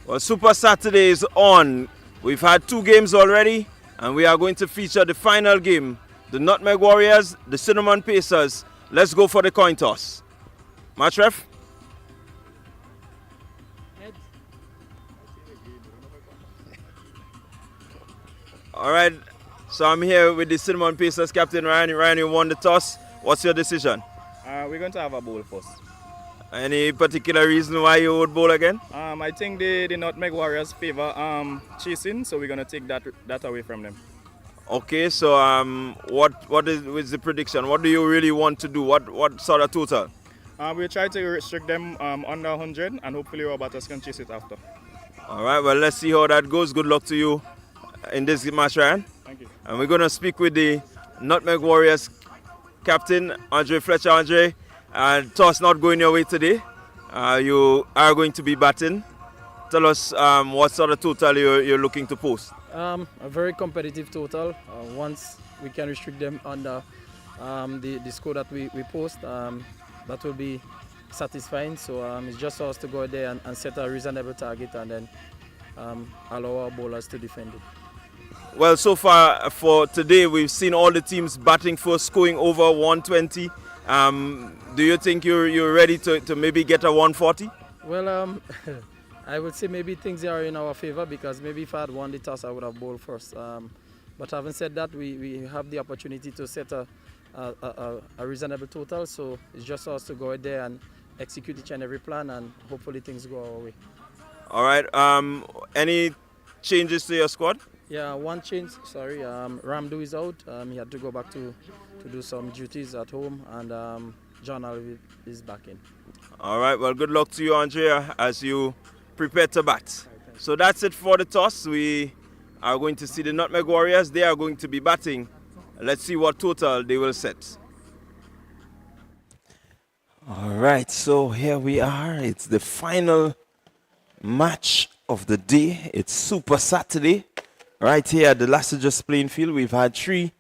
Well, Super Saturday is on. We've had 2 games already, and we are going to feature the final game. The Nutmeg Warriors, the Cinnamon Pacers. Let's go for the coin toss. Match ref? All right, so I'm here with the Cinnamon Pacers captain, Ryan. Ryan, you won the toss. What's your decision? We're going to have a bowl first. Any particular reason why you would bowl again? I think the Nutmeg Warriors favor chasing, so we're going to take that away from them. Okay, so what is the prediction? What do you really want to do? What sort of total? We'll try to restrict them under 100, and hopefully our batters can chase it after. All right, well, let's see how that goes. Good luck to you in this match, Ryan. Thank you. And we're going to speak with the Nutmeg Warriors captain, Andre Fletcher. Andre, toss not going your way today. You are going to be batting. Tell us what sort of total you're looking to post. A very competitive total. Once we can restrict them under the score that we post, that will be satisfying. So it's just for us to go out there and set a reasonable target and then allow our bowlers to defend it. Well, so far for today, we've seen all the teams batting first, scoring over 120. Do you think you're ready to maybe get a 140? Well, I would say maybe things are in our favor because maybe if I had won the toss, I would have bowled first. But having said that, we have the opportunity to set a reasonable total. So it's just for us to go out there and execute each and every plan, and hopefully things go our way. All right. Any changes to your squad? Yeah, one change. Sorry, Ramdu is out. He had to go back to do some duties at home, and John Alvi is back in. All right. Well, good luck to you, Andrea, as you prepare to bat. So that's it for the toss. We are going to see the Nutmeg Warriors. They are going to be batting. Let's see what total they will set. All right. So here we are. It's the final match of the day. It's Super Saturday. Right here at the Lassages playing field, we've had 2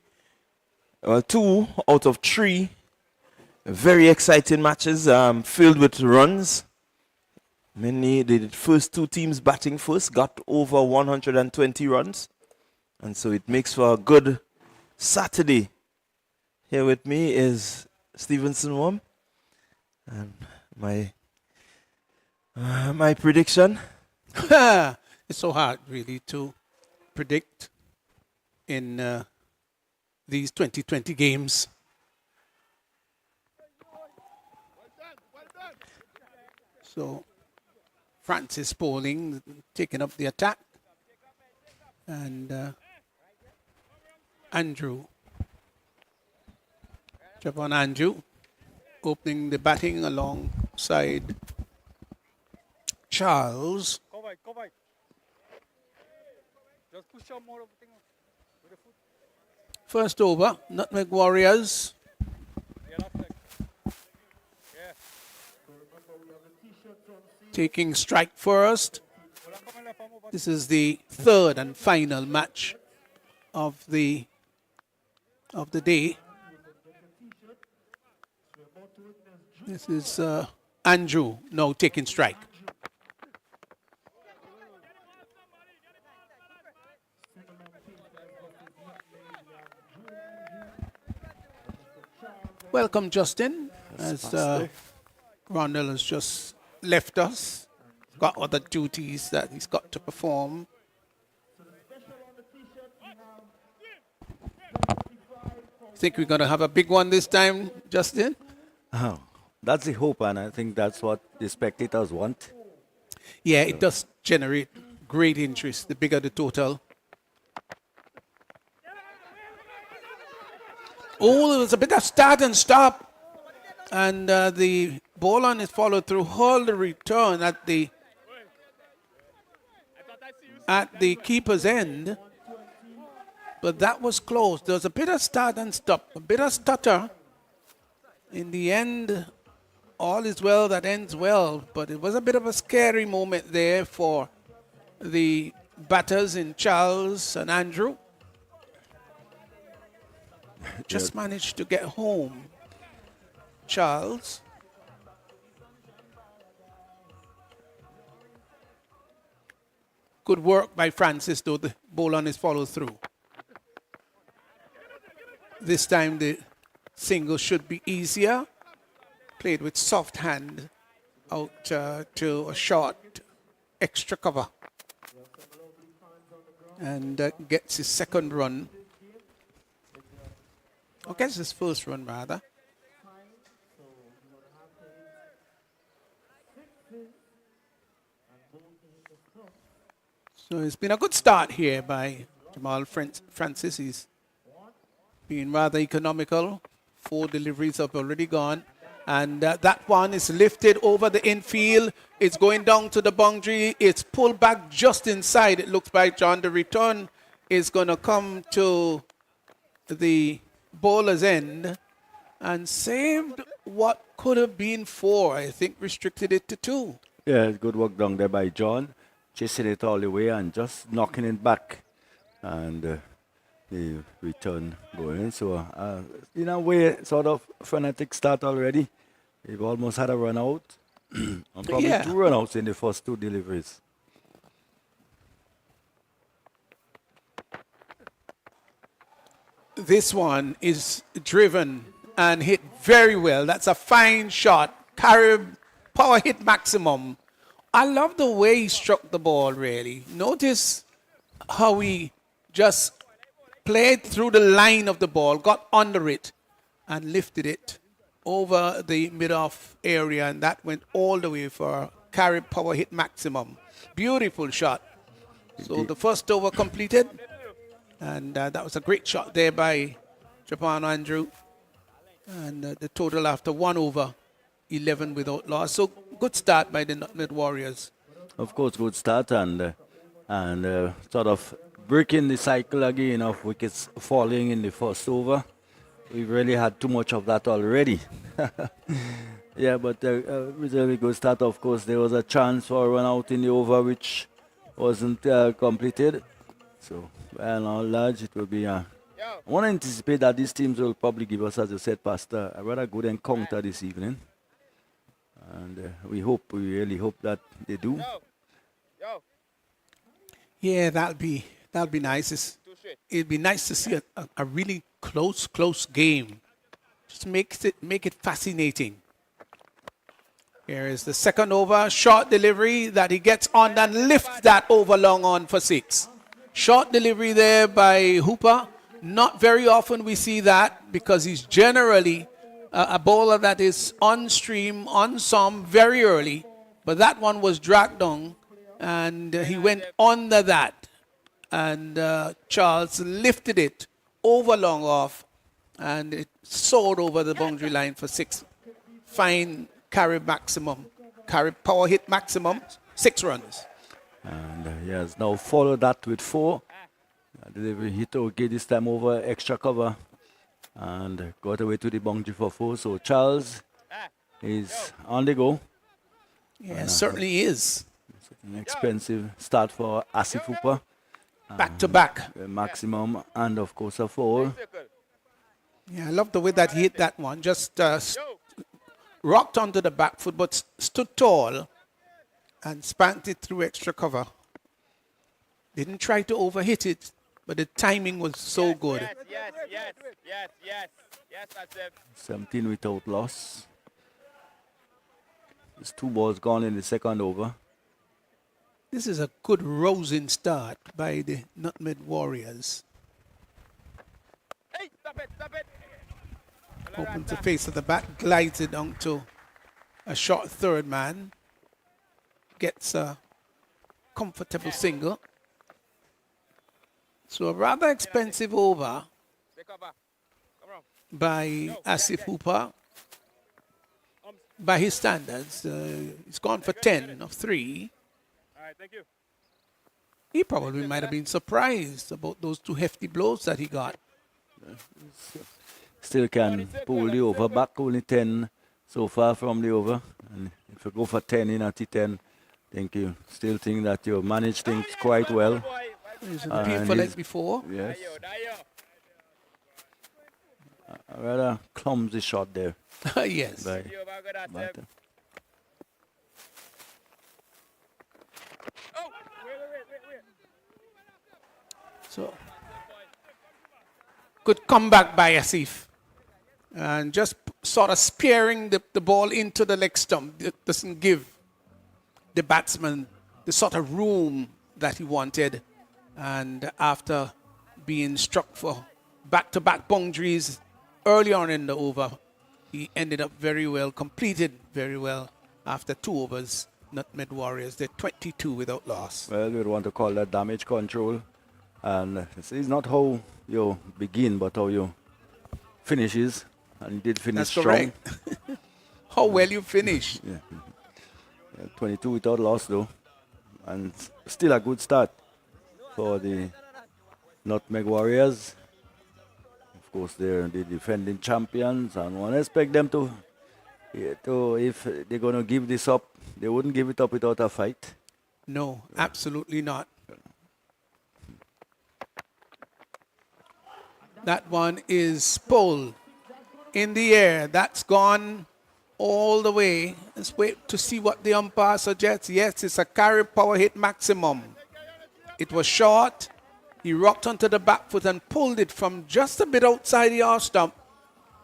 out of 3 very exciting matches filled with runs. The first 2 teams batting first got over 120 runs. And so it makes for a good Saturday. Here with me is Stevenson Wom. And my prediction. It's so hard really to predict in these 2020 games. So Francis Pauling taking up the attack, and Javon Andrew opening the batting alongside Charles. First over, Nutmeg Warriors. Taking strike first. This is the third and final match of the day. This is Andrew now taking strike. Welcome, Justin, as Rondell has just left us. He's got other duties that he's got to perform. Think we're going to have a big one this time, Justin? Oh, that's the hope, and I think that's what the spectators want. Yeah, it does generate great interest, the bigger the total. Oh, there was a bit of start and stop. And the ball on is followed through. Hold the return at the keeper's end. But that was close. There was a bit of start and stop, a bit of stutter. In the end, all is well that ends well. But it was a bit of a scary moment there for the batters in Charles and Andrew. Just managed to get home. Charles. Good work by Francis, though. The ball on his follow through. This time the single should be easier. Played with soft hand out to a short extra cover. And gets his second run. Or gets his first run, rather. So it's been a good start here by Jamal Francis. He's been rather economical. 4 deliveries have already gone. And that one is lifted over the infield. It's going down to the boundary. It's pulled back just inside. It looks like, John, the return is going to come to the bowler's end and saved what could have been 4. I think restricted it to 2. Yeah, good work down there by John. Chasing it all the way and just knocking it back. And the return going. So, in a way, sort of frenetic start already. We've almost had a run out. And probably 2 run outs in the first 2 deliveries. This one is driven and hit very well. That's a fine shot. Power hit maximum. I love the way he struck the ball, really. Notice how he just played through the line of the ball, got under it, and lifted it over the mid-off area, and that went all the way for power hit maximum. Beautiful shot. So the first over completed, and that was a great shot there by Japan Andrew. And the total after 1 over, 11 without loss. So good start by the Nutmeg Warriors. Of course, good start and sort of breaking the cycle again of wickets falling in the first over. We've really had too much of that already. Yeah, but really good start. Of course, there was a chance for a run out in the over which wasn't completed. So, by and large, it will be I want to anticipate that these teams will probably give us, as you said, Pastor, a rather good encounter this evening. And we really hope that they do. Yeah, that'll be nice. It'd be nice to see a really close game. Just make it fascinating. Here is the second over, short delivery that he gets on and lifts that over long on for 6. Short delivery there by Hooper. Not very often we see that because he's generally a bowler that is on stream, on some very early. But that one was dragged down and he went under that. And Charles lifted it over long off and it soared over the boundary line for 6. Fine power hit maximum, 6 runs. And he has now followed that with 4. Delivery hit okay this time over extra cover and got away to the boundary for 4. So Charles is on the go. Yeah, certainly is. An expensive start for Asif Hooper. Back to back. Maximum and of course a 4. Yeah, I love the way that he hit that one. Just rocked onto the back foot but stood tall and spanked it through extra cover. Didn't try to overhit it, but the timing was so good. Yes, that's it. 17 without loss. There's 2 balls gone in the second over. This is a good rousing start by the Nutmeg Warriors. Hey, stop it. Opens the face of the bat, glides it down to a short third man. Gets a comfortable single. So a rather expensive over by Asif Hooper. By his standards, he's gone for 10 of 3. All right, thank you. He probably might have been surprised about those 2 hefty blows that he got. Still can pull the over back, only 10 so far from the over. And if you go for 10 in a T10, you still think that you manage things quite well. He's painful like before. Yes. A rather clumsy shot there. Yes. By Batter. Oh, wait. So, good comeback by Asif. And just sort of spearing the ball into the leg stump. It doesn't give the batsman the sort of room that he wanted. And after being struck for back-to-back boundaries early on in the over, he ended up very well, completed very well after 2 overs. Nutmeg Warriors, they're 22 without loss. Well, we want to call that damage control. And it's not how you begin, but how you finishes. And he did finish That's strong. correct. How well you finish. Yeah. 22 without loss, though. And still a good start for the Nutmeg Warriors. Of course, they're the defending champions, and one expect them to if they're going to give this up, they wouldn't give it up without a fight. No, absolutely not. That one is pulled in the air. That's gone all the way. Let's wait to see what the umpire suggests. Yes, it's a carry power hit maximum. It was short. He rocked onto the back foot and pulled it from just a bit outside the arse stump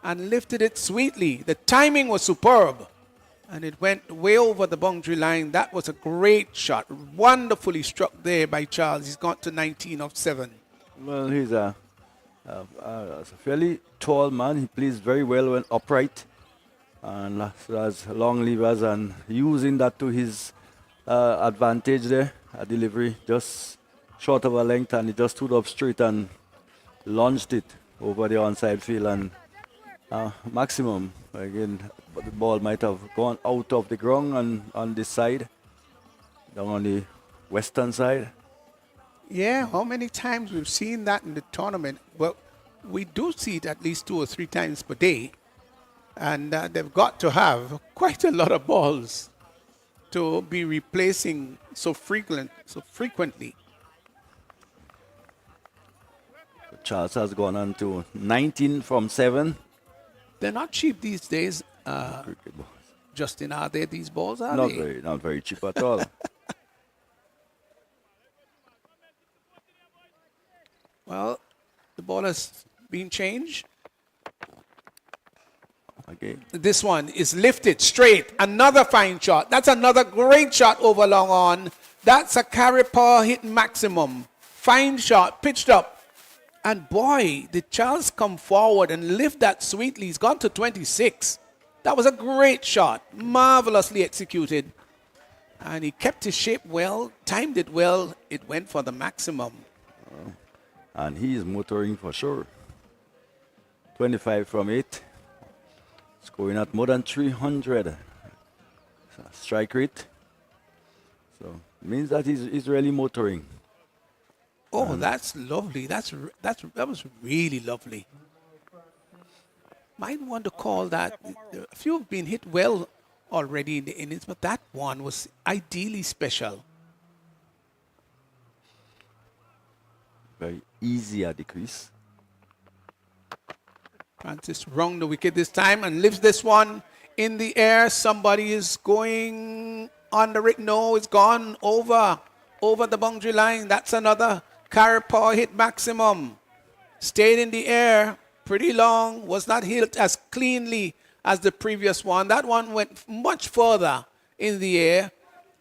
and lifted it sweetly. The timing was superb. And it went way over the boundary line. That was a great shot. Wonderfully struck there by Charles. He's gone to 19 of 7. Well, he's a fairly tall man. He plays very well when upright. And has long levers and using that to his advantage there. A delivery just short of a length, and he just stood up straight and launched it over the onside field. And maximum, again, but the ball might have gone out of the ground and on this side, down on the western side. Yeah, how many times we've seen that in the tournament? Well, we do see it at least 2 or 3 times per day. And they've got to have quite a lot of balls to be replacing so frequently. Charles has gone on to 19 from 7. They're not cheap these days, Cricket balls. Justin. Are they, these balls? Are they? Not very cheap at all. Well, the ball has been changed. Okay. This one is lifted straight. Another fine shot. That's another great shot over long on. That's a carry power hit maximum. Fine shot, pitched up. And boy, did Charles come forward and lift that sweetly. He's gone to 26. That was a great shot. Marvelously executed. And he kept his shape well, timed it well. It went for the maximum. And he is motoring for sure. 25 from 8. Scoring at more than 300 strike rate. So it means that he's really motoring. Oh, that's lovely. That was really lovely. Might want to call that. A few have been hit well already in the innings, but that one was ideally special. Very easy at the crease. Francis round the wicket this time and lifts this one in the air. Somebody is going under it. No, it's gone over the boundary line. That's another carry power hit maximum. Stayed in the air pretty long. Was not hit as cleanly as the previous one. That one went much further in the air.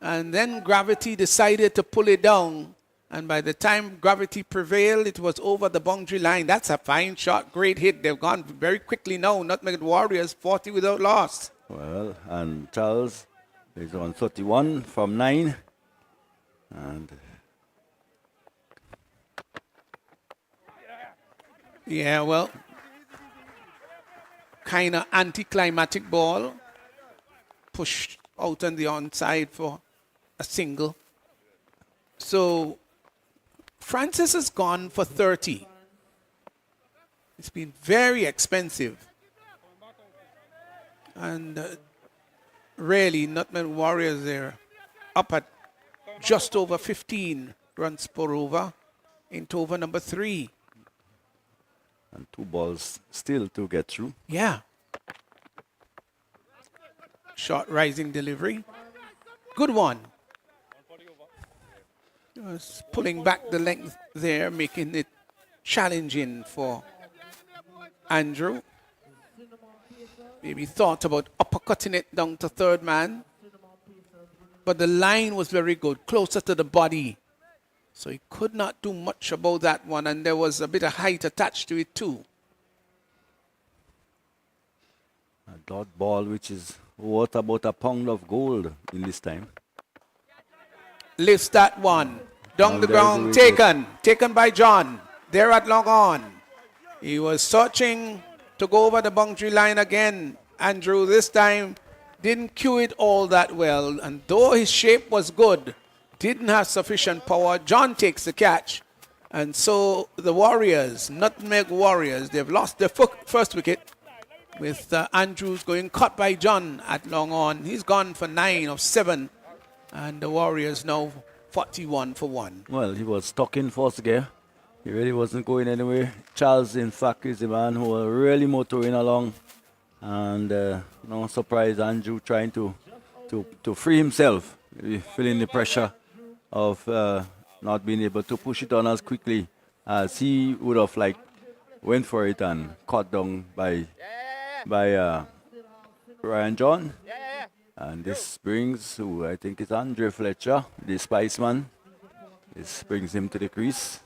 And then gravity decided to pull it down. And by the time gravity prevailed, it was over the boundary line. That's a fine shot, great hit. They've gone very quickly now. Nutmeg Warriors 40 without loss. Well, and Charles is on 31 from 9. And yeah, well, kind of anticlimactic ball. Pushed out on the onside for a single. So Francis has gone for 30. It's been very expensive. And really, Nutmeg Warriors, they're up at just over 15 runs per over into over number 3. and 2 balls still to get through. Yeah. Short rising delivery. Good one. Was pulling back the length there, making it challenging for Andrew. Maybe thought about uppercutting it down to third man. But the line was very good, closer to the body. So he could not do much about that one, and there was a bit of height attached to it too. A dot ball which is worth about a pound of gold in this time. Lifts that one. Down And the there's ground, the wicket. taken by John. There at long on. He was searching to go over the boundary line again. Andrew this time didn't cue it all that well, and though his shape was good, didn't have sufficient power. John takes the catch, and so the Warriors, Nutmeg Warriors, they've lost their first wicket with Andrews going cut by John at long on. He's gone for 9 of 7, and the Warriors now 41 for 1. Well, he was stuck in first gear. He really wasn't going anywhere. Charles, in fact, is the man who was really motoring along. And no surprise, Andrew trying to free himself, maybe feeling the pressure of not being able to push it on as quickly as he would have went for it and caught down by Ryan John. And this brings, who I think is Andre Fletcher, the Spiceman. This brings him to the crease.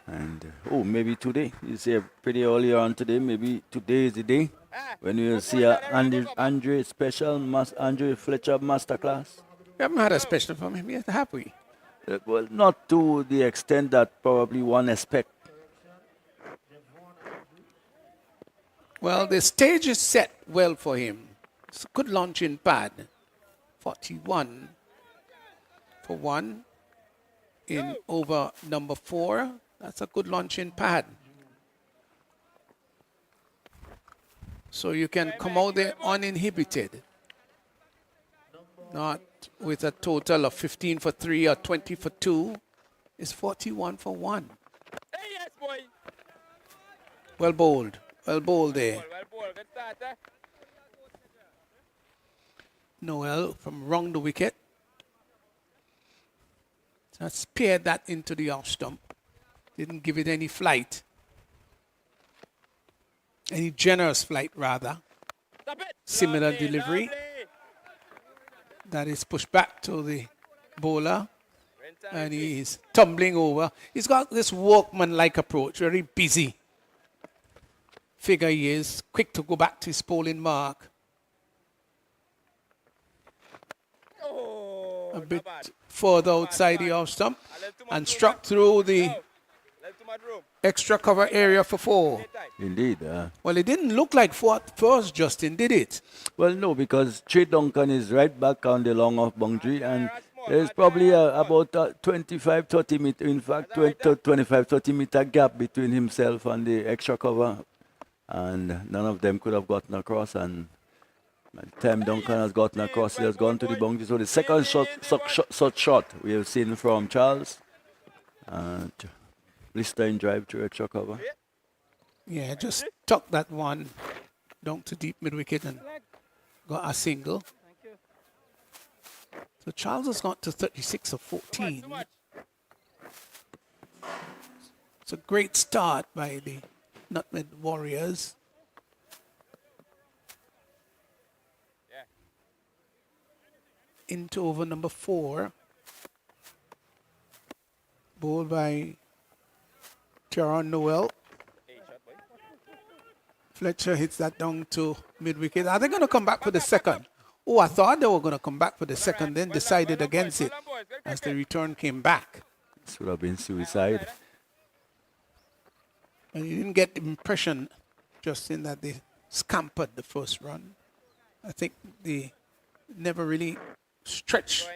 And, maybe today. You see pretty early on today. Maybe today is the day when you will see a Andre Fletcher masterclass. We haven't had a special from him yet, have we? Well, not to the extent that probably one expect. Well, the stage is set well for him. It's a good launching pad. 41 for 1 in over number 4. That's a good launching pad. So you can come out there uninhibited. Not with a total of 15 for 3 or 20 for 2. It's 41 for 1. Yes, boy. Well bowled. Well bowled there. Good start, eh? Noel from round the wicket. Just speared that into the off stump. Didn't give it any flight. Any generous flight, rather. Stop it. Similar Lovely, delivery. lovely. That is pushed back to the bowler. And he's tumbling over. He's got this workman-like approach, very busy. Figure he is, quick to go back to his bowling mark. Oh, A not bit bad. further outside the off stump and struck through the Left to my room. extra cover area for 4. Indeed. Well, it didn't look like first, Justin, did it? Well, no, because Trey Duncan is right back on the long off boundary, and there's probably about 25, 30 meter, in fact, 25, 30 meter gap between himself and the extra cover, and none of them could have gotten across. And by the time Duncan has gotten across, he has gone to the boundary. So the second such shot we have seen from Charles, blistering drive to extra cover. Yeah, just tucked that one down to deep mid-wicket and got a single. So Charles has got to 36 of 14. It's a great start by the Nutmeg Warriors. Into over number 4. Bowled by Jaron Noel. Fletcher hits that down to mid-wicket. Are they going to come back for the second? Oh, I thought they were going to come back for the second, then decided against it as the return came back. This would have been suicide. And you didn't get the impression, Justin, that they scampered the first run. I think they never really stretched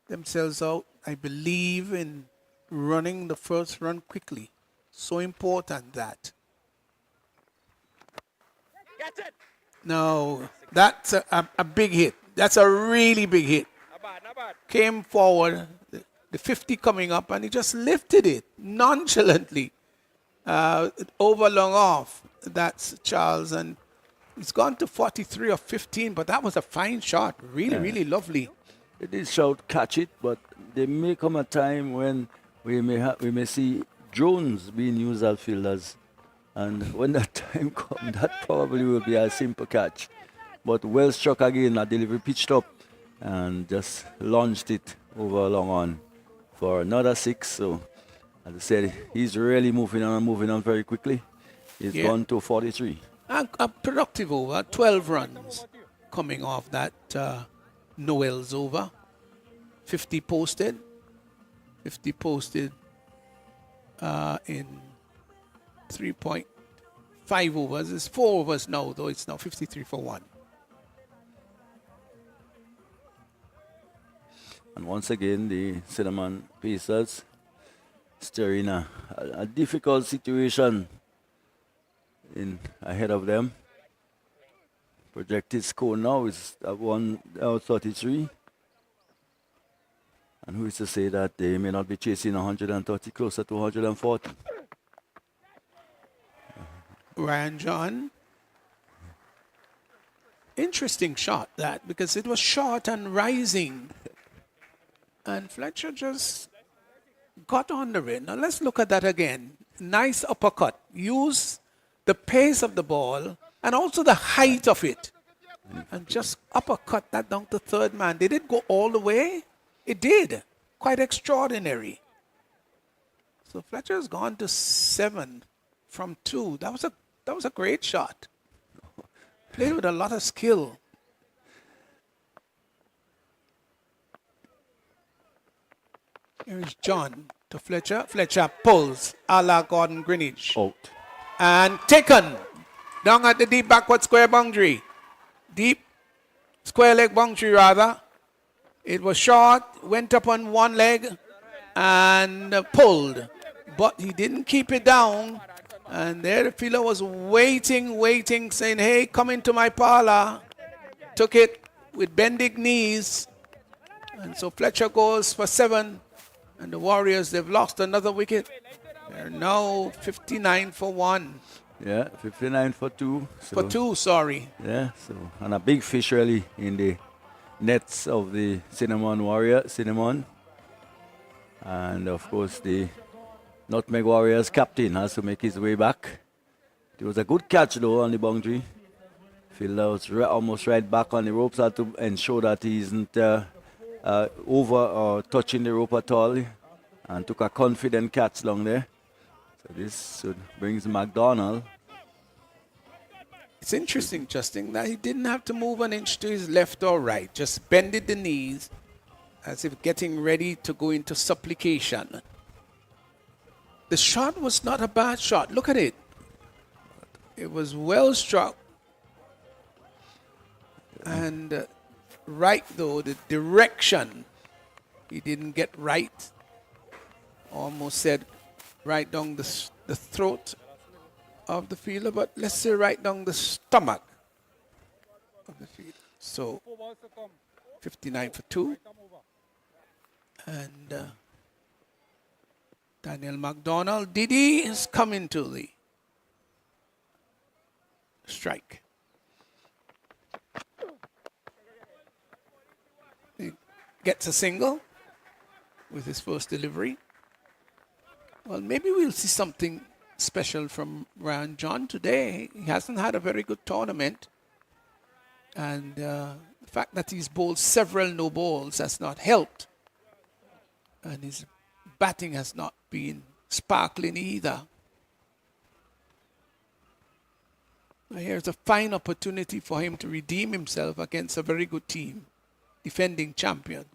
themselves out. I believe in running the first run quickly. So important that. No, that's a big hit. That's a really big hit. Not bad, not bad. Came forward, the 50 coming up, and he just lifted it nonchalantly over long off. That's Charles, and he's gone to 43 of 15, but that was a fine shot. Really, really lovely. They did shout catch it, but there may come a time when we may see drones being used as fielders. And when that time comes, that probably will be a simple catch. But well struck again, a delivery pitched up and just launched it over a long on for another 6. So, as I said, he's really moving on very quickly. He's gone to 43. A productive over, 12 runs coming off that Noel's over. 50 posted. 50 posted in 3.5 overs. It's 4 overs now, though it's now 53 for 1. And once again, the Cinnamon Pacers stirring a difficult situation in ahead of them. Projected score now is at 133. And who is to say that they may not be chasing 130, closer to 140? Ryan John. Interesting shot that, because it was short and rising. And Fletcher just got under it. Now let's look at that again. Nice uppercut. Use the pace of the ball and also the height of it. And just uppercut that down to third man. Did it go all the way? It did. Quite extraordinary. So Fletcher's gone to 7 from 2. That was a great shot. Played with a lot of skill. Here's John to Fletcher. Fletcher pulls a la Gordon Greenwich. Out. And taken down at the deep backward square boundary. Deep square leg boundary rather. It was short, went up on one leg and pulled. But he didn't keep it down. And there the fielder was waiting, saying, hey, come into my parlor. Took it with bending knees. And so Fletcher goes for 7. And the Warriors, they've lost another wicket. They're now 59 for 1. Yeah, 59 for 2. So, For 2, sorry. yeah, so and a big fish really in the nets of the Cinnamon. And of course the Nutmeg Warriors captain has to make his way back. It was a good catch though on the boundary. Fielder was almost right back on the ropes, had to ensure that he isn't over or touching the rope at all, and took a confident catch down there. So this brings McDonald. It's interesting, Justin, that he didn't have to move an inch to his left or right. Just bended the knees as if getting ready to go into supplication. The shot was not a bad shot. Look at it. It was well struck. And right, though, the direction he didn't get right. Almost said right down the throat of the fielder, but let's say right down the stomach of the fielder. So 59 for 2. And Daniel McDonald, Didi is coming to the strike. He gets a single with his first delivery. Well, maybe we'll see something special from Ryan John today. He hasn't had a very good tournament. And the fact that he's bowled several no balls has not helped. And his batting has not been sparkling either. Here's a fine opportunity for him to redeem himself against a very good team, defending champions.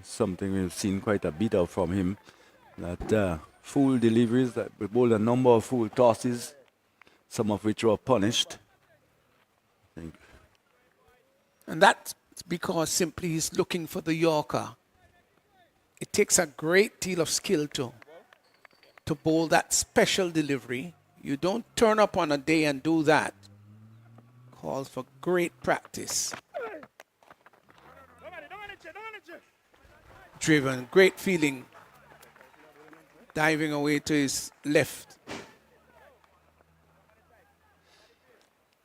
Something we've seen quite a bit of from him. That full deliveries, that we bowled a number of full tosses, some of which were punished. I think. And that's because simply he's looking for the Yorker. It takes a great deal of skill to bowl that special delivery. You don't turn up on a day and do that. Calls for great practice. Driven, great feeling. Diving away to his left.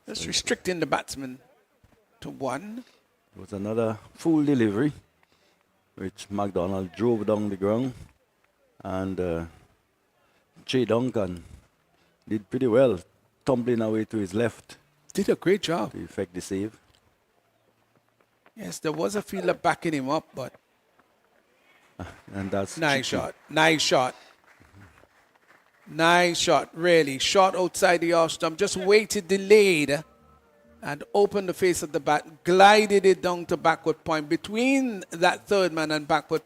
Just restricting the batsman to one. It was another full delivery, which McDonald drove down the ground. And Jay Duncan did pretty well, tumbling away to his left Did a great job. to effect the save. Yes, there was a fielder backing him up, but And that's nice Chichi. shot. Nice shot. Nice shot, really. Shot outside the off stump. Just waited, delayed, and opened the face of the bat. Glided it down to backward point between that third man and backward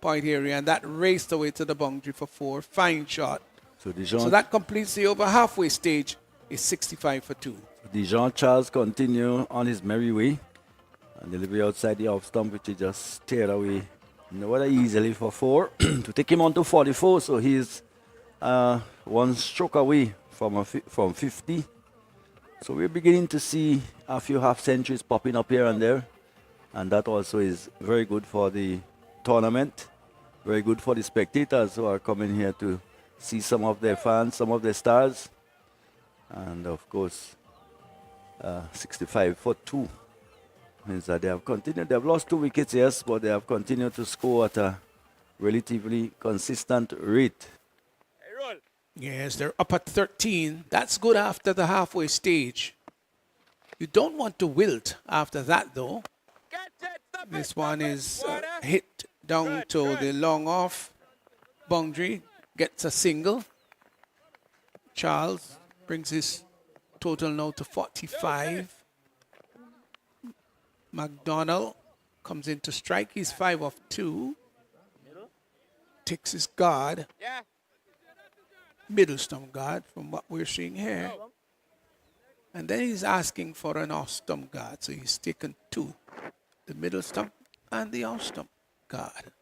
point area. And that raced away to the boundary for 4. Fine shot. So Dijon, So that completes the over halfway stage. Is 65 for 2. Dijon Charles continue on his merry way. And delivery outside the off stump, which he just steered away rather easily for 4 to take him on to 44. So he's one stroke away from from 50. So we're beginning to see a few half centuries popping up here and there. And that also is very good for the tournament. Very good for the spectators who are coming here to see some of their fans, some of their stars. And of course, 65 for 2 means that they have continued. They have lost 2 wickets, yes, but they have continued to score at a relatively consistent rate. Yes, they're up at 13. That's good after the halfway stage. You don't want to wilt after that, though. This one is hit down to the long off boundary, gets a single. Charles brings his total now to 45. McDonald comes in to strike. He's 5 of 2. Takes his guard. Middle stump guard from what we're seeing here. And then he's asking for an off stump guard. So he's taken 2. The middle stump and the off stump guard.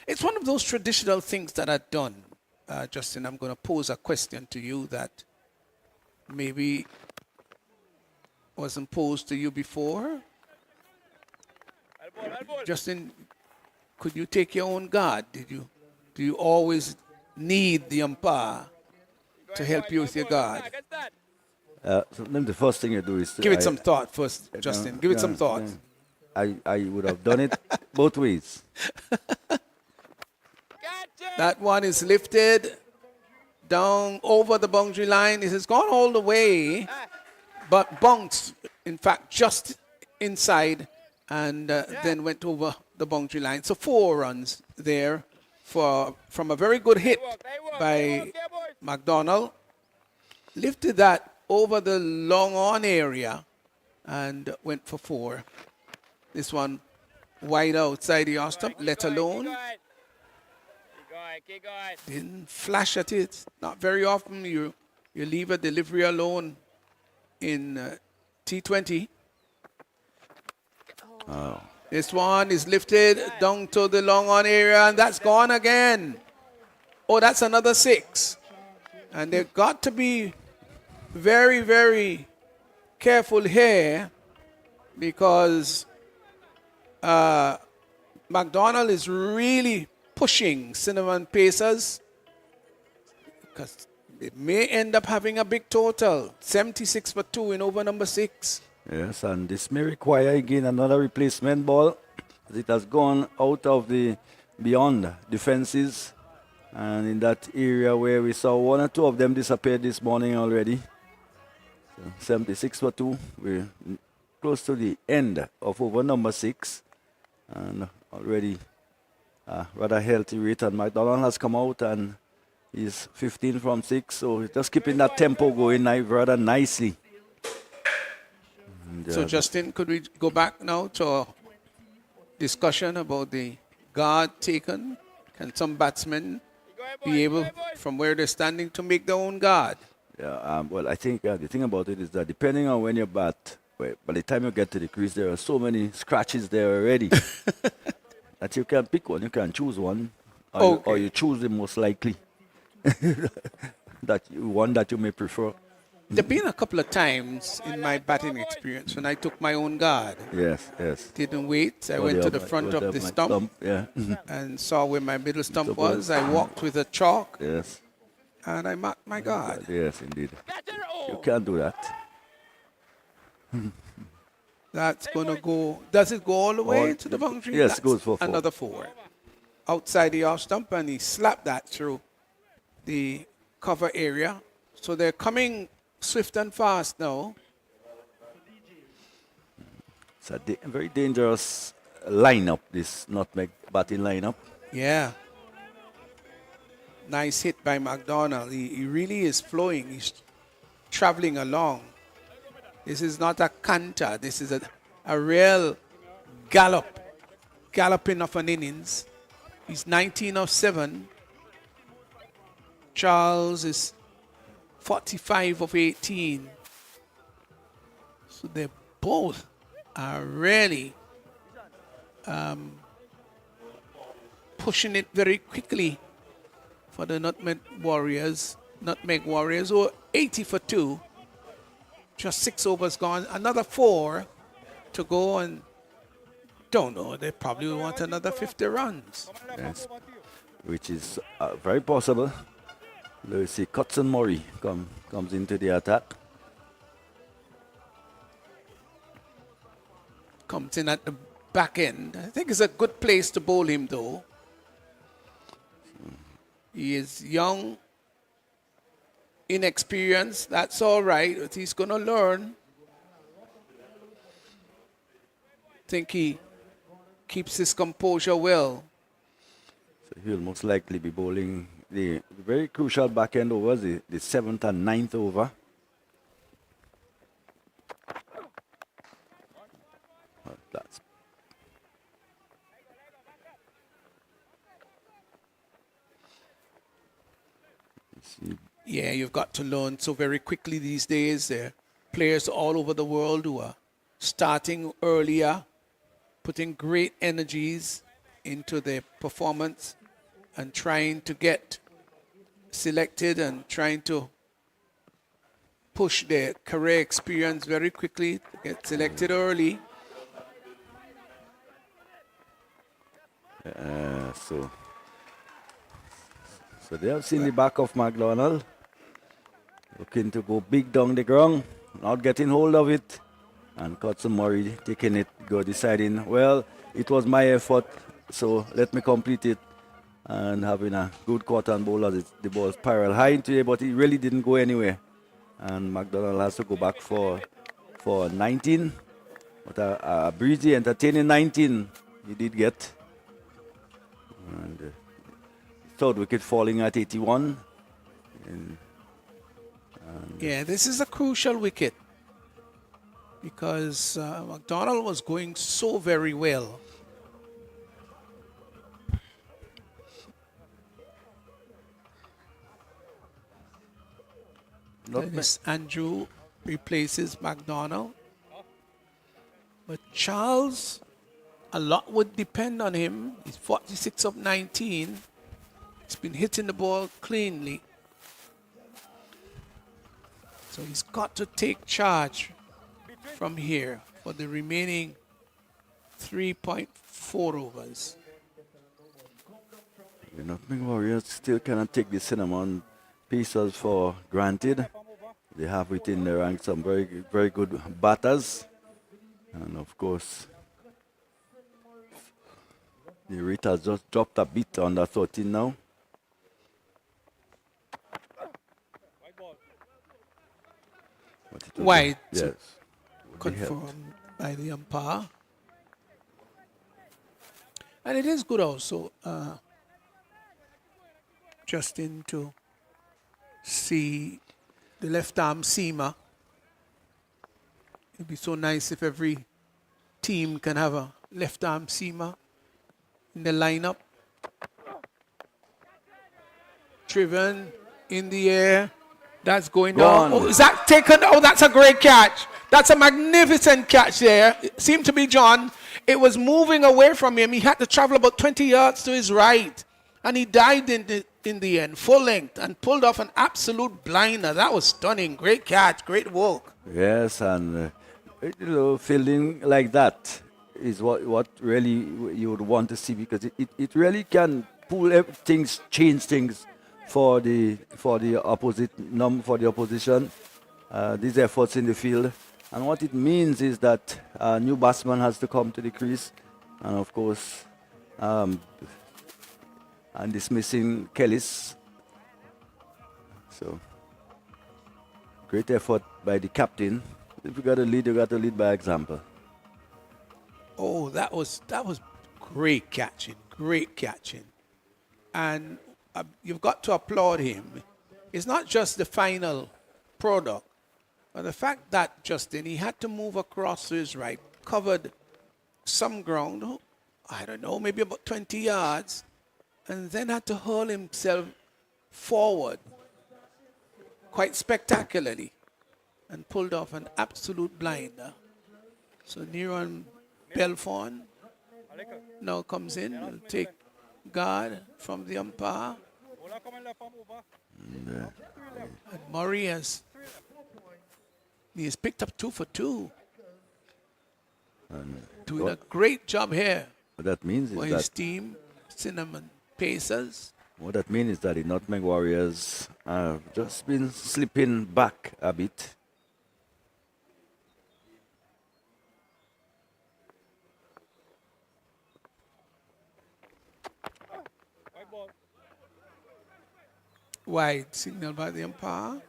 It's one of those traditional things that are done. Justin, I'm going to pose a question to you that maybe wasn't posed to you before. Justin, could you take your own guard? Do you always need the umpire to help you with your guard? So then the first thing you do is... Give it some thought first, Justin. Give it some thought. I would have done it both ways. That one is lifted down over the boundary line. It has gone all the way, but bounced, in fact, just inside and then went over the boundary line. So 4 runs there from a very good hit by McDonald. Lifted that over the long on area and went for 4. This one wide outside the off stump, let alone. Didn't flash at it. Not very often you leave a delivery alone in T20. Oh. This one is lifted down to the long on area, and that's gone again. Oh, that's another 6. And they've got to be very, very careful here because McDonald is really pushing Cinnamon Pacers because it may end up having a big total. 76 for 2 in over number 6. Yes, and this may require again another replacement ball. It has gone out of the beyond defenses, and in that area where we saw 1 or 2 of them disappeared this morning already. So 76 for 2. We're close to the end of over number 6, and already rather healthy rate. And McDonald has come out and he's 15 from 6, so just keeping that tempo going rather nicely. So, Justin, could we go back now to a discussion about the guard taken? Can some batsmen be able, from where they're standing, to make their own guard? Yeah, well, I think the thing about it is that depending on when you bat, by the time you get to the crease, there are so many scratches there already that you can pick one, you can choose one, or you choose the most likely one that you may prefer. There have been a couple of times in my batting experience when I took my own guard. Yes. Didn't wait. I went to the front of the stump Yeah. and saw where my middle stump was. I walked with a chalk Yes. And I marked my guard. Yes, indeed. You can't do that. That's going to go. Does it go all the way All- to the boundary? yes, That's goes for 4. another 4. Outside the off stump, and he slapped that through the cover area. So they're coming swift and fast now. It's a very dangerous lineup, this Nutmeg batting lineup. Yeah. Nice hit by McDonald. He really is flowing. He's traveling along. This is not a canter. This is a real gallop. Galloping of an innings. He's 19 of 7. Charles is 45 of 18. So they both are really pushing it very quickly for the Nutmeg Warriors, who are 80 for 2. Just 6 overs gone. Another 4 to go, and don't know. They probably want another 50 runs. Yes, which is very possible. Let's see, Cotson Murray comes into the attack. Comes in at the back end. I think it's a good place to bowl him, though. He is young, inexperienced. That's all right, but he's going to learn. Think he keeps his composure well. So he'll most likely be bowling the very crucial back end overs, the 7th and 9th over. Well, that's Yeah, you've got to learn so very quickly these days. There are players all over the world who are starting earlier, putting great energies into their performance and trying to get selected and trying to push their career experience very quickly to get selected early. So they have seen the back of McDonald. Looking to go big down the ground, not getting hold of it. And Cotson Murray taking it, deciding, well, it was my effort, so let me complete it. And having a good cotton bowl as the ball spiraled high into it, but it really didn't go anywhere. And McDonald has to go back for 19. But a breezy, entertaining 19 he did get. And third wicket falling at 81. Yeah, this is a crucial wicket because McDonald was going so very well. Dennis Andrew replaces McDonald. But Charles, a lot would depend on him. He's 46 of 19. He's been hitting the ball cleanly. So he's got to take charge from here for the remaining 3.4 overs. The Nutmeg Warriors still cannot take the cinnamon pieces for granted. They have within their ranks some very, very good batters. And of course, the rate has just dropped a bit under 13 now. Wide. Yes. Confirmed by the umpire. And it is good also, Justin, to see the left arm seamer. It'd be so nice if every team can have a left arm seamer in the lineup. Driven in the air. That's going down. Oh, is that taken? Oh, that's a great catch. That's a magnificent catch there. It seemed to be John. It was moving away from him. He had to travel about 20 yards to his right. And he dived in the end, full length, and pulled off an absolute blinder. That was stunning. Great catch. Great work. Yes, and fielding like that is what really you would want to see, because it really can pull things, change things for the opposition. These efforts in the field, and what it means is that a new batsman has to come to the crease, and of course, and dismissing Kellis. So great effort by the captain. If you got to lead, you got to lead by example. Oh, that was great catching, and you've got to applaud him. It's not just the final product, but the fact that Justin he had to move across to his right, covered some ground, I don't know, maybe about 20 yards, and then had to hurl himself forward quite spectacularly and pulled off an absolute blinder. So Neron Belfon now comes in, will take guard from the umpire. And Murray has picked up 2 for 2. Doing a great job here What that means for is his that team, Cinnamon Pacers. what that means is that the Nutmeg Warriors have just been slipping back a bit. Wide signal by the umpire.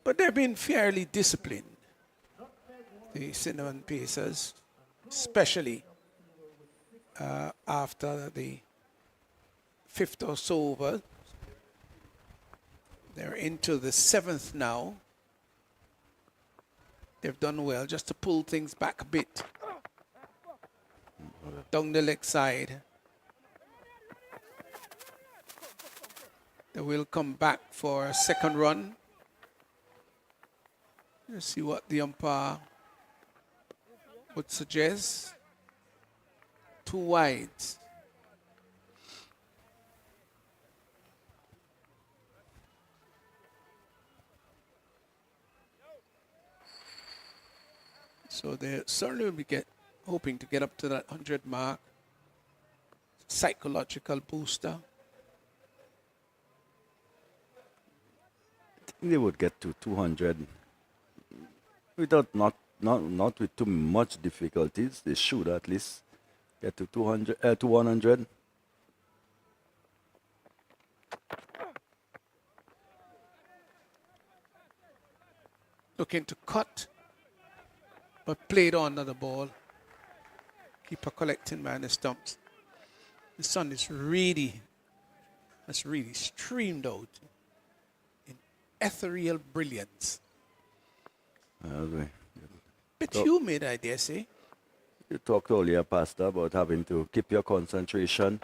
But they've been fairly disciplined, the Cinnamon Pacers, especially after the 5th or so over. They're into the 7th now. They've done well just to pull things back a bit. Down the leg side. They will come back for a second run. Let's see what the umpire would suggest. 2 wides. So they certainly will be hoping to get up to that 100 mark. Psychological booster. I think they would get to 200 without not with too much difficulties. They should at least get to 200 to 100. Looking to cut, but played under the ball. Keeper collecting behind the stumps. The sun has really streamed out in ethereal brilliance. Bit humid, I dare say. You talked earlier, Pastor, about having to keep your concentration.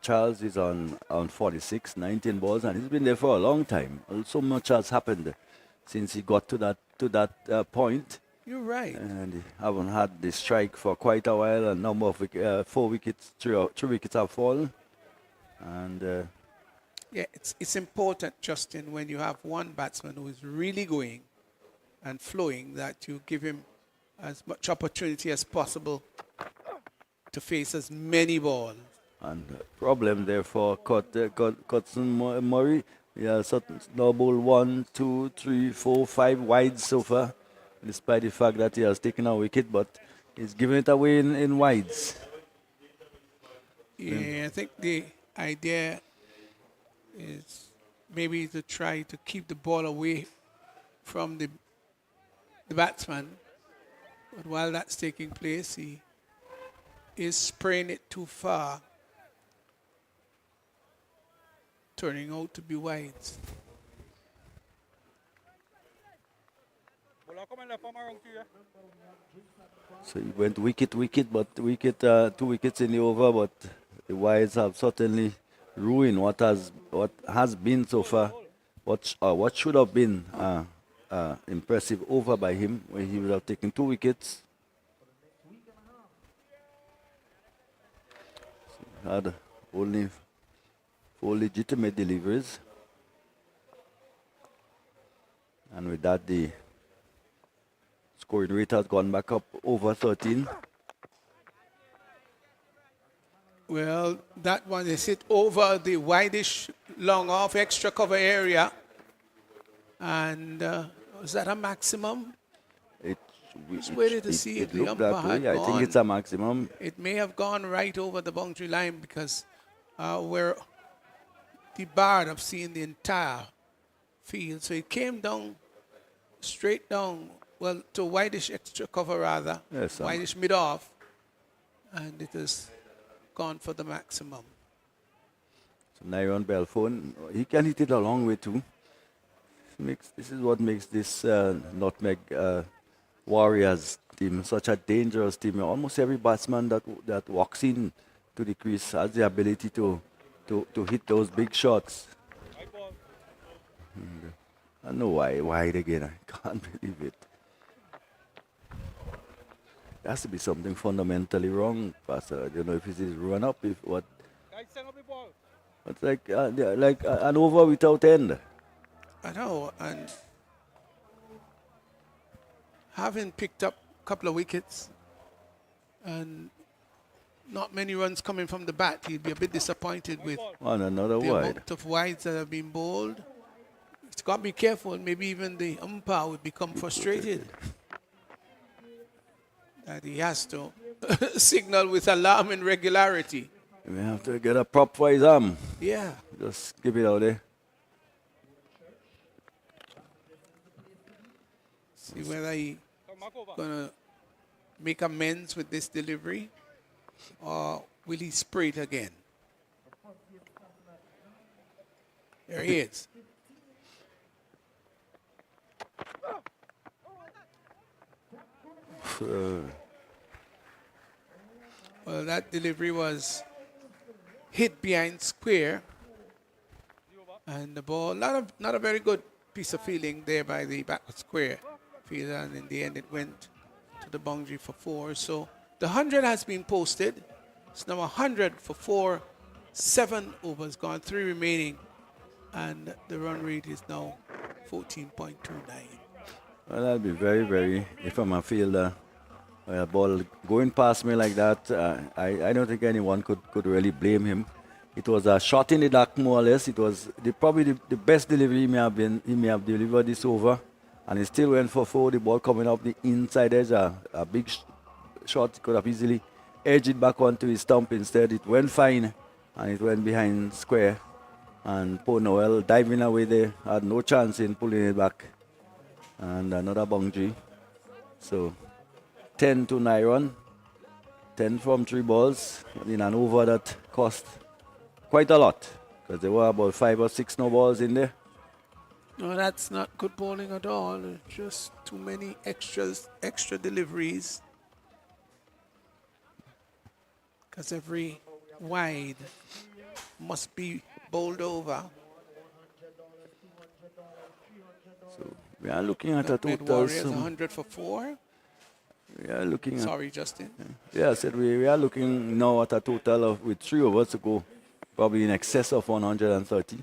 Charles is on 46, 19 balls, and he's been there for a long time. So much has happened since he got to that point. You're right. And he haven't had the strike for quite a while. A number of 4 wickets, 3 wickets have fallen. And yeah, it's important, Justin, when you have one batsman who is really going and flowing, that you give him as much opportunity as possible to face as many balls. And problem there for Cotson Murray. Yeah, now bowl 1, 2, 3, 4, 5 wides so far, despite the fact that he has taken a wicket, but he's giving it away in wides. Yeah, I think the idea is maybe to try to keep the ball away from the batsman. But while that's taking place, he is spraying it too far, turning out to be wides. So he went wicket, but 2 wickets in the over, but the wides have certainly ruined what has been so far. What should have been impressive over by him, where he would have taken 2 wickets. So had only 4 legitimate deliveries. And with that, the scoring rate has gone back up over 13. Well, that one is hit over the wideish long off extra cover area. And was that a maximum? It, Just waited to see if the looked that umpire had way. I think it's gone. a maximum. It may have gone right over the boundary line because we're debarred of seeing the entire field. So it came down, straight down, well, to wideish extra cover rather, Yes, wideish mid-off, and it has gone for the maximum. So Nyron Belfone, he can hit it a long way too. This is what makes this Nutmeg Warriors team such a dangerous team. Almost every batsman that walks in to the crease has the ability to hit those big shots. And, I know why wide again. I can't believe it. There has to be something fundamentally wrong, Pastor. I don't know if it is run up, if what. It's like an over without end. I know, and having picked up a couple of wickets and not many runs coming from the bat, he'd be a bit disappointed with On another the wide. amount of wides that have been bowled. He's got to be careful. Maybe even the umpire would become frustrated that he has to signal with alarming regularity. We have to get a prop for his arm. Yeah. Just keep it out there. See whether he gonna make amends with this delivery or will he spray it again? There he is. Well, that delivery was hit behind square, and the ball, not a very good piece of fielding there by the backward square fielder, and in the end it went to the boundary for 4. So the 100 has been posted. It's now 100 for 4, 7 overs gone, 3 remaining, and the run rate is now 14.29. Well, that'd be very, very, if I'm a fielder, a ball going past me like that, I don't think anyone could really blame him. It was a shot in the dark, more or less. It was probably the best delivery he may have delivered this over. And he still went for 4, the ball coming up the inside edge, a big shot. Could have easily edged it back onto his stump. Instead, it went fine, and it went behind square. And poor Noel diving away there, had no chance in pulling it back. And another boundary. So 10 to Nyron. 10 from 3 balls in an over that cost quite a lot, because there were about 5 or 6 no balls in there. No, that's not good bowling at all. Just too many extra deliveries. Because every wide must be bowled over. So we are looking at a Nutmeg total. Warriors 100 for 4. We are looking Sorry, Justin. Yeah, I said we are looking now at a total of, with 3 overs to go, probably in excess of 130.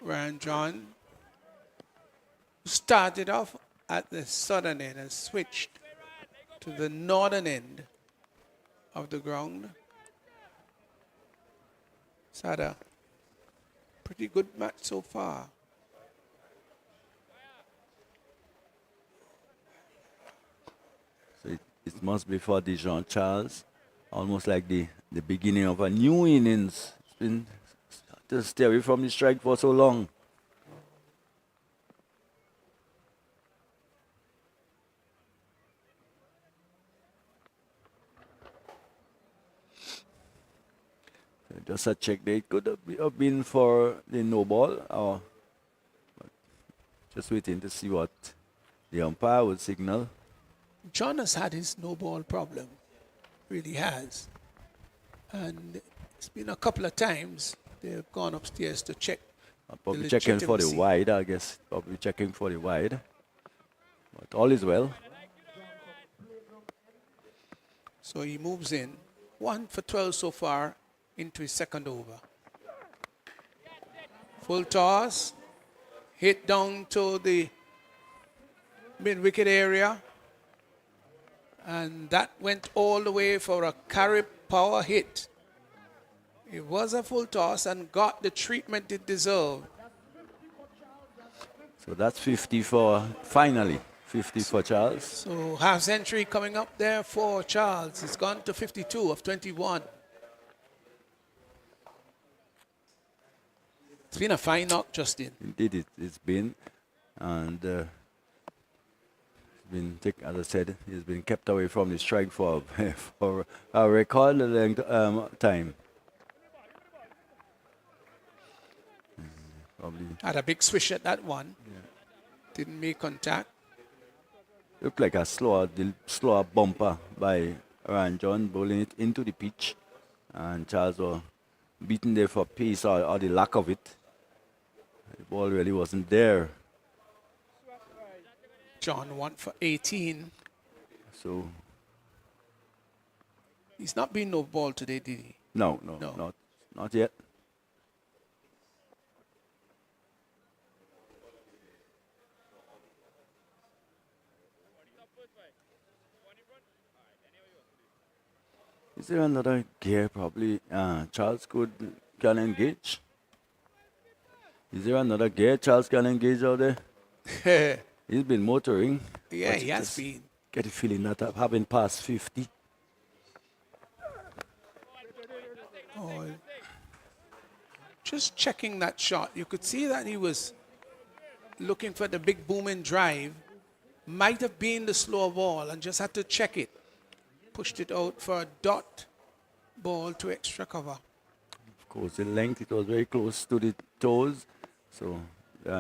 Ryan John started off at the southern end and switched to the northern end of the ground. It's had a pretty good match so far. So it must be for Dijon Charles, almost like the beginning of a new innings. It's been to stay away from the strike for so long. So just a check. They could have been for the no ball, or just waiting to see what the umpire would signal. John has had his no ball problem, really has. And it's been a couple of times they've gone upstairs to check. Probably the checking for the legitimacy. wide, I guess. Probably checking for the wide. But all is well. So he moves in. 1 for 12 so far into his second over. Full toss. Hit down to the mid-wicket area. And that went all the way for a carry power hit. It was a full toss and got the treatment it deserved. So that's 50 for, finally, 50 for Charles. So half century coming up there for Charles. It's gone to 52 of 21. It's been a fine knock, Justin. Indeed, it's been. And as I said, he's been kept away from the strike for, for a record length time. Probably Had a big swish at that one. Yeah. Didn't make contact. looked like a slower bumper by Ryan John, bowling it into the pitch. And Charles was beaten there for pace or the lack of it. The ball really wasn't there. John 1 for 18. So, He's not been no ball today, did he? no, No. not yet. Is there another gear probably Charles can engage? Is there another gear Charles can engage out there? He's been motoring. Yeah, but he has been. Get the feeling that I'm having passed 50. Oh, just checking that shot. You could see that he was looking for the big booming drive. Might have been the slower ball and just had to check it. Pushed it out for a dot ball to extra cover. Of course, the length, it was very close to the toes. So,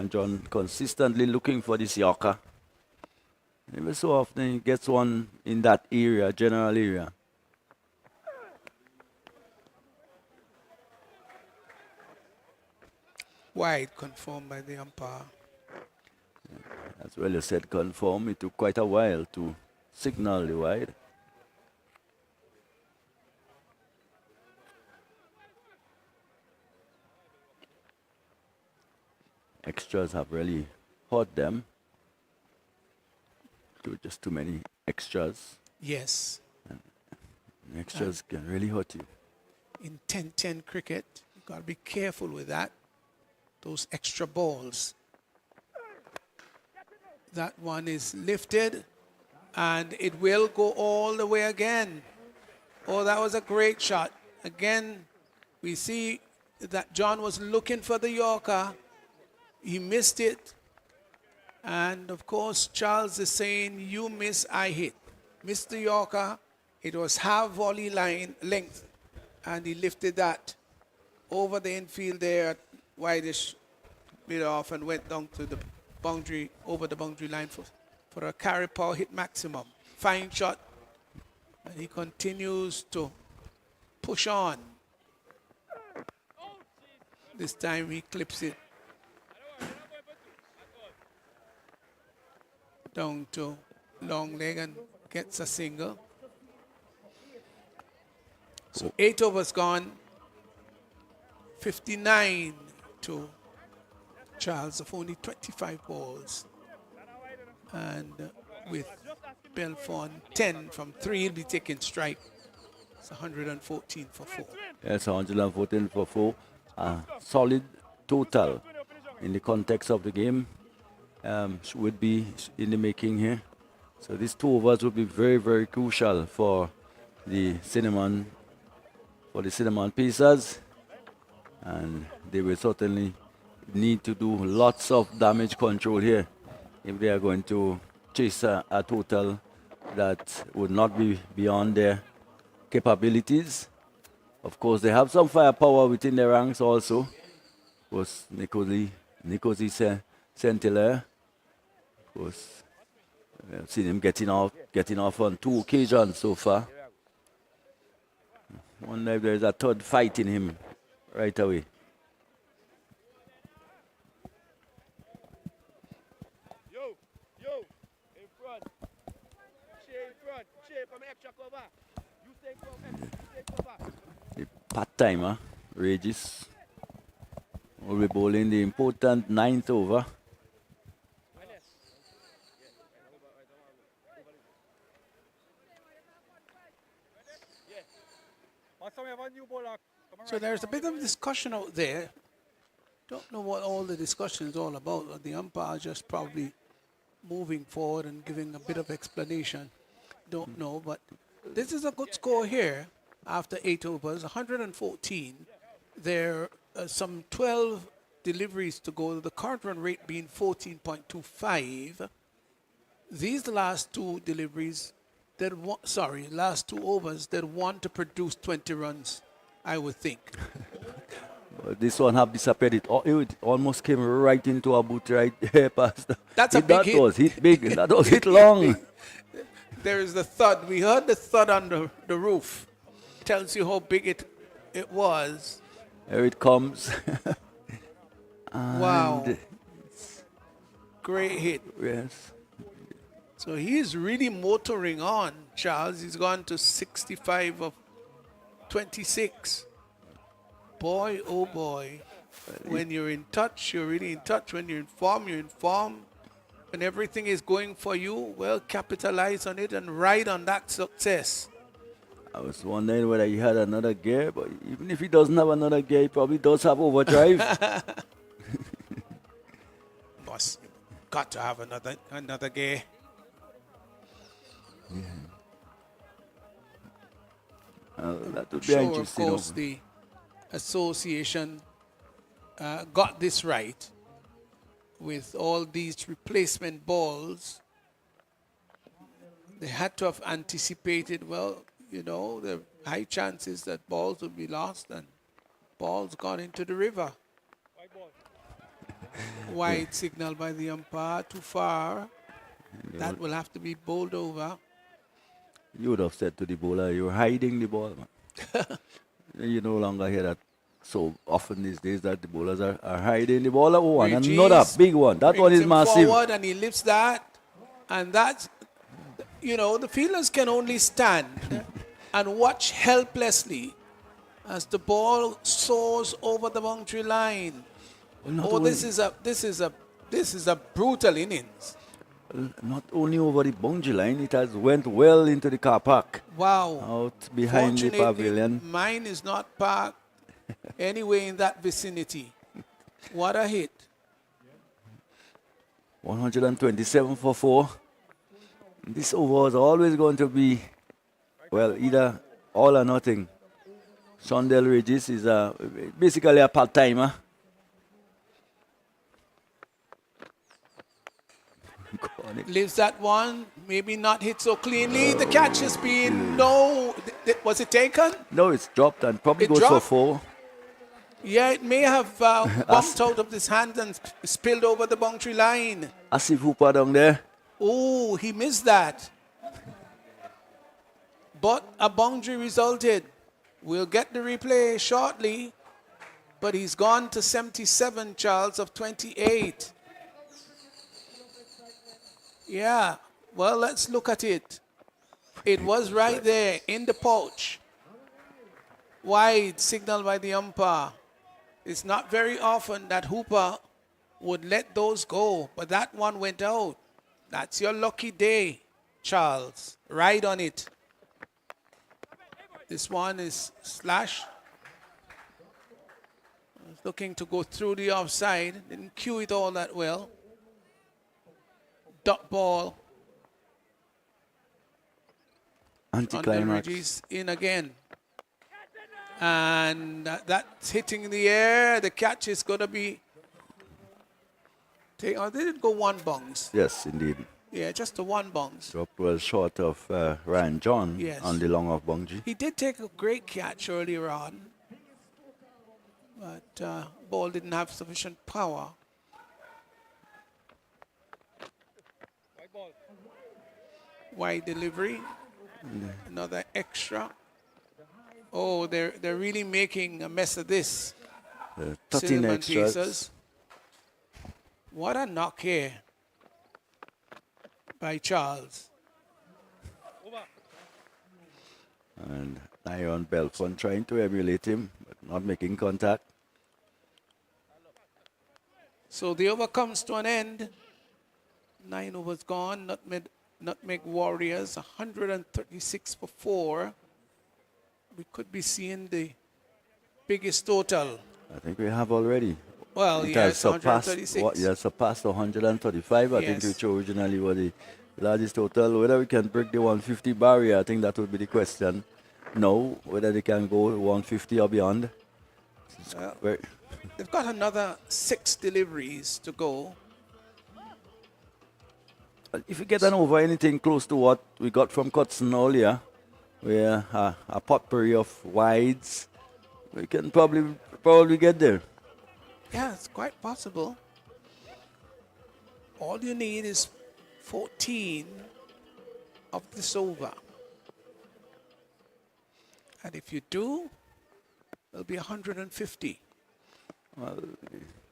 John consistently looking for this Yorker. Every so often he gets one in that area, general area. Wide confirmed by the umpire. As well as said, confirm. It took quite a while to signal the wide. Extras have really hurt them. Just too many extras. Yes. Extras can really hurt you. In 10-10 cricket, you've got to be careful with that. Those extra balls. That one is lifted and it will go all the way again. Oh, that was a great shot. Again, we see that John was looking for the Yorker. He missed it. And of course, Charles is saying, you miss, I hit. Missed the Yorker. It was half volley line length. And he lifted that over the infield there, wideish bit off, and went down to the boundary, over the boundary line for a carry power hit maximum. Fine shot. And he continues to push on. This time he clips it down to long leg and gets a single. So 8 overs gone. 59 to Charles of only 25 balls. And with Belfont 10 from 3, he'll be taking strike. It's 114 for 4. Yes, 114 for 4. Solid total in the context of the game. Would be in the making here. So these 2 overs would be very, very crucial for the Cinnamon Pacers, and they will certainly need to do lots of damage control here if they are going to chase a total that would not be beyond their capabilities. Of course, they have some firepower within their ranks also. Of course, Nicosie Saint-Hilaire. Of course, I've seen him getting off on 2 occasions so far. Wonder if there's a third fight in him right away. The part-timer, Regis, will be bowling the important ninth over. So there's a bit of discussion out there. Don't know what all the discussion is all about. But the umpire just probably moving forward and giving a bit of explanation. Don't know, but this is a good score here after 8 overs, 114. There are some 12 deliveries to go, the current run rate being 14.25. These last two deliveries, last 2 overs, they want to produce 20 runs, I would think. This one have disappeared. It almost came right into a boot right there past. That's a big hit. That was hit big. That was hit long. There is the thud. We heard the thud on the roof. Tells you how big it was. Here it comes. Wow. Great hit. Yes. So he's really motoring on, Charles. He's gone to 65 of 26. Boy, oh boy. When you're in touch, you're really in touch. When you're in form, you're in form. When everything is going for you, well, capitalize on it and ride on that success. I was wondering whether he had another gear, but even if he doesn't have another gear, he probably does have overdrive. Boss, you got to have another gear. Yeah. That would be Sure, interesting. of course, the association got this right with all these replacement balls. They had to have anticipated, well, you know, the high chances that balls would be lost and balls gone into the river. Wide signal by the umpire, too far. That will have to be bowled over. You would have said to the bowler, you're hiding the ball, man. You no longer hear that so often these days that the bowlers are hiding the ball. Oh, and another big one. That one is massive. Forward and he lifts that. And that's, you know, the fielders can only stand and watch helplessly as the ball soars over the boundary line. Well, this is a brutal innings. Not only over the boundary line, it has went well into the car park. Wow. Out behind the pavilion. Mine is not parked anywhere in that vicinity. What a hit. 127 for 4. This over was always going to be, well, either all or nothing. Shondell Regis is basically a part-timer. Leaves that one, maybe not hit so cleanly. The catch has been, no, was it taken? No, it's dropped and probably goes for 4. Yeah, it may have bumped out of his hand and spilled over the boundary line. Asif Hooper down there. Oh, he missed that. But a boundary resulted. We'll get the replay shortly. But he's gone to 77, Charles, of 28. Yeah, well, let's look at it. It was right there in the pouch. Wide signal by the umpire. It's not very often that Hooper would let those go, but that one went out. That's your lucky day, Charles. Ride on it. This one is slash. Looking to go through the offside. Didn't cue it all that well. Dot ball. Anticlimax. In again. And that's hitting in the air. The catch is going to be... they did go one bounce. Yes, indeed. Yeah, just a one bounce. Drop well short of Ryan John Yes. on the long off bungee. He did take a great catch earlier on. But ball didn't have sufficient power. Wide delivery. Another extra. Oh, they're really making a mess of this. 13 Cinnamon extras. Pacers. What a knock here by Charles. And Iron Belfont trying to emulate him, but not making contact. So the over comes to an end. 9 overs gone. Nutmeg Warriors 136 for 4. We could be seeing the biggest total. I think we have already. Well, It yeah, has it's surpassed 136. it has surpassed 135. I think Yes. which originally was the largest total. Whether we can break the 150 barrier, I think that would be the question. No, whether they can go 150 or beyond. It's Well, very, they've got another 6 deliveries to go. if you get an over anything close to what we got from Cutson earlier, where a potpourri of wides, we can probably get there. Yeah, it's quite possible. All you need is 14 of this over. And if you do, it'll be 150. Well,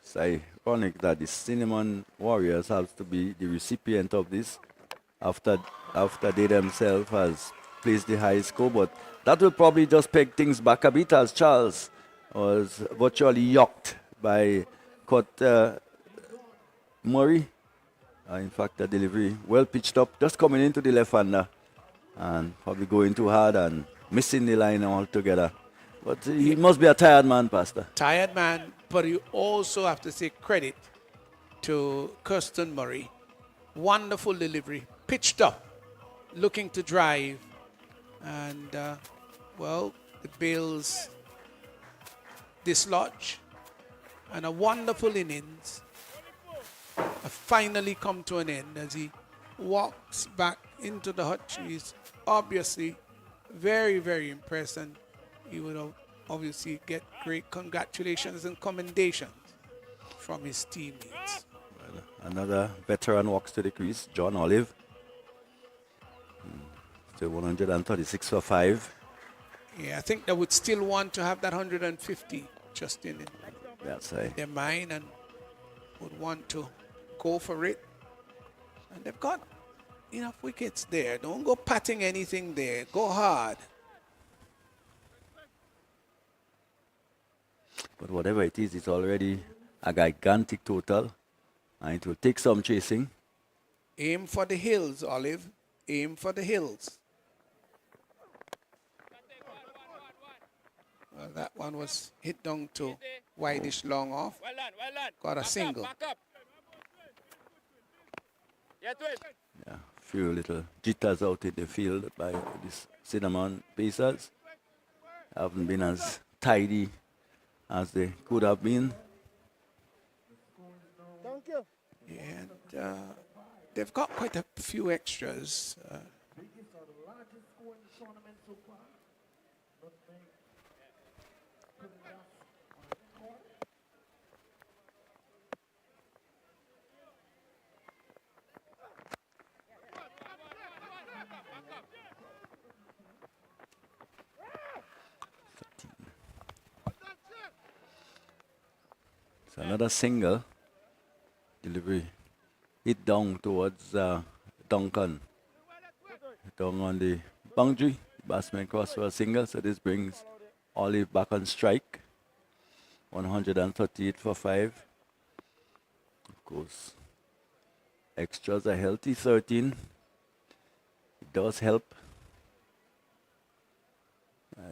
it's ironic that the Cinnamon Warriors have to be the recipient of this after they themselves has placed the high score, but that will probably just peg things back a bit as Charles was virtually yucked by Murray. In fact, the delivery well pitched up, just coming into the left-hander and probably going too hard and missing the line altogether. But he must be a tired man, Pastor. Tired man, but you also have to say credit to Kirsten Murray. Wonderful delivery, pitched up, looking to drive. And, well, the Bills dislodge. And a wonderful innings have finally come to an end as he walks back into the hutch. He's obviously very, very impressed, and he would obviously get great congratulations and commendations from his teammates. Another veteran walks to the crease, John Olive. Still 136 for 5. Yeah, I think they would still want to have that 150 just in That's right. their mind and would want to go for it. And they've got enough wickets there. Don't go patting anything there. Go hard. But whatever it is, it's already a gigantic total. And it will take some chasing. Aim for the hills, Olive. Aim for the hills. Well, that one was hit down to wideish long off. Got a single. Yeah, few little jitters out in the field by these Cinnamon Pacers. Haven't been as tidy as they could have been. And they've got quite a few extras. So another single. Delivery hit down towards Duncan. Down on the boundary. Batsman cross for a single. So this brings Olive back on strike. 138 for 5. Of course, extras a healthy 13. It does help.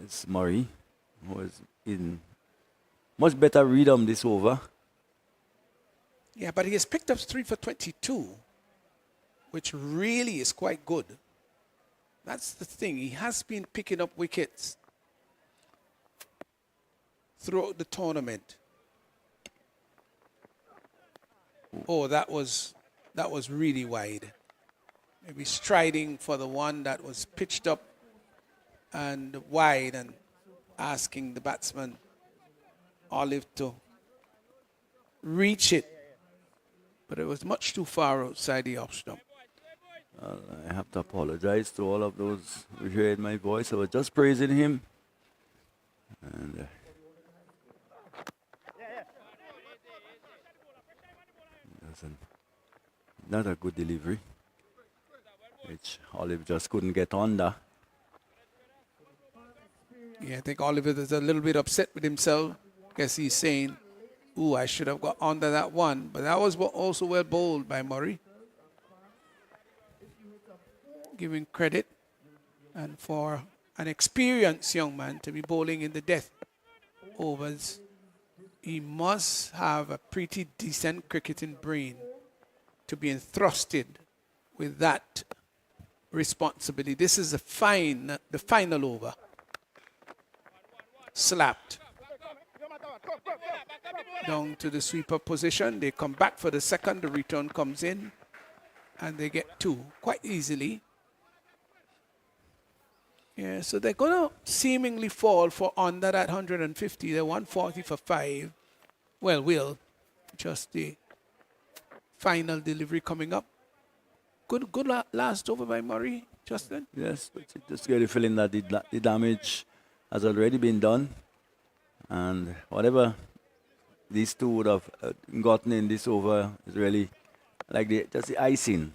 It's Murray, who is in much better rhythm this over. Yeah, but he has picked up 3 for 22, which really is quite good. That's the thing. He has been picking up wickets throughout the tournament. Oh, that was really wide. Maybe striding for the one that was pitched up and wide and asking the batsman, Olive, to reach it. But it was much too far outside the off stump. I have to apologize to all of those who heard my voice. I was just praising him. And not a good delivery, which Olive just couldn't get under. Yeah, I think Oliver is a little bit upset with himself. Guess he's saying, ooh, I should have got onto that one. But that was also well bowled by Murray. Giving credit. And for an experienced young man to be bowling in the death overs, he must have a pretty decent cricketing brain to be entrusted with that responsibility. This is the final over. Slapped down to the sweeper position. They come back for the second. The return comes in, and they get 2 quite easily. Yeah, so they're going to seemingly fall for under that 150. They're 140 for 5. Well, will. Just the final delivery coming up. Good last over by Murray, Justin. Yes, but just get the feeling that the damage has already been done. And whatever these two would have gotten in this over is really like just the icing.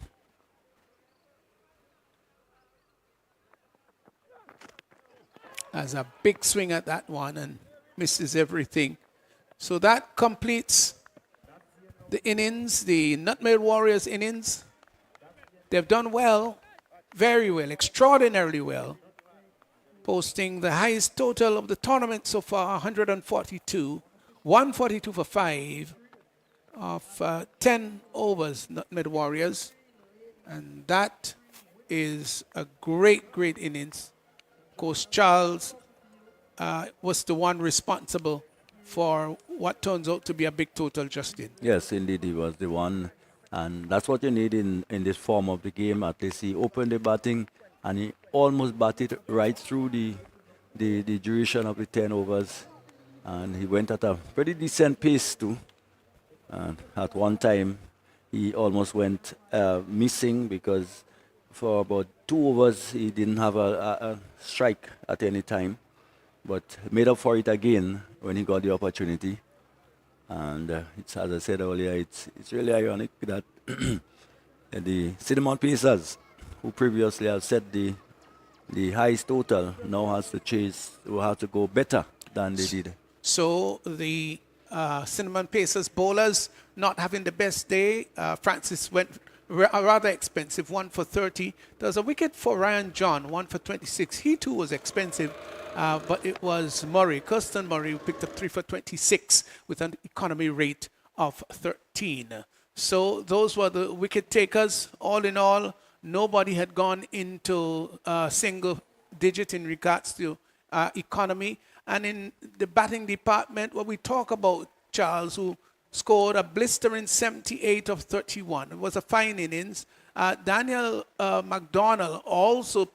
Has a big swing at that one and misses everything. So that completes the innings, the Nutmeg Warriors innings. They've done well, very well, extraordinarily well, posting the highest total of the tournament so far, 142, 142 for 5 of 10 overs, Nutmeg Warriors. And that is a great, great innings. Coach Charles was the one responsible for what turns out to be a big total, Justin. Yes, indeed, he was the one. And that's what you need in this form of the game. At least he opened the batting and he almost batted right through the duration of the 10 overs. And he went at a pretty decent pace too. And at one time, he almost went missing because for about 2 overs, he didn't have a strike at any time. But made up for it again when he got the opportunity. And it's, as I said earlier, it's really ironic that the Cinnamon Pacers, who previously have set the highest total, now has to chase, will have to go better than they did. So the Cinnamon Pacers bowlers not having the best day. Francis went rather expensive, 1 for 30. There was a wicket for Ryan John, 1 for 26. He too was expensive. But it was Murray, Kirsten Murray, who picked up 3 for 26 with an economy rate of 13. So those were the wicket takers. All in all, nobody had gone into single digit in regards to economy. And in the batting department, what we talk about, Charles, who scored a blistering 78 of 31. It was a fine innings. Daniel McDonald also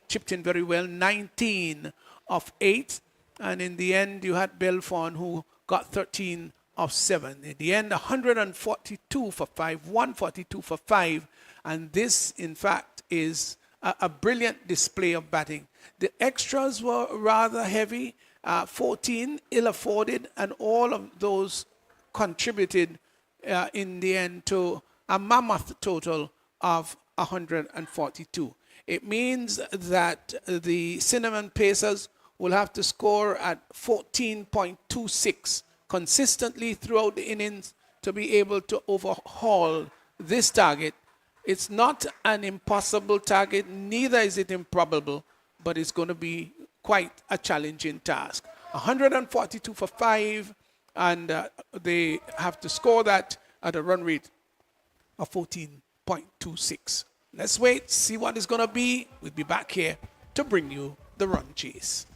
chipped in very well, 19 of 8, and in the end you had Belfon who got 13 of 7. In the end, 142 for 5, 142 for 5, and this in fact is a brilliant display of batting. The extras were rather heavy, 14 ill-afforded, and all of those contributed in the end to a mammoth total of 142. It means that the Cinnamon Pacers will have to score at 14.26 consistently throughout the innings to be able to overhaul this target. It's not an impossible target, neither is it improbable, but it's going to be quite a challenging task. 142 for 5, and they have to score that at a run rate of 14.26. Let's wait, see what it's going to be. We'll be back here to bring you the run chase.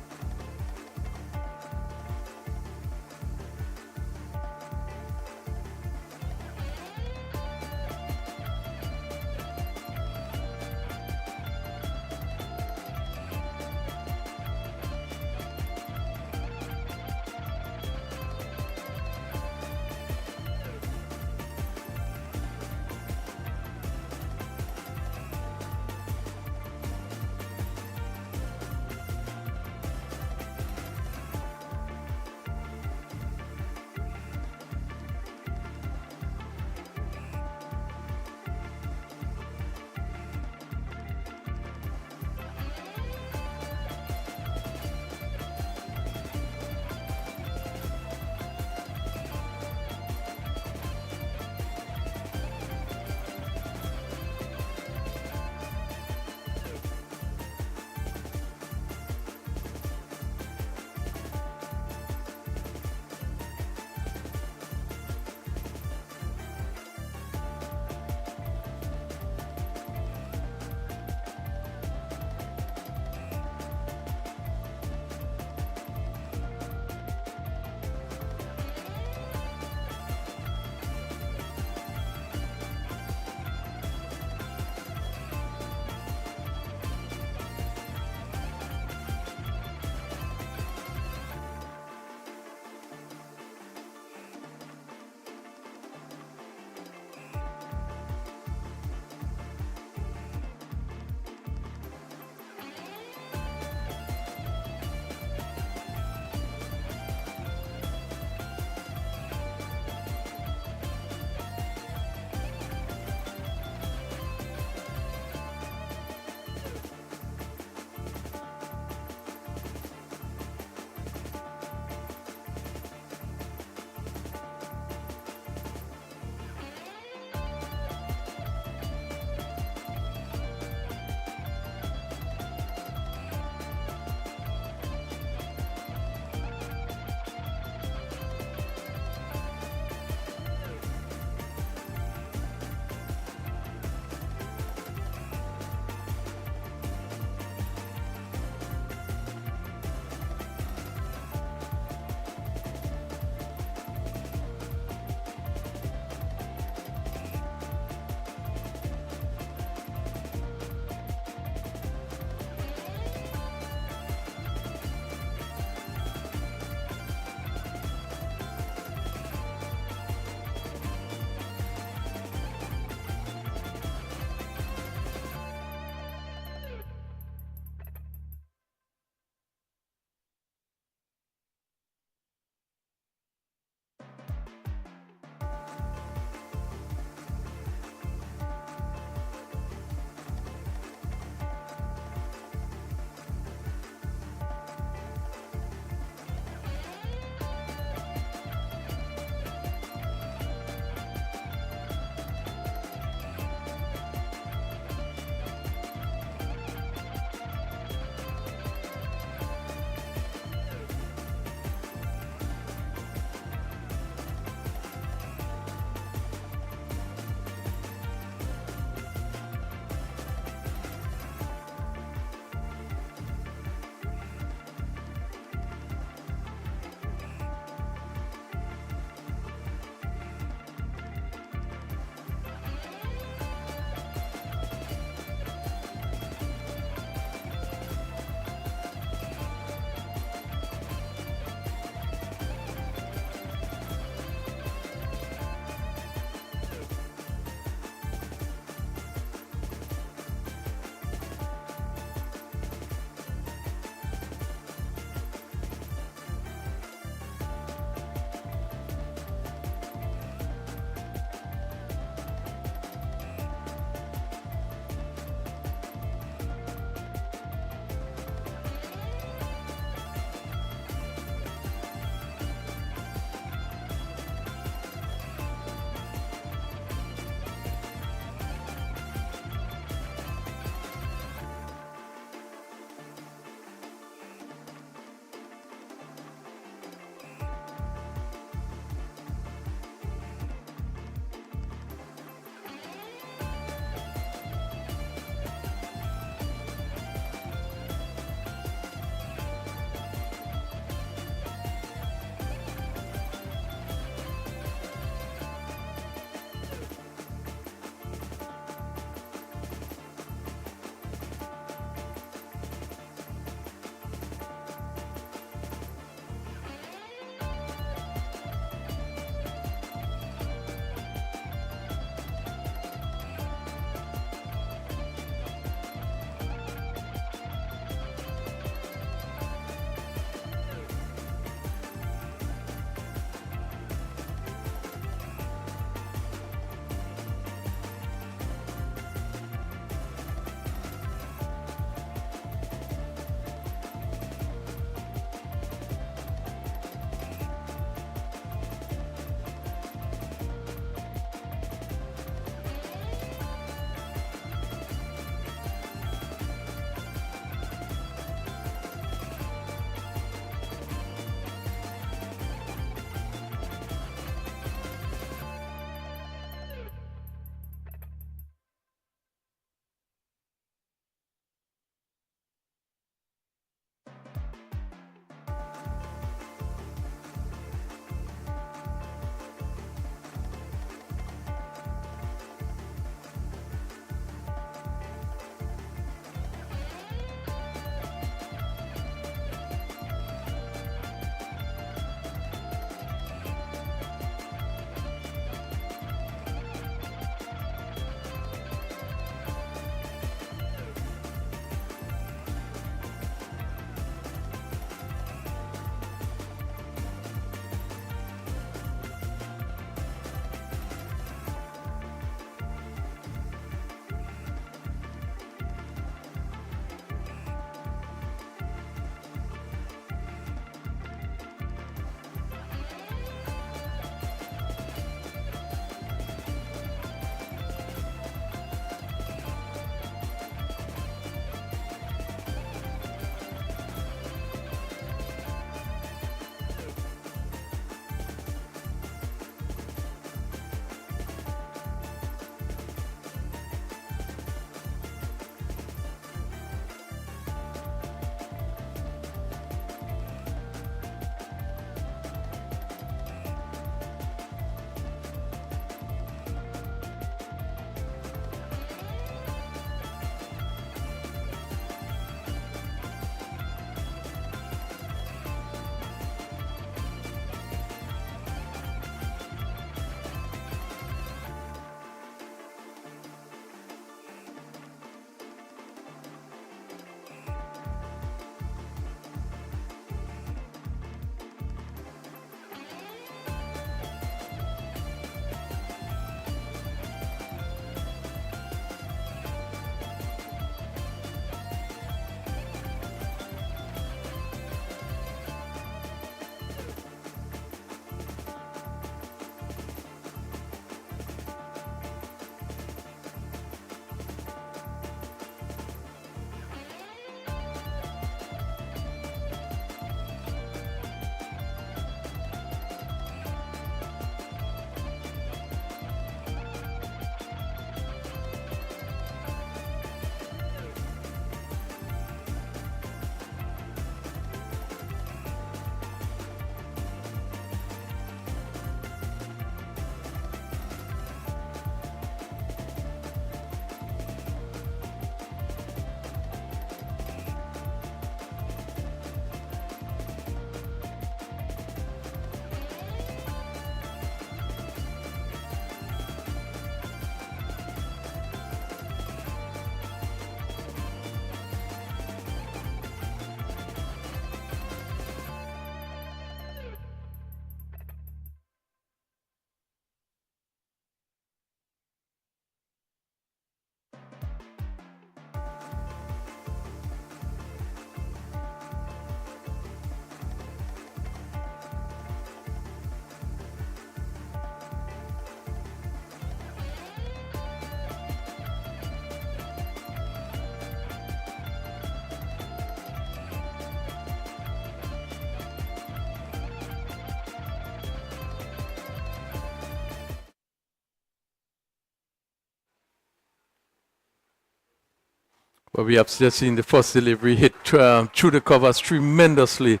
But we have just seen the first delivery hit through the covers tremendously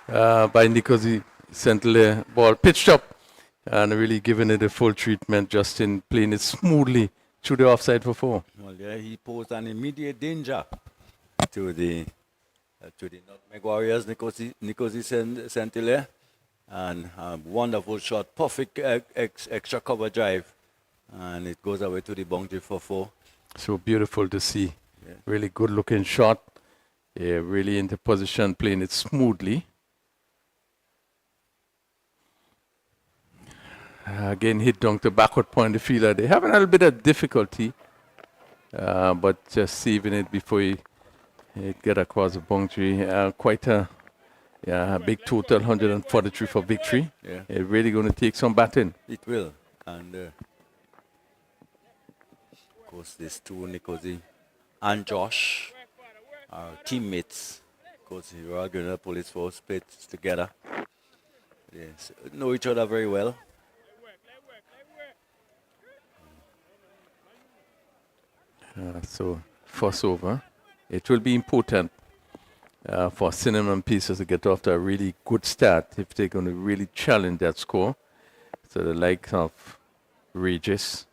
by Nicosi Sentle. Ball pitched up and really giving it a full treatment, Justin playing it smoothly through the offside for 4. Well, yeah, he posed an immediate danger to the Nutmeg Warriors, Nicosi Sentle. And wonderful shot, perfect extra cover drive. And it goes away to the boundary for 4. So beautiful to see. Yeah. Really good looking shot. Yeah, really into position, playing it smoothly. Again, hit down to backward point of the fielder. They have a little bit of difficulty, but just saving it before it get across the boundary. Quite a big total, 143 for victory. Yeah. It's really going to take some batting. It will. And of course, these two, Nicosi and Josh, are teammates. Of course, we are going to police force played together. Yes, know each other very well. So, first over. It will be important for Cinnamon Pieces to get off to a really good start if they're going to really challenge that score. So the likes of Regis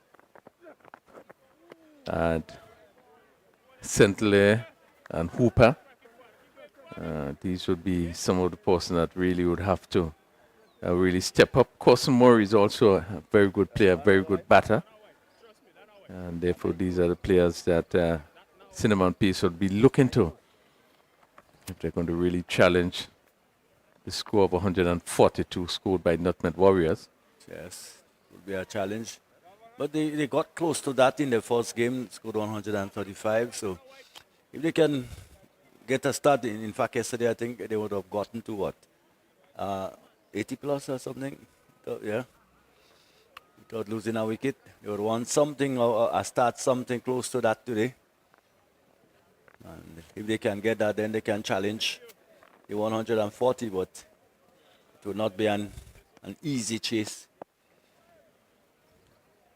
and Sentle and Hooper, these would be some of the persons that really would have to really step up. Cousin Moore is also a very good player, very good batter. And therefore, these are the players that Cinnamon Piece would be looking to if they're going to really challenge the score of 142 scored by Nutmeg Warriors. Yes, it will be a challenge. But they got close to that in the first game, scored 135. So if they can get a start, in fact, yesterday I think they would have gotten to what? 80 plus or something? So, yeah. Without losing a wicket. They would want something or a start something close to that today. And if they can get that, then they can challenge the 140, but it will not be an easy chase.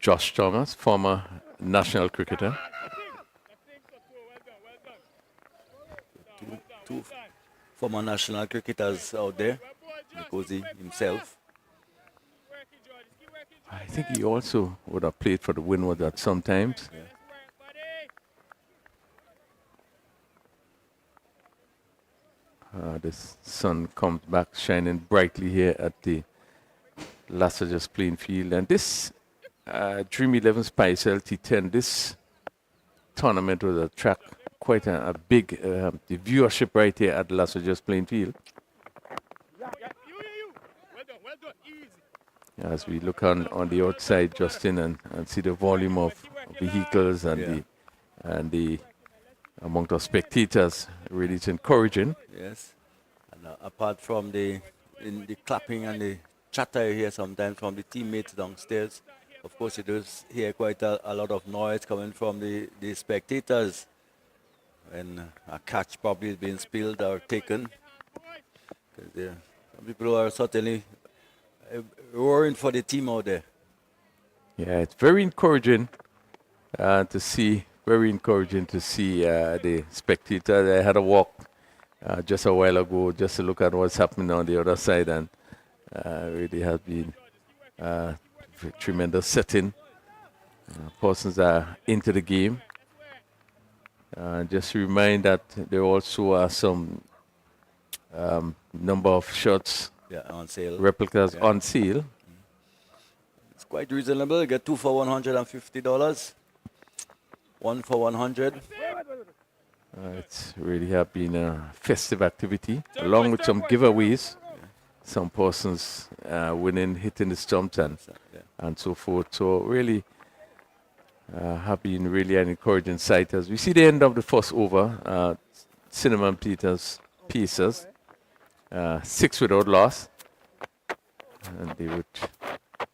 Josh Thomas, former national cricketer. Two former national cricketers out there. Nicosi himself. I think he also would have played for the Windward at some times. Yeah. The sun comes back shining brightly here at the Lassages playing field. And this Dream 11 Spiceisle T10, this tournament will attract quite a big the viewership right here at the Lassages playing field. As we look on the outside, Justin, and see the volume of vehicles and the amount of spectators, really it's encouraging. Yes, and apart from the clapping and the chatter here sometimes from the teammates downstairs, of course you do hear quite a lot of noise coming from the spectators when a catch probably is being spilled or taken. Some people are certainly roaring for the team out there. Yeah, it's very encouraging to see. Very encouraging to see the spectators. I had a walk just a while ago just to look at what's happening on the other side, and really has been a tremendous setting. Persons are into the game. Just to remind that there also are some number of shots, on sale, replicas on sale. It's quite reasonable. You get 2 for $150. 1 for 100. It's really have been a festive activity, along with some giveaways. Some persons winning, hitting the stumps and so forth. So really have been really an encouraging sight. As we see the end of the first over, Cinnamon Pieces, 6 without loss. And they would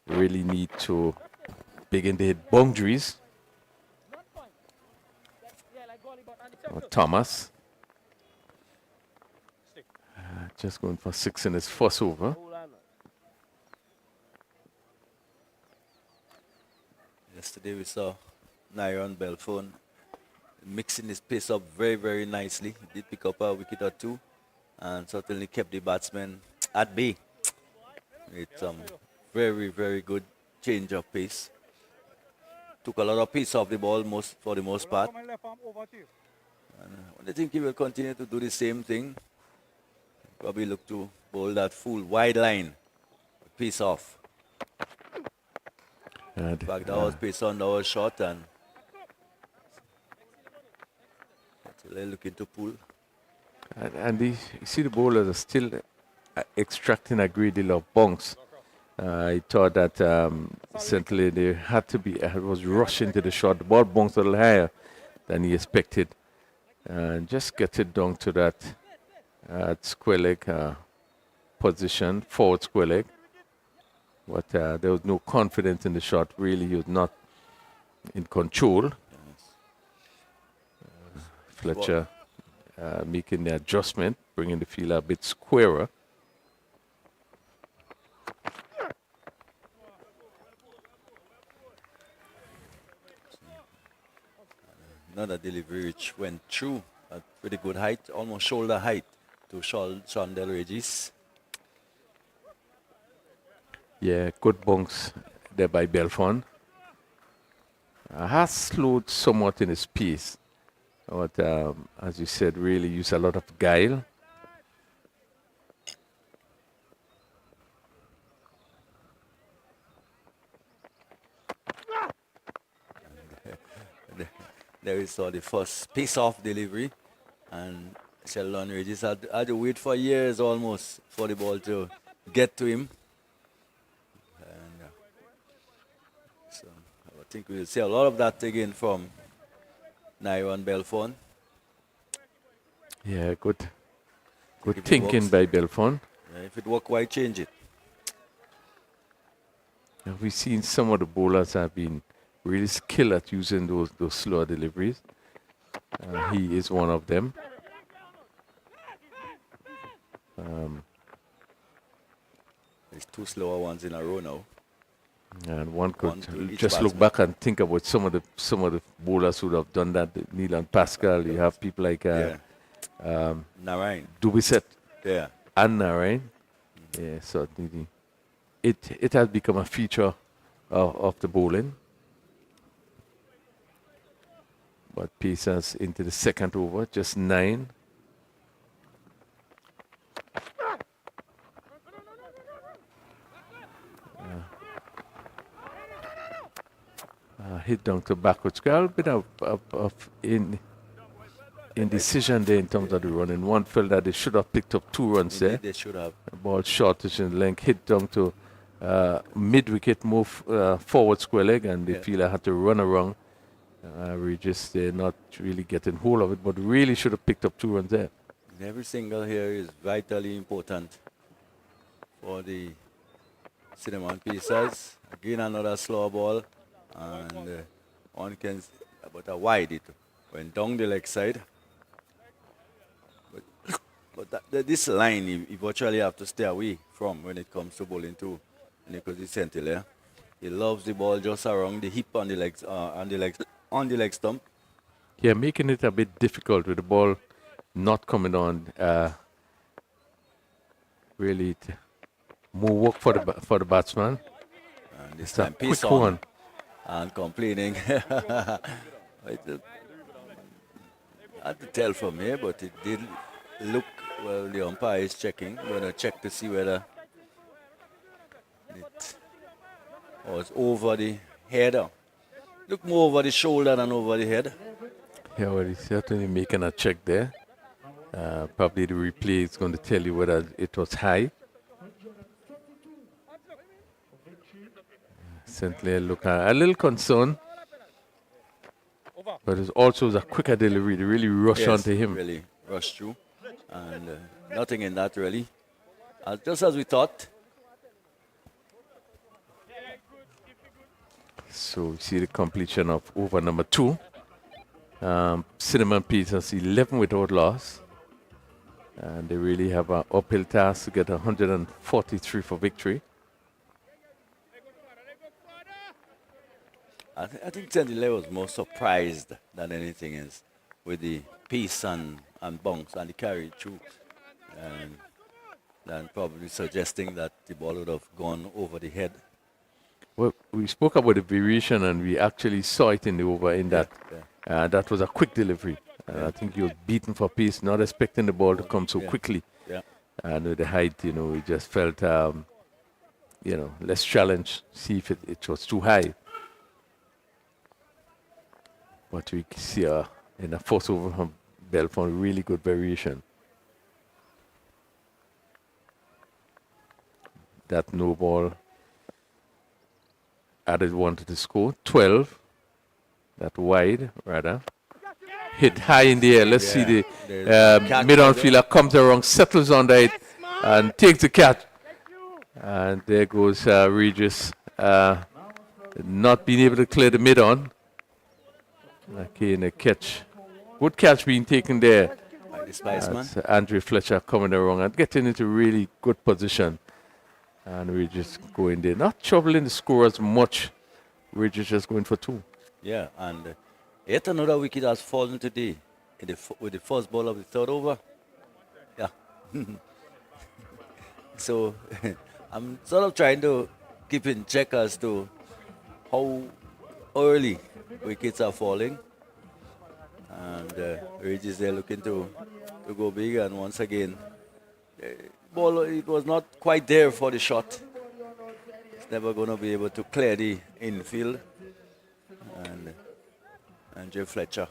really need to begin to hit boundaries. Thomas just going for 6 in his first over. Yesterday we saw Nyron Belfone mixing his pace up very, very nicely. He did pick up a wicket or two and certainly kept the batsmen at bay. It's very, very good change of pace. Took a lot of pace off the ball for the most part. And I think he will continue to do the same thing. Probably look to bowl that full wide line. Pace off. In fact, that was pace on, that was short, and so they're looking to pull. And you see the bowlers are still extracting a great deal of bunks. I thought that certainly they had to be, was rushing to the shot. The ball bounced a little higher than he expected. And just get it down to that square leg position, forward square leg. But there was no confidence in the shot. Really, he was not in control. Fletcher making the adjustment, bringing the field a bit squarer. Another delivery which went through at pretty good height, almost shoulder height to Sean Del Regis. Yeah, good bunks there by Belfont. Has slowed somewhat in his pace. But as you said, really used a lot of guile. There we saw the first pace-off delivery, and Sheldon Regis had to wait for years almost for the ball to get to him. And so I think we'll see a lot of that again from Nyron Belfont. Yeah, good thinking by Belfont. Yeah, if it works, why change it? We've seen some of the bowlers have been really skilled at using those slower deliveries. He is one of them. There's two slower ones in a row now. And one could One to each just look batsman. back and think about some of the bowlers who would have done that. Neil and Pascal. You have people like Narayan. Dubisset Yeah. and Narayan. Yeah, certainly. It has become a feature of the bowling. But Pacers into the second over, just 9. Hit down to backwards. Got a bit of indecision there in terms of the running. One felt that they should have picked up 2 runs there. They should have. The ball shortish in length, hit down to mid-wicket, move forward square leg, and the fielder had to run around. Regis, they're not really getting hold of it, but really should have picked up 2 runs there. Every single here is vitally important for the Cinnamon Pacers. Again, another slow ball, and one can, but a wide it went down the leg side. But this line you virtually have to stay away from when it comes to bowling to Nicholas Centilere. He loves the ball just around the hip on the legs, on the leg stump. Yeah, making it a bit difficult with the ball not coming on. Really, more work for the batsman. And this It's a time, pace quick on one. and complaining. Hard to tell from here, but it did look, well, the umpire is checking. We're going to check to see whether it was over the head. Look more over the shoulder than over the head. Yeah, well, he's certainly making a check there. Probably the replay is going to tell you whether it was high. Certainly look a little concerned. But it also was a quicker delivery. They really rush onto him. Really rushed through. And nothing in that, really. Just as we thought. So we see the completion of over number 2. Cinnamon Peters 11 without loss. And they really have an uphill task to get 143 for victory. I think Centilere was more surprised than anything else. with the pace and bounce and the carry through. And then probably suggesting that the ball would have gone over the head. Well, we spoke about the variation, and we actually saw it in the over in that. That was a quick delivery. I think he was beaten for pace, not expecting the ball to come so quickly. Yeah. And with the height, we just felt, let's challenge, see if it was too high. But we see in a force over from Belfont, really good variation. That no ball added one to the score. 12. That wide, rather. Hit high in the air. Let's see the mid-on fielder comes around, settles on it, and takes the catch. And there goes Regis, not being able to clear the mid-on. Okay, in a catch. Good catch being taken there. By the Spiceman. Andre Fletcher coming around and getting into really good position. And we're just going there. Not troubling the score as much. We're just going for 2. Yeah, and yet another wicket has fallen today with the first ball of the third over. Yeah. So I'm sort of trying to keep in check as to how early wickets are falling. And Regis there looking to go big, and once again, ball, it was not quite there for the shot. It's never going to be able to clear the infield. And Andrew Fletcher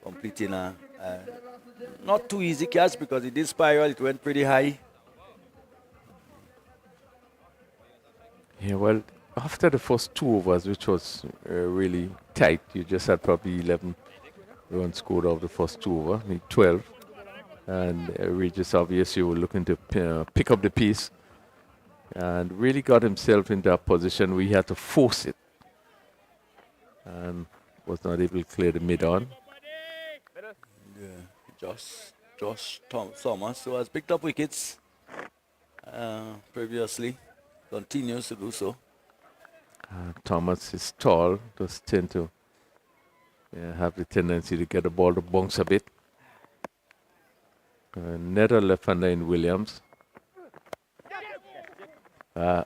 completing a not too easy catch, because it did spiral, it went pretty high. Yeah, well, after the first 2 overs, which was really tight, you just had probably 11 runs scored off the first 2 overs, 12. And Regis obviously were looking to pick up the pace, and really got himself into a position where he had to force it, and was not able to clear the mid-on. Yeah, Josh Thomas, who has picked up wickets previously, continues to do so. Thomas is tall, does tend to have the tendency to get the ball to bounce a bit. Nether left-hander in Williams.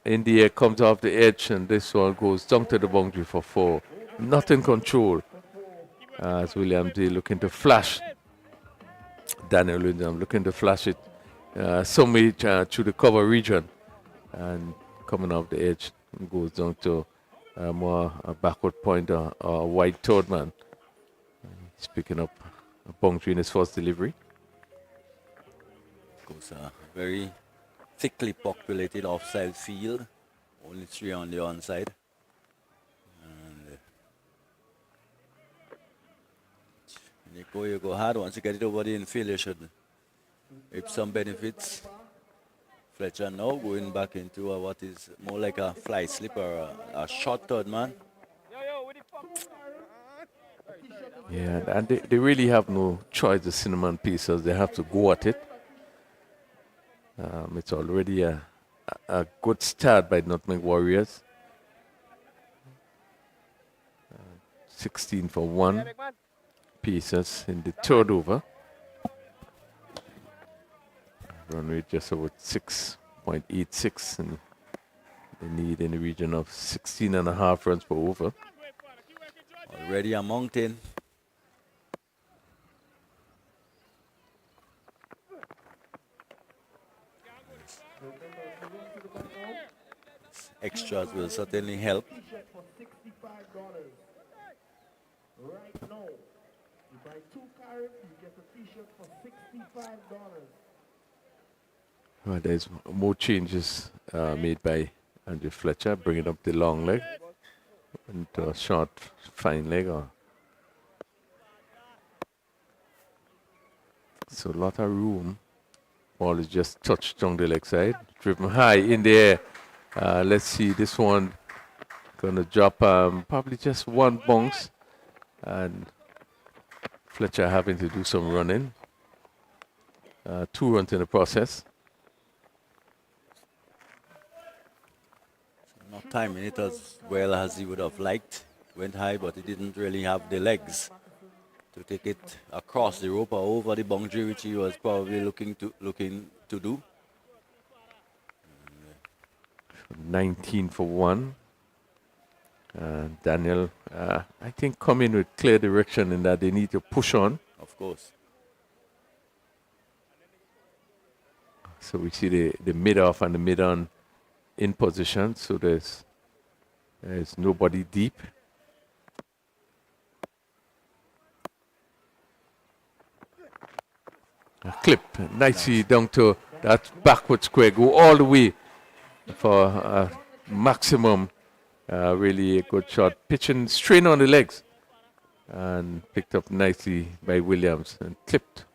In the air, comes off the edge, and this one goes down to the boundary for 4. Not in control. As Williams is looking to flash. Daniel Williams looking to flash it somewhere through the cover region. And coming off the edge, goes down to more a backward point, a wide third man. He's picking up a boundary in his first delivery. Goes a very thickly populated offside field, only 3 on the onside. And you go hard. Once you get it over the infield, you should reap some benefits. Fletcher now going back into what is more like a fly slip or a short third man. Yeah, and they really have no choice, the cinnamon pieces. They have to go at it. It's already a good start by Nutmeg Warriors. 16 for 1 pieces in the third over. Run rate just about 6.86, and they need in the region of 16.5 runs per over. Already a mountain. Extras will certainly help. Right now, you buy 2 carrots, you get a t-shirt for $65. Well, there's more changes made by Andrew Fletcher, bringing up the long leg into a short, fine leg. So a lot of room. Ball is just touched on the leg side, driven high in the air. Let's see, this one gonna drop probably just 1 bounce, and Fletcher having to do some running. 2 runs in the process. Not timing it as well as he would have liked. Went high, but he didn't really have the legs to take it across the rope or over the boundary, which he was probably looking to do. 19 for 1. Daniel, I think, come in with clear direction in that they need to push on. Of course. So we see the mid-off and the mid-on in position. So there's nobody deep. A clip nicely down to that backward square. Go all the way for maximum. Really a good shot. Pitching strain on the legs. And picked up nicely by Williams and clipped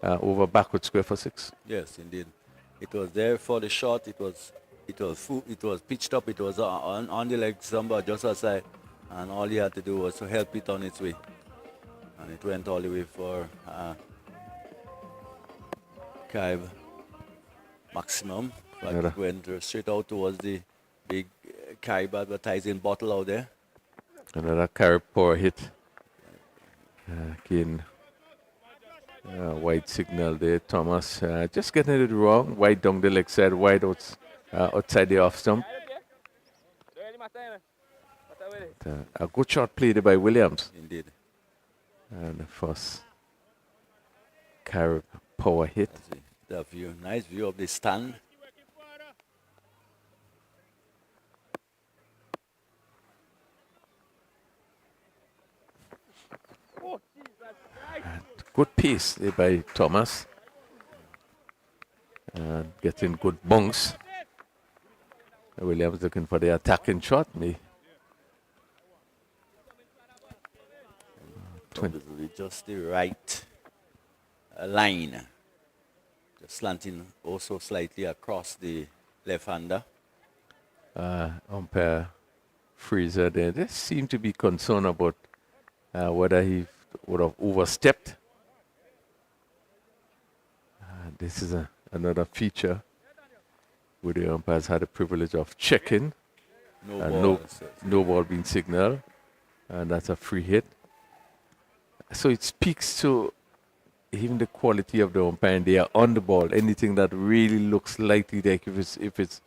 over backward square for 6. Yes, indeed. It was there for the shot. It was pitched up. It was on the leg, somewhere just outside, and all he had to do was to help it on its way, and it went all the way for Caib maximum. But it went straight out towards the big Caib advertising bottle out there. Another carry power hit. Again, wide signal there. Thomas just getting it wrong. Wide down the leg side, wide outside the off stump. A good shot played by Williams. Indeed. And the first carry power hit. The view, nice view of the stand. Good pace there by Thomas. And getting good bunks. Williams looking for the attacking shot. Probably just the right line. Just slanting also slightly across the left-hander. Umpire Fraser there. They seem to be concerned about whether he would have overstepped. This is another feature where the umpires had the privilege of checking. No ball being signaled. And that's a free hit. So it speaks to even the quality of the umpiring. They are on the ball. Anything that really looks likely, like if it's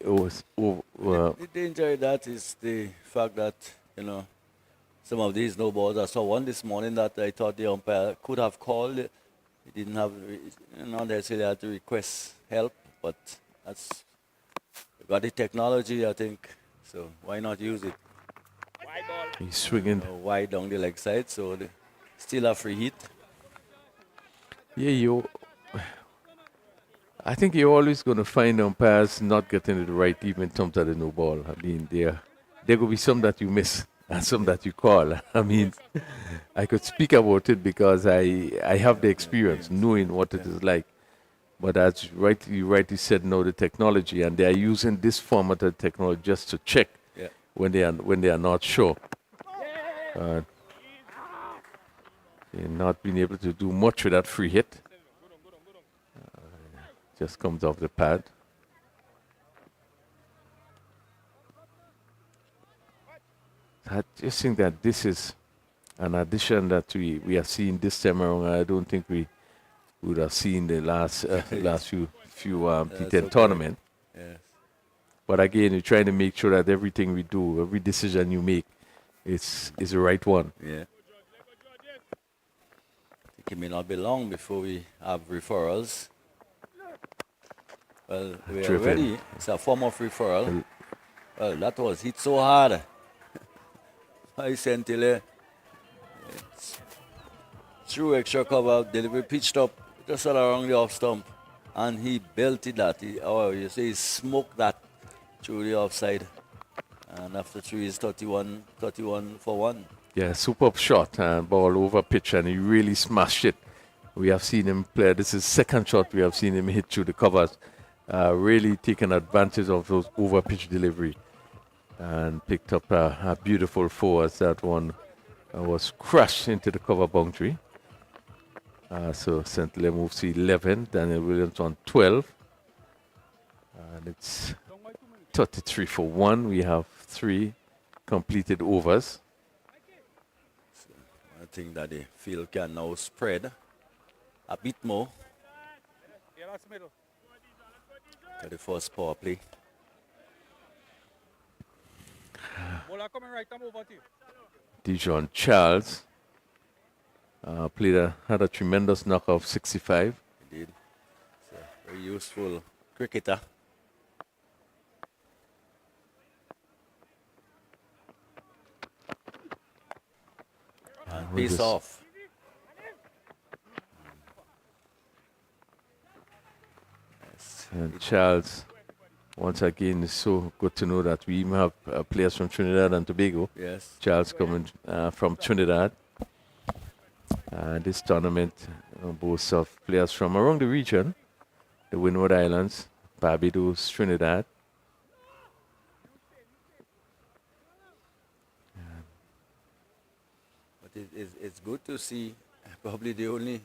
the danger of that is the fact that, some of these no balls. I saw one this morning that I thought the umpire could have called. He didn't have, not necessarily had to request help, but that's got the technology, I think. So why not use it? He's swinging wide down the leg side, so still a free hit. Yeah, I think you're always going to find umpires not getting it right, even in terms of the no ball. I mean, there will be some that you miss and some that you call. I mean, I could speak about it because I have the experience knowing what it is like. But as you rightly said, now the technology, and they are using this format of technology just to check when they are not sure. They're not being able to do much with that free hit. Just comes off the pad. I just think that this is an addition that we are seeing this time around. I don't think we would have seen the last few T10 tournament. Yes. But again, we're trying to make sure that everything we do, every decision you make, is the right one. Yeah. I think it may not be long before we have referrals. Well, we are ready. It's a form of referral. Well, that was hit so hard. I sent it. Through extra cover, delivery pitched up just around the off stump, and he belted that. He smoked that through the offside. And after 3 is 31 for 1. Yeah, superb shot and ball over pitch, and he really smashed it. We have seen him play. This is second shot we have seen him hit through the covers. Really taking advantage of those over pitch delivery, and picked up a beautiful 4 as that one was crushed into the cover boundary. So St. Clair moves to 11, Daniel Williams on 12. And it's 33 for 1. We have 3 completed overs. I I think that the field can now spread a bit more to the first power play. Dijon Charles had a tremendous knock of 65. Indeed. It's a very useful cricketer. And With peace this- off. And Charles, once again, it's so good to know that we even have players from Trinidad and Tobago. Yes. Charles coming from Trinidad. This tournament boasts of players from around the region, the Windward Islands, Barbados, Trinidad. But it's good to see. Probably the only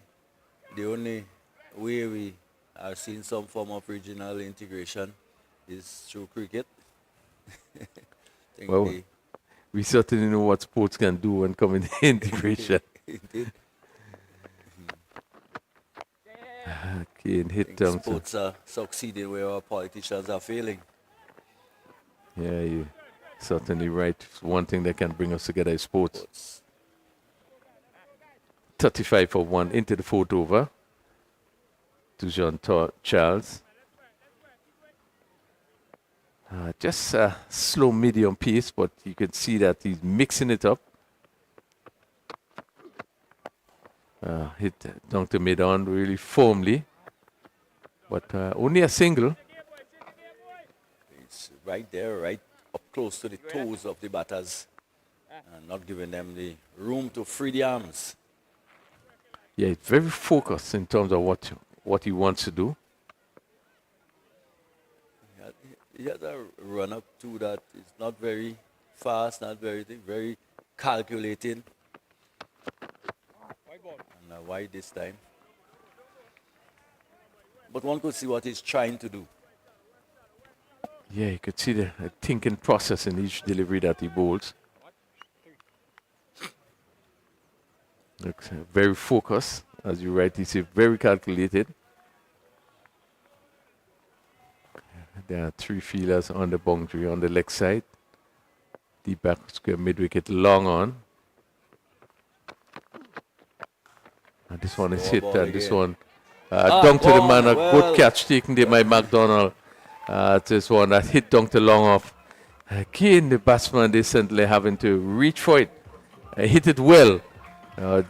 way we are seeing some form of regional integration is through cricket. Think Well, the- we certainly know what sports can do when coming to integration. Indeed. Kane hit Think down to, sports are succeeding where our politicians are failing. yeah, you're certainly right. One thing that can bring us together is sports. Sports. 35 for 1 into the fourth over to Jean Charles. Just a slow medium pace, but you can see that he's mixing it up. Hit down to mid-on really firmly, but only a single. It's right there, right up close to the toes of the batters, and not giving them the room to free the arms. Yeah, he's very focused in terms of what he wants to do. He has a run up to that. It's not very fast, not very calculating. And wide this time. But one could see what he's trying to do. Yeah, you could see the thinking process in each delivery that he bowls. Looks very focused, as you rightly say, very calculated. There are 3 fielders on the boundary on the leg side. Deep back square mid wicket, long on. And this one is Slow hit, ball and this again. one down to the gone, man. A well. good catch taken there by McDonald. This one that hit down to long off. Again, the batsman decently having to reach for it. Hit it well,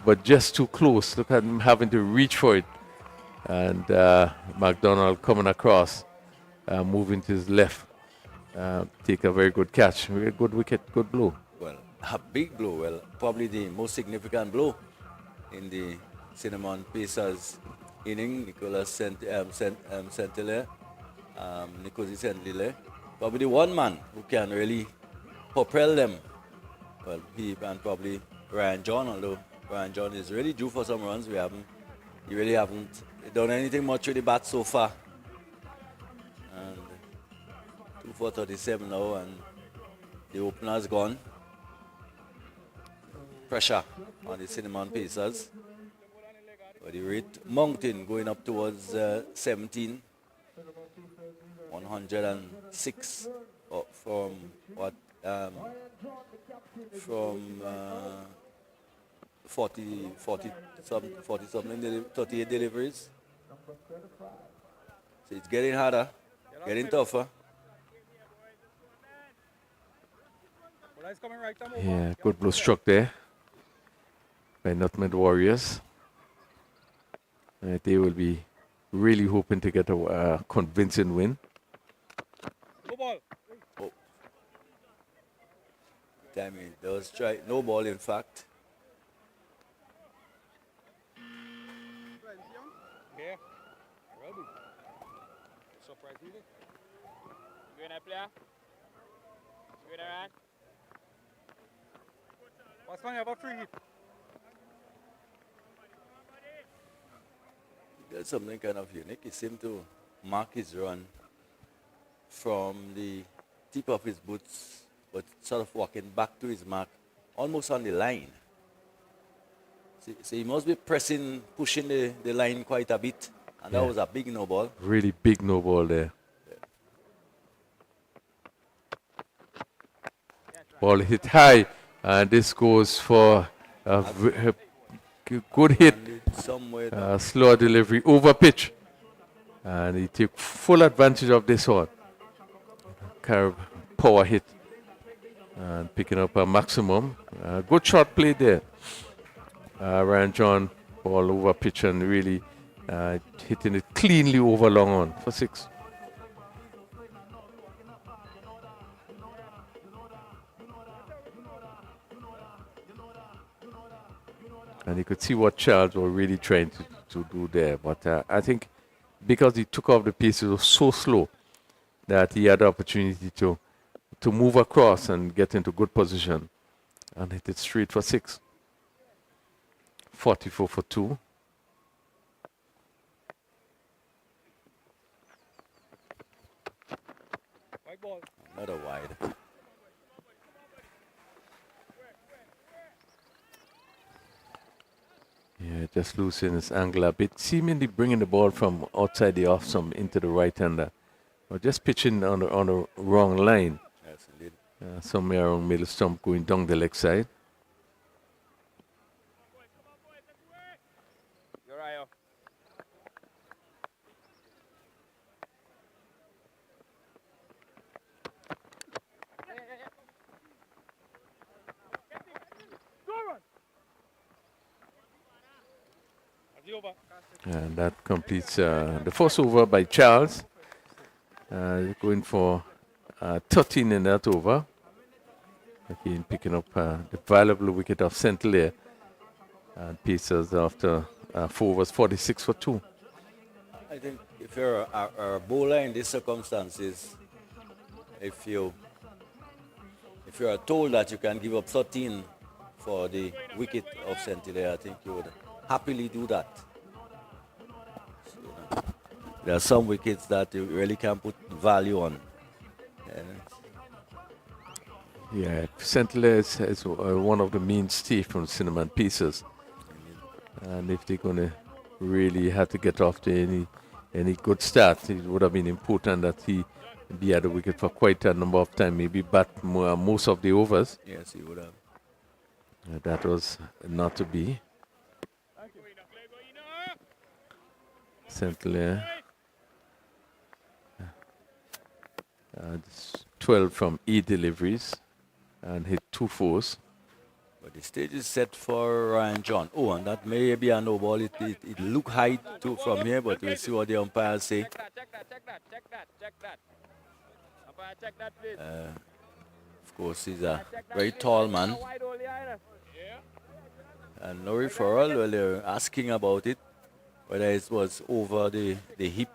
but just too close. Look at him having to reach for it. And McDonald coming across, moving to his left. Take a very good catch. Very good wicket, good blow. Well, a big blow. Well, probably the most significant blow in the Cinnamon Pacers inning. Nicolas Saint-Hilaire, Nicolas Saint-Hilaire. Probably the one man who can really propel them. Well, he and probably Ryan John, although Ryan John is really due for some runs. He really haven't done anything much with the bat so far. And 2 for 37 now, and the opener's gone. Pressure on the Cinnamon Pacers. But the rate mountain going up towards 17. 106 from what? From 40 something, 38 deliveries. So it's getting harder, getting tougher. Yeah, good blow struck there by Nutmeg Warriors. They will be really hoping to get a convincing win. Oh. Damn it, those try no ball in fact. There's something kind of unique. He seemed to mark his run from the tip of his boots, but sort of walking back to his mark, almost on the line. So he must be pushing the line quite a bit. And that Yeah. was a big no ball. Really big no ball there. Ball hit high, and this goes for a good hit. And somewhere down. Slow delivery over pitch. And he took full advantage of this one. Carib power hit. And picking up a maximum. Good shot played there. Ryan John, ball over pitch and really hitting it cleanly over long on for 6. And you could see what Charles were really trying to do there. But I think because he took off the pace, it was so slow that he had the opportunity to move across and get into good position and hit it straight for 6. 44 for 2. Another wide. Yeah, just losing his angle a bit. Seemingly bringing the ball from outside the off some into the right hander. Or just pitching on the wrong line. Yes, indeed. Somewhere around middle stump going down the leg side. And that completes the first over by Charles. Going for 13 in that over. Again, picking up the valuable wicket of St. Hilaire. And Pacers after 4 overs, 46 for 2. I think if you're a bowler in these circumstances, if you're told that you can give up 13 for the wicket of St. Hilaire, I think you would happily do that. So, there are some wickets that you really can't put value on. Yeah, St. Hilaire is one of the mainstay from Cinnamon Pacers. And if they're going to really have to get off to any good start, it would have been important that he be at the wicket for quite a number of time, maybe bat most of the overs. Yes, he would have. That was not to be. St. Hilaire. 12 from 8 deliveries and hit 2 fours. But the stage is set for Ryan John. Oh, and that may be a no ball. It look high too from here, but we'll see what the umpires say. Of course, he's a very tall man. And no referral, well, they're asking about it, whether it was over the hip.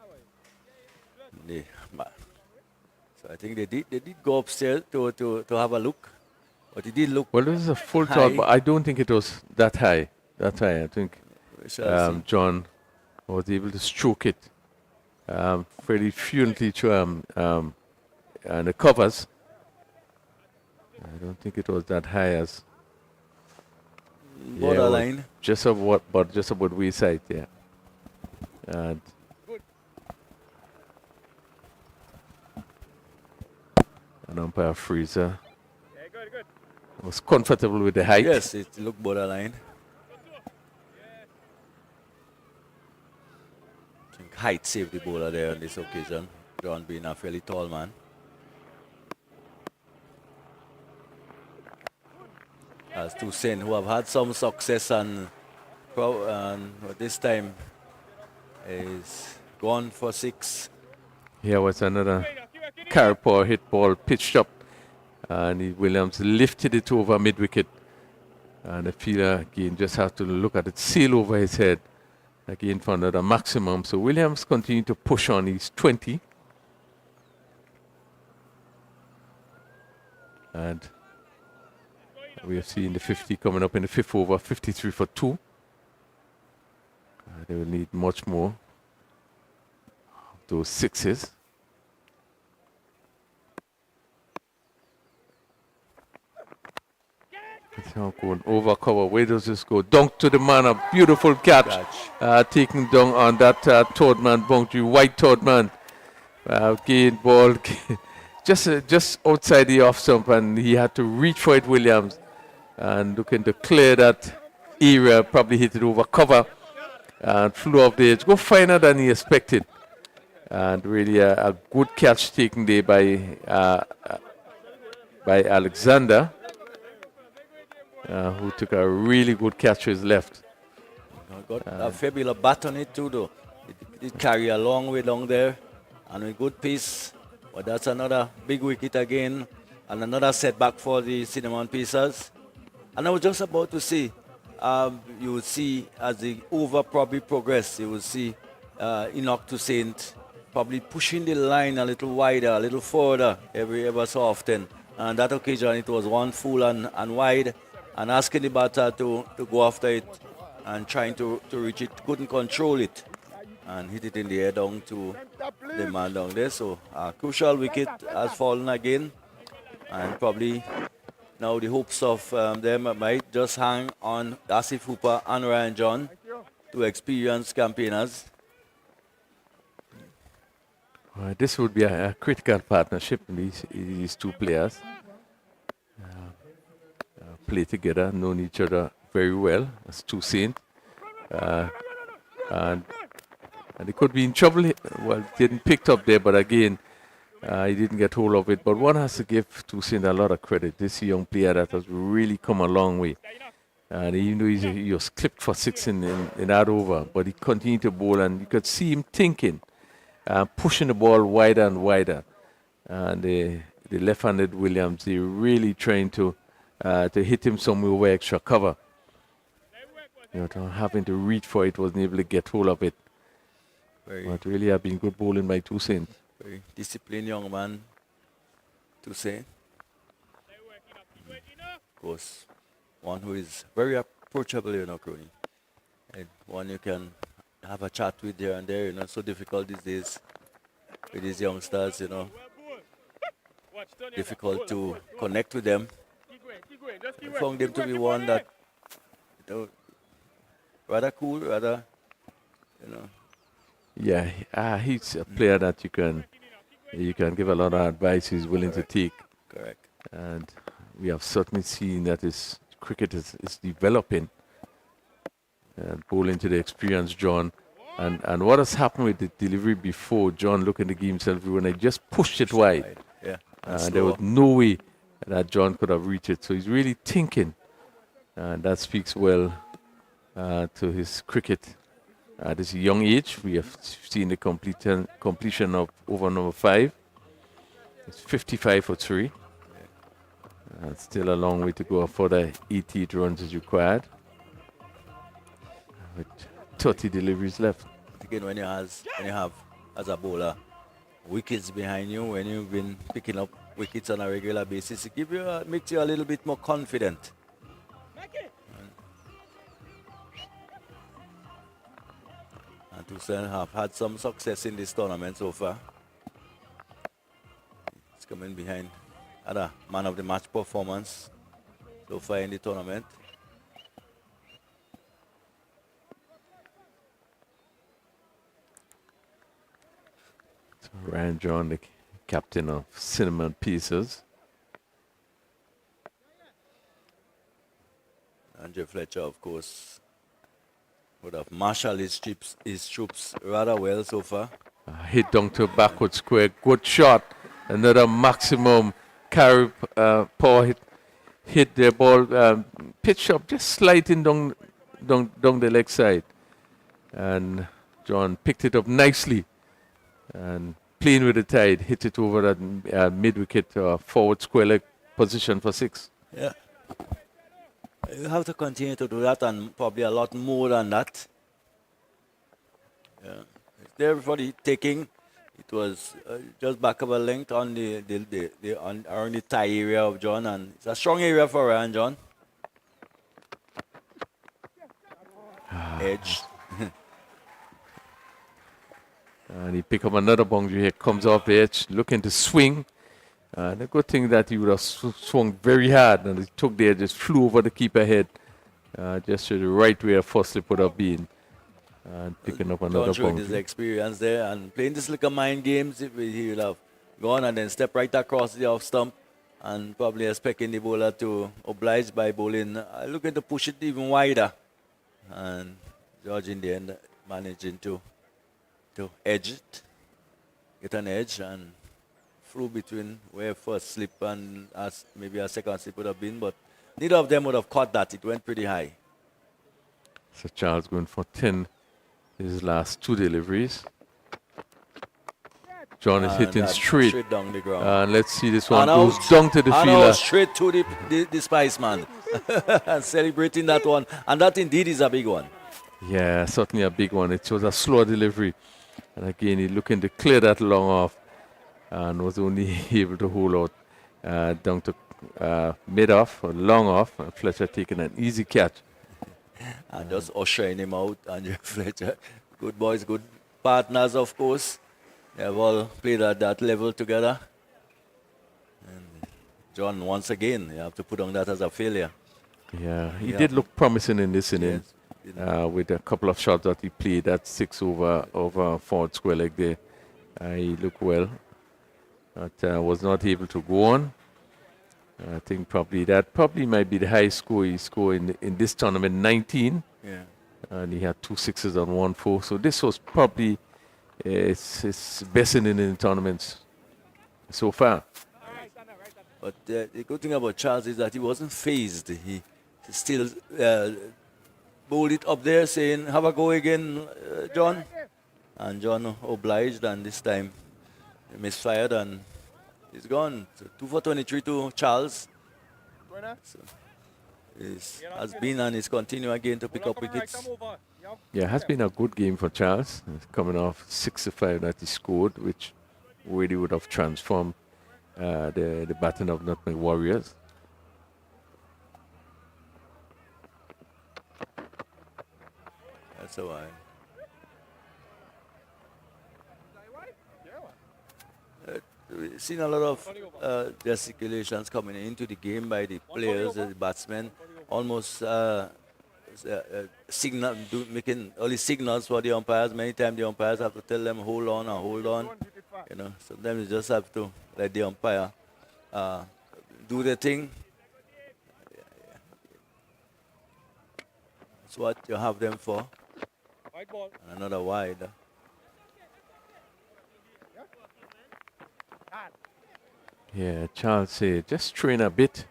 So I think they did go upstairs to have a look. But it did look. Well, this is a full high. toss, but I don't think it was that high. I think John was able to stroke it fairly fluently to and the covers. I don't think it was that high as borderline. Yeah, just about wayside, yeah. And an umpire Freezer was comfortable with the height. Yes, it looked borderline. I think height saved the bowler there on this occasion. John being a fairly tall man. As to Sen, who have had some success and this time is gone for 6. Here was another carriacou hit ball pitched up, and Williams lifted it over mid-wicket. And the fielder again just have to look at it, sail over his head again for another maximum. So Williams continued to push on. He's 20. And we have seen the 50 coming up in the 5th over, 53 for 2. They will need much more. Those 6s. Going over cover. Where does this go? Dunk to the man. A beautiful catch. Taking down on that third man boundary. White third man. Gain ball. just outside the off stump, and he had to reach for it, Williams. And looking to clear that area. Probably hit it over cover. And flew off the edge. Go finer than he expected. And really a good catch taken there by Alexander. Who took a really good catch to his left. Got a fair bit of bat on it too, though. It did carry a long way down there, and a good piece. But that's another big wicket again, and another setback for the Cinnamon Pacers. And I was just about to say, you will see as the over probably progress, you will see Enoch to Saint probably pushing the line a little wider, a little further ever so often. And that occasion it was one full and wide, and asking the batter to go after it and trying to reach it. Couldn't control it and hit it in the air down to the man down there. So a crucial wicket has fallen again, and probably now the hopes of them might just hang on Asif Hooper and Ryan John, two experienced campaigners. This would be a critical partnership in these two players. Play together, known each other very well as two Saints. And they could be in trouble. Well, didn't pick up there, but again, he didn't get hold of it. But one has to give Toussaint a lot of credit. This young player that has really come a long way. And even though he was clipped for six in that over, but he continued to bowl, and you could see him thinking, pushing the ball wider and wider. And the left-handed Williams, they really trying to hit him somewhere over extra cover. Having to reach for it, wasn't able to get hold of it. But really have been good bowling by Toussaint. Very disciplined young man, Toussaint. Of course, one who is very approachable, Crony. And one you can have a chat with here and there, so difficult these days with these youngsters, difficult to connect with them. I found them to be one that, rather cool, rather, Yeah, he's a player that you can give a lot of advice. He's willing to take. Correct. And we have certainly seen that his cricket is developing. And bowling to the experienced John. And what has happened with the delivery before, John looking to give himself when I just pushed it wide. Yeah. And there was no way that John could have reached it. So he's really thinking. And that speaks well to his cricket. At this young age, we have seen the completion of over number 5. It's 55 for 3. Still a long way to go. Further 88 runs is required. With 30 deliveries left. Again, when you have as a bowler wickets behind you, when you've been picking up wickets on a regular basis, it makes you a little bit more confident. And Toussaint have had some success in this tournament so far. It's coming behind other man of the match performance so far in the tournament. So Ryan John, the captain of Cinnamon Pacers. Andre Fletcher, of course, would have marshaled his troops rather well so far. Hit down to backward square. Good shot. Another maximum carry power hit the ball. Pitch up, just sliding down the leg side. And John picked it up nicely. And playing with the tide, hit it over that mid-wicket forward square leg position for 6. Yeah. You have to continue to do that, and probably a lot more than that. Yeah. There for the taking, it was just back of a length on around the thigh area of John, and it's a strong area for Ryan John. Edge. And he pick up another boundary here, comes off the edge, looking to swing. The good thing that he would have swung very hard, and he took there, just flew over the keeper head, just to the right where first slip would have been, and picking up another John showed his boundary. experience there and playing this little mind games. He will have gone and then step right across the off stump and probably expecting the bowler to oblige by bowling, looking to push it even wider. And George in the end managing to edge it, get an edge and flew between where first slip and maybe a second slip would have been, but neither of them would have caught that. It went pretty high. So Charles going for 10 his last 2 deliveries. John is hitting that straight. down the ground. And let's see this one And out, goes down to the and fielder. out straight to the Spice man. And celebrating that one. And that indeed is a big one. Yeah, certainly a big one. It was a slow delivery. And again, he looking to clear that long off and was only able to hold out down to mid-off or long off. And Fletcher taking an easy catch. And just ushering him out. And Fletcher, good boys, good partners, of course. They have all played at that level together. And John, once again, you have to put on that as a failure. Yeah, he did look promising in this inning. Yes. With a couple of shots that he played at 6 over forward square leg there. He looked well, but was not able to go on. I think probably might be the highest score he scored in this tournament, 19. Yeah. And he had 2 sixes and 1 4. So this was probably his best inning in the tournaments so far. But the good thing about Charles is that he wasn't phased. He still bowled it up there saying, have a go again, John. And John obliged, and this time he misfired and he's gone. So 2 for 23 to Charles. So has been and is continuing again to pick up wickets. Yeah, it has been a good game for Charles. He's coming off 65 that he scored, which really would have transformed the batting of Nutmeg Warriors. That's why. We've seen a lot of gesticulations coming into the game by the players, the batsmen, almost making early signals for the umpires. Many times the umpires have to tell them hold on or hold on. You know, sometimes you just have to let the umpire do the thing. That's what you have them for. And another wide. Yeah, Charles said just train a bit.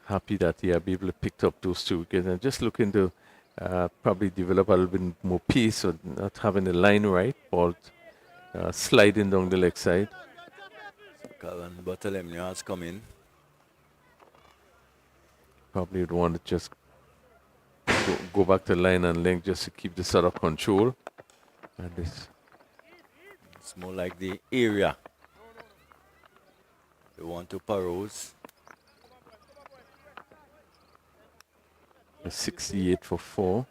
Happy that he have able to pick up those 2 wickets and just looking to probably develop a little bit more pace or not having the line right, ball sliding down the leg side. Calvin Bartholomew has come in. Probably would want to just go back to line and length just to keep the sort of control. And It's more like the area. They want to Parros. 68 for 4.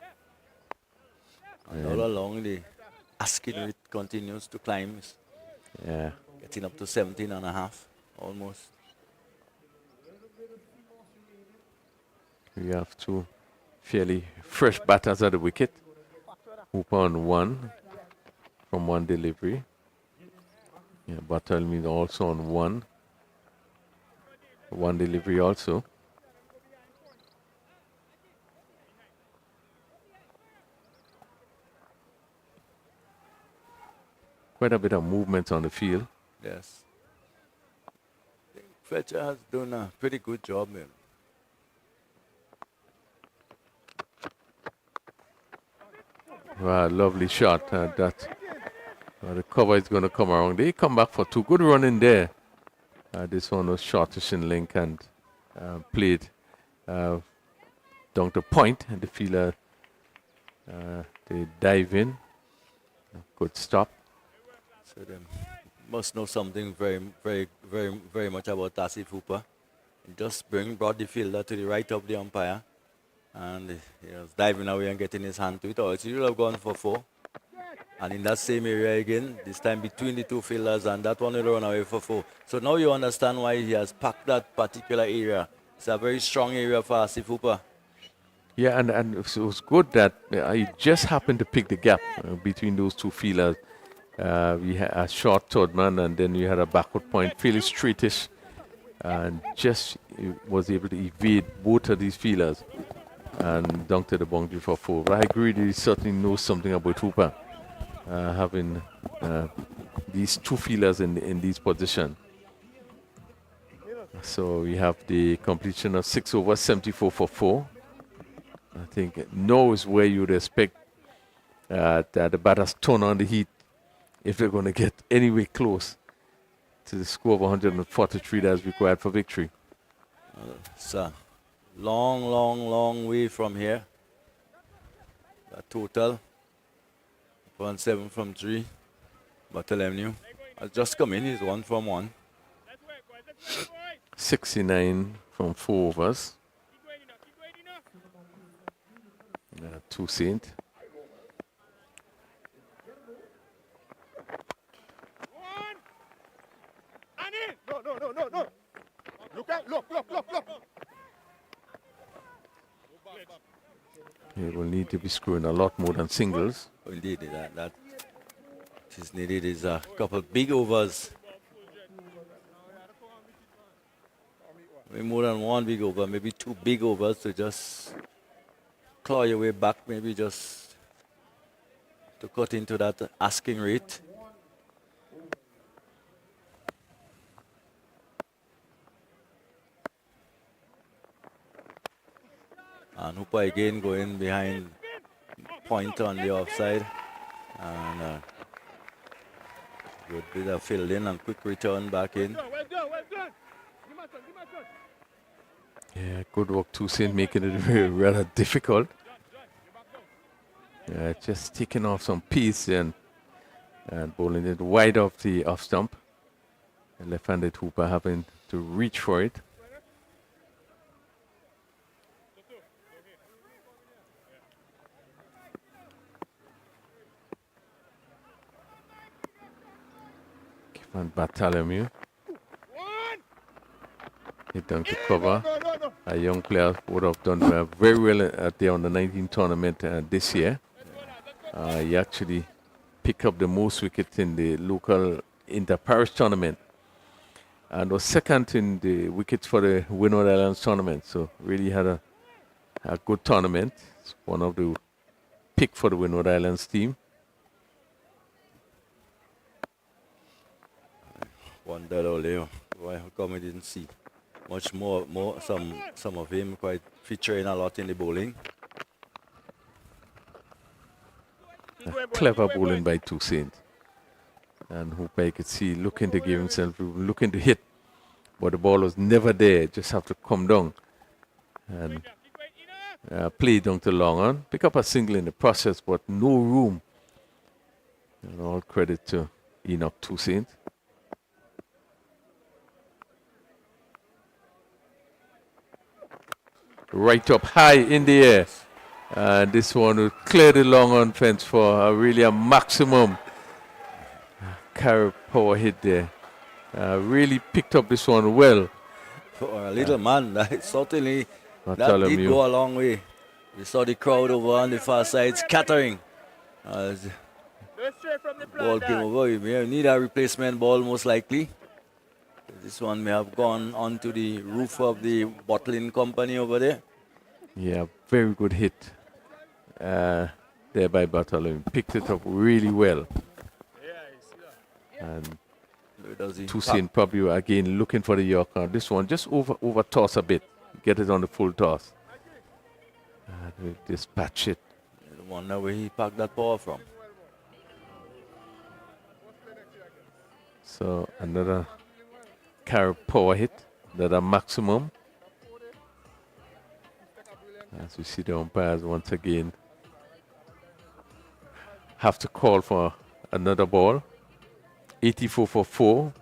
And all along the asking rate continues to climb. Yeah. Getting up to 17 and a half, almost. We have 2 fairly fresh batters at the wicket. Hooper on 1 from 1 delivery. Yeah, Bartholomew also on 1 delivery also. Quite a bit of movement on the field. Yes. I think Fletcher has done a pretty good job, man. Wow, lovely shot. The cover is going to come around. They come back for 2. Good run in there. This one was shortish in length and played down to point. And the fielder, they dive in. Good stop. So they must know something very, very, very, very much about Tassie Hooper. He just brought the fielder to the right of the umpire. And he was diving away and getting his hand to it. Or else he would have gone for 4. And in that same area again, this time between the two fielders, and that one will run away for 4. So now you understand why he has packed that particular area. It's a very strong area for Asif Hooper. Yeah, and it was good that he just happened to pick the gap between those two fielders. We had a short third man, and then you had a backward point, fairly straightish, and just was able to evade both of these fielders and dunk to the boundary for 4. But I agree that he certainly knows something about Hooper, having these two fielders in these positions. So we have the completion of 6 overs, 74 for 4. I think now is where you'd expect that the batters turn on the heat if they're going to get anywhere close to the score of 143 that's required for victory. It's a long, long, long way from here. The total 1-7 from 3. Bartholomew has just come in. He's 1 from 1. 69 from 4 overs. 2 Saint. No. Look. He will need to be screwing a lot more than singles. Indeed, that is needed is a couple big overs. Maybe more than 1 big over, maybe 2 big overs to just claw your way back, maybe just to cut into that asking rate. And Hooper again going behind point on the offside. And good bit of fielding and quick return back in. Well done. Yeah, good work, 2 Saint, making it rather difficult. Just taking off some pace and bowling it wide off the off stump. And left-handed Hooper having to reach for it. And Bartholomew. Hit down to cover. A young player would have done very well at the under-19 tournament this year. He actually picked up the most wickets in the local inter-parish tournament and was second in the wickets for the Windward Islands tournament. So really had a good tournament. It's one of the pick for the Windward Islands team. Wondered earlier why how come we didn't see much more some of him quite featuring a lot in the bowling. Clever bowling by 2 Saint. And Hooper, you could see, looking to give himself, looking to hit. But the ball was never there, just have to come down. And play down to long on. Pick up a single in the process, but no room. And all credit to Enoch 2 Saint. Right up high in the air. And this one will clear the long on fence for really a maximum carry power hit there. Really picked up this one well. For a little man, certainly that did go a long way. We saw the crowd over on the far side scattering. As the ball came over, we may need a replacement ball most likely. This one may have gone onto the roof of the bottling company over there. Yeah, very good hit there by Bartholomew. Picked it up really well. And 2 Saint probably again looking for the Yorker. This one just over toss a bit. Get it on the full toss. And we'll dispatch it. I wonder where he packed that power from. So another carry power hit, that a maximum. As we see the umpires once again have to call for another ball. 84 for 4.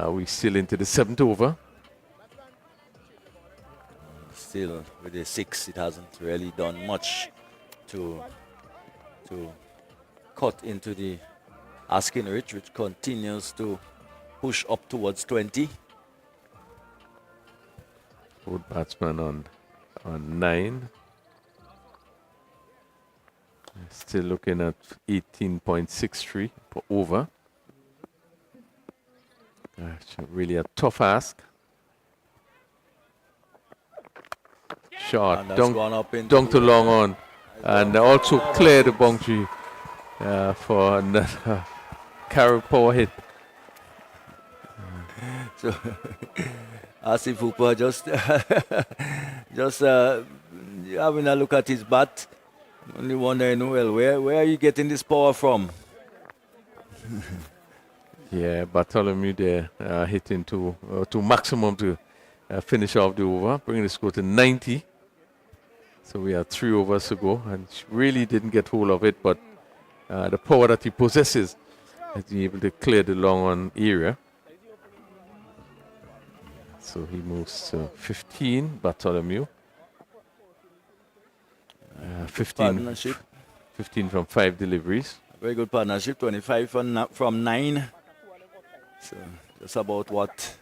We're still into the 7th over. Still with the 6, it hasn't really done much to cut into the asking rate, which continues to push up towards 20. Both batsmen on 9. Still looking at 18.63 per over. Really a tough ask. Shot And that's gone up into down to the long water. on, and also clear the boundary for another carry power hit. So, Asif Hooper just having a look at his bat, only wondering, well, where are you getting this power from? Yeah, Bartholomew there hitting to maximum to finish off the over, bringing the score to 90. So we have 3 overs to go, and really didn't get hold of it, but the power that he possesses has been able to clear the long on area. So he moves to 15, Bartholomew. 15 from 5 deliveries. Very good partnership, 25 from 9. So just about what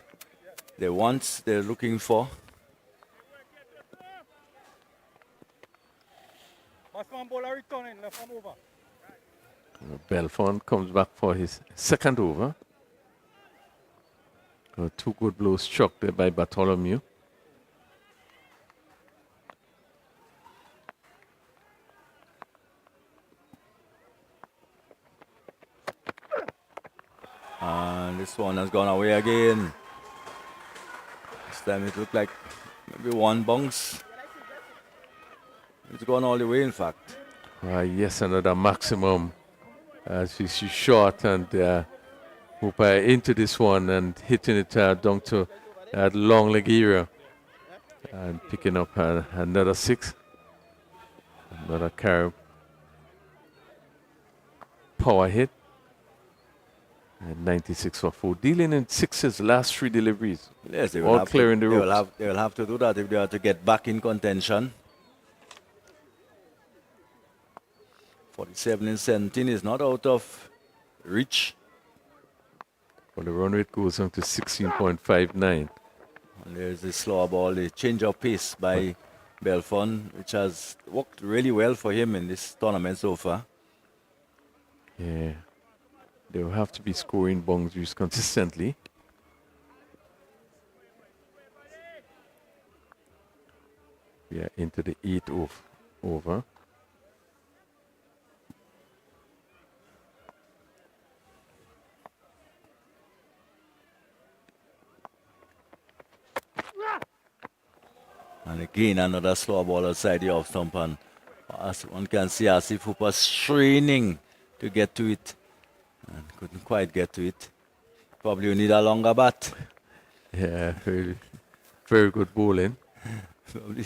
they're looking for. Belfont comes back for his second over. 2 good blows struck there by Bartholomew. And this one has gone away again. This time it looked like maybe one bounce. It's gone all the way, in fact. Yes, another maximum. As we see short and Hooper into this one and hitting it down to that long leg area and picking up another 6. Another carry power hit. And 96 for 4. Dealing in 6's last 3 deliveries. Yes, they will All have clearing to, the ropes. they will have to do that if they are to get back in contention. 47 and 17 is not out of reach. Well, the run rate goes on to 16.59. And there's the slower ball, the change of pace by Belfont, which has worked really well for him in this tournament so far. Yeah. They will have to be scoring boundaries consistently. We are into the 8th over. And again, another slow ball outside the off stump. And as one can see, Asif Hooper straining to get to it. And couldn't quite get to it. Probably you need a longer bat. Yeah, very, very good bowling. Probably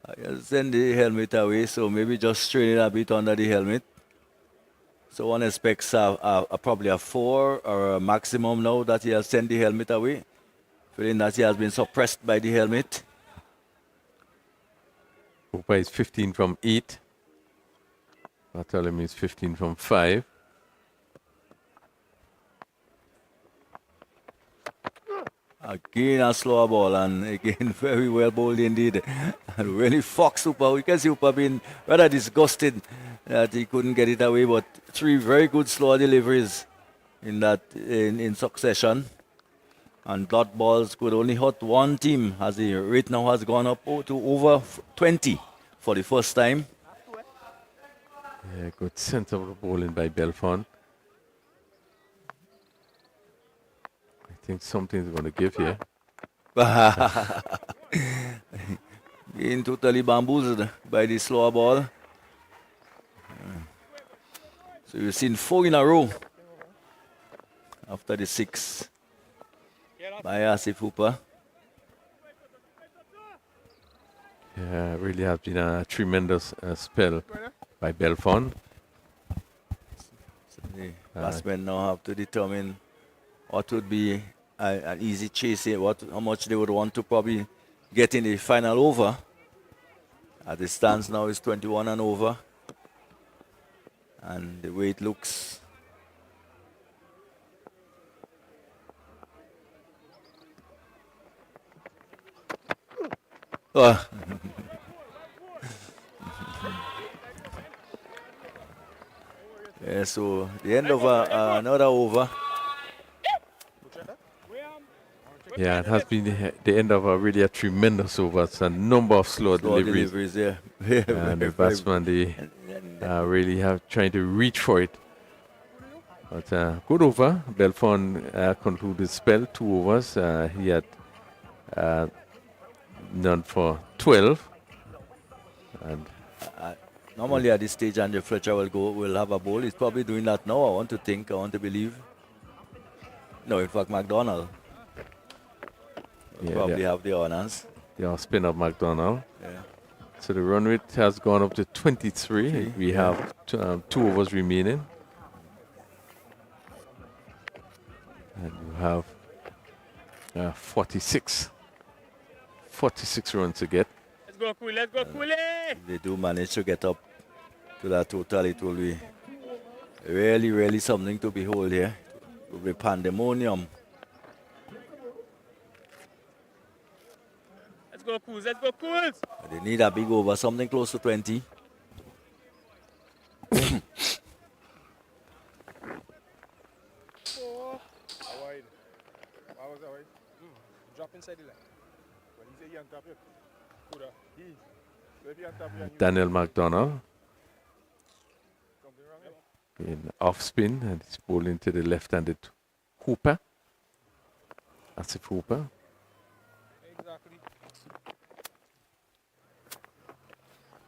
I can send the helmet away, so maybe just strain it a bit under the helmet. So one expects probably a 4 or a maximum now that he has sent the helmet away. Feeling that he has been suppressed by the helmet. Hooper is 15 from 8. Bartholomew is 15 from 5. Again a slower ball, and again very well bowled indeed. And really foxed Hooper. We can see Hooper being rather disgusted that he couldn't get it away, but 3 very good slower deliveries in succession. And dot balls could only hurt one team, as the rate now has gone up to over 20 for the first time. Yeah, good sensible bowling by Belfont. I think something's going to give here. Being totally bamboozled by the slower ball. So you've seen 4 in a row after the 6 by Asif Hooper. Yeah, really has been a tremendous spell by Belfont. So the batsmen now have to determine what would be an easy chase here, how much they would want to probably get in the final over. As it stands now is 21 and over. And the way it looks. Oh. Yeah, so the end of another over. Yeah, it has been the end of a tremendous over. It's a number of slow deliveries. Yeah. And the batsman, they really have trying to reach for it. But good over. Belfont concluded spell, 2 overs. He had none for 12. And Normally at this stage, Andrew Fletcher will have a bowl. He's probably doing that now. I want to believe. No, in fact, McDonald will probably have the honors. The off-spin of McDonald. Yeah. So the run rate has gone up to 23. We have 2 overs remaining. And you have 46 runs to get. Let's go, Cooley. Let's go, Cooley. If they do manage to get up to that total, it will be really, really something to behold here. It will be pandemonium. Let's go, Cools. Let's go, Cools. They need a big over, something close to 20. Drop inside the line. When you say you on top, you could have. So if you on top, you Daniel McDonald in off spin, and he's bowling to the left-handed Hooper. Asif Hooper. exactly.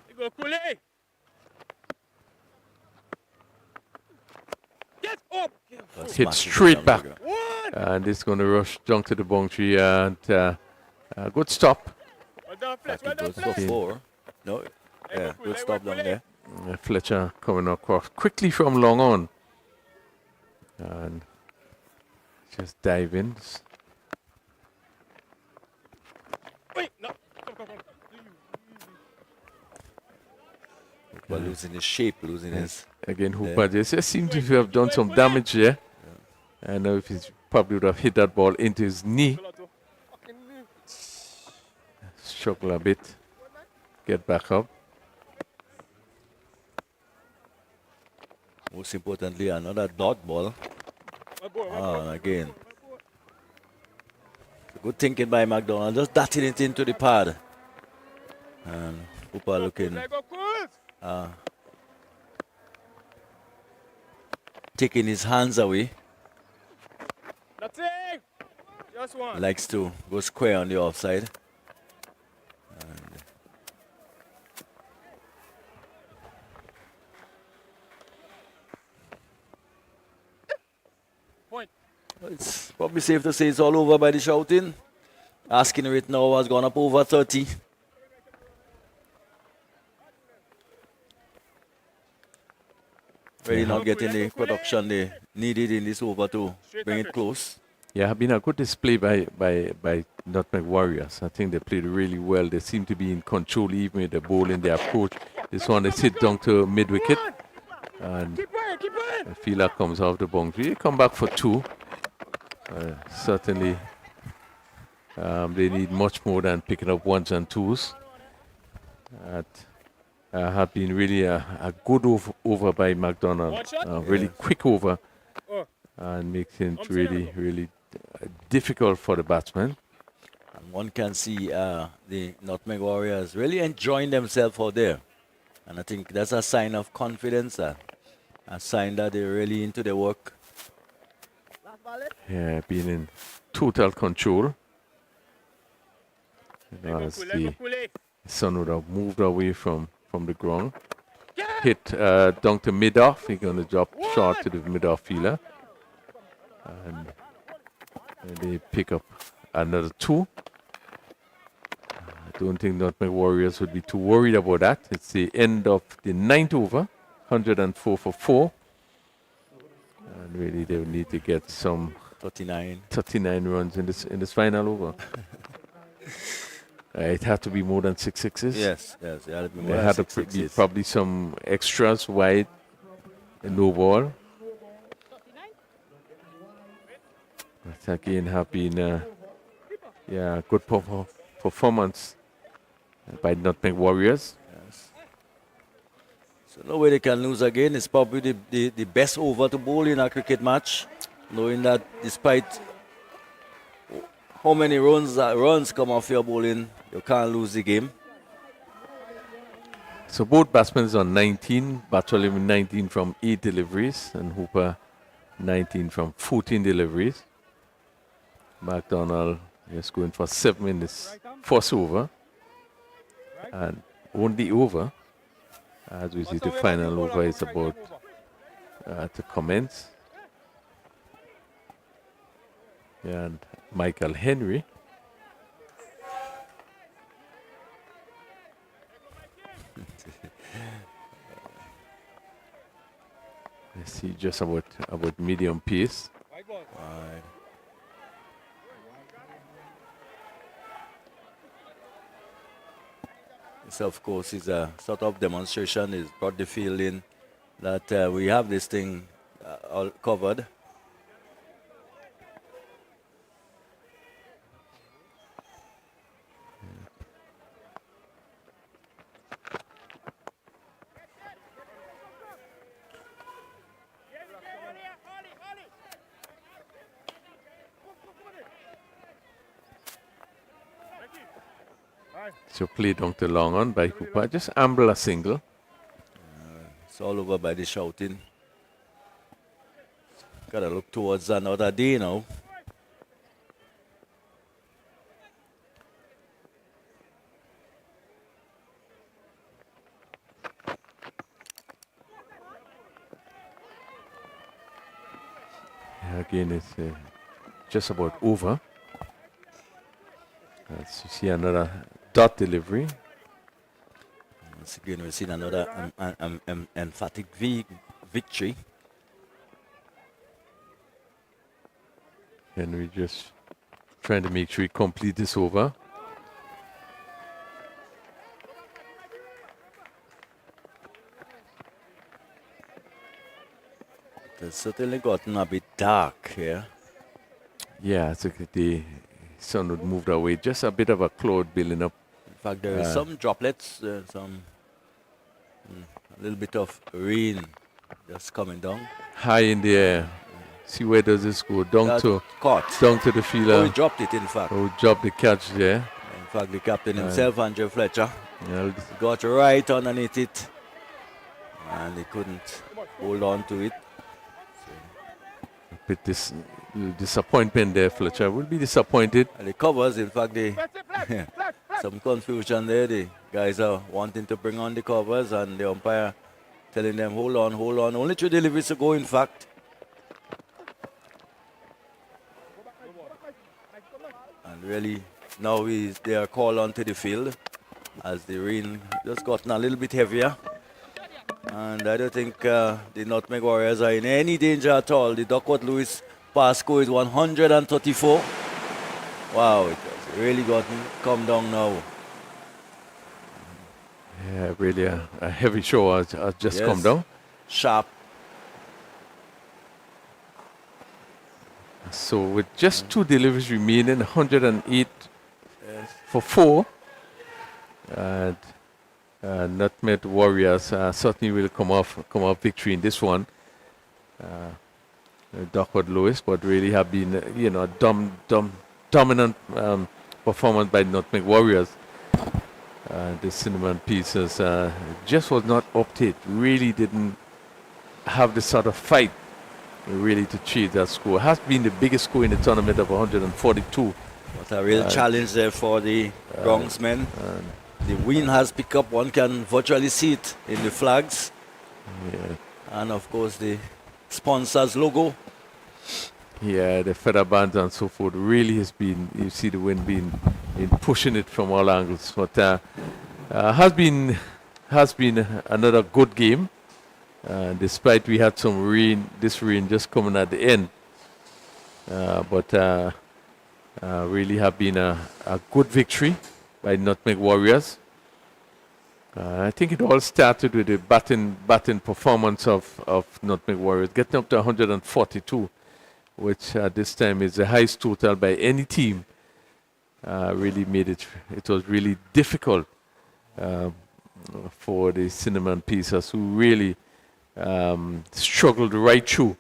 Let's go, Cooley. Get up. Hit straight back. And it's going to rush down to the boundary, and good stop. Well done, Fletch. Well It done, goes for Fletch. 4. No, yeah, good stop down there. Fletcher coming across quickly from long on. And just dive in. Wait, no. Come. But losing his shape, losing his... Again, Hooper just seemed to have done some damage there. I know if he's probably would have hit that ball into his knee. Struggle a bit. Get back up. Most importantly, another dot ball. Again. Good thinking by McDonald. Just darting it into the pad. And Hooper looking... taking his hands away. That's it. Just one. Likes to go square on the offside. Point. It's probably safe to say it's all over by the shouting. Asking rate now has gone up over 30. Really not getting the production they needed in this over to bring it close. Yeah, been a good display by Nutmeg Warriors. I think they played really well. They seem to be in control even with the ball in their approach. This one they hit down to mid wicket. And Keep it. the fielder comes off the boundary. They come back for 2. Certainly they need much more than picking up 1s and 2s. That have been really a good over by McDonald. Really quick over. And makes it really, really difficult for the batsman. And one can see the Nutmeg Warriors really enjoying themselves out there. And I think that's a sign of confidence, a sign that they're really into their work. Yeah, being in total control. As the sun would have moved away from the ground. Hit down to mid-off. He's going to drop short to the mid-off fielder. And they pick up another 2. I don't think Nutmeg Warriors would be too worried about that. It's the end of the 9th over, 104 for 4. And really they will need to get some 39 runs in this final over. It had to be more than 6 sixes. Yes, it had to be more There than had 6 to be sixes. probably some extras wide no ball. But again, have been good performance by Nutmeg Warriors. So no way they can lose again. It's probably the best over to bowl in a cricket match, knowing that despite how many runs come off your bowling, you can't lose the game. So both batsmen on 19, Bartholomew 19 from 8 deliveries and Hooper 19 from 14 deliveries. McDonald is going for 7 in this first over and only over. As we see, the final over is about to commence. And Michael Henry. I see just about medium pace. This, of course, is a sort of demonstration. It's brought the feeling that we have this thing all covered. So play down to long on by Hooper. Just amble a single. It's all over by the shouting. Gotta look towards another day now. Again, it's just about over. As you see another dot delivery. Once again, we've seen another emphatic victory. Henry just trying to make sure he complete this over. It's certainly gotten a bit dark here. Yeah, it's like the sun would move away. Just a bit of a cloud building up. In fact, there is some droplets, a little bit of rain just coming down. High in the air. See where does this go? Down to the fielder. Oh, he dropped it, in fact. Oh, dropped the catch there. In fact, the captain himself, Andrew Fletcher, got right underneath it. And he couldn't hold on to it. With this disappointment there, Fletcher will be disappointed. And the covers, in fact, some confusion there. The guys are wanting to bring on the covers and the umpire telling them, hold on. Only 2 deliveries to go, in fact. And really, now they are called onto the field as the rain just gotten a little bit heavier. And I don't think the Nutmeg Warriors are in any danger at all. The Duckworth Lewis pass score is 134. Wow, it has really come down now. Yeah, really a heavy show has just come down. Sharp. So with just 2 deliveries remaining, 108 for 4. And Nutmeg Warriors certainly will come off victory in this one. Duckworth Lewis, but really have been a dominant performance by Nutmeg Warriors. The cinnamon pieces just was not up to it. Really didn't have the sort of fight really to achieve that score. Has been the biggest score in the tournament of 142. What a real challenge there for the Bronxmen. The wind has picked up. One can virtually see it in the flags. Yeah. And of course the sponsors logo. Yeah, the feather bands and so forth really has been, you see the wind being pushing it from all angles. But has been another good game. Despite we had some rain, this rain just coming at the end. But really have been a good victory by Nutmeg Warriors. I think it all started with the batting performance of Nutmeg Warriors, getting up to 142, which this time is the highest total by any team. Really made it was really difficult for the Cinnamon Pieces, who really struggled right through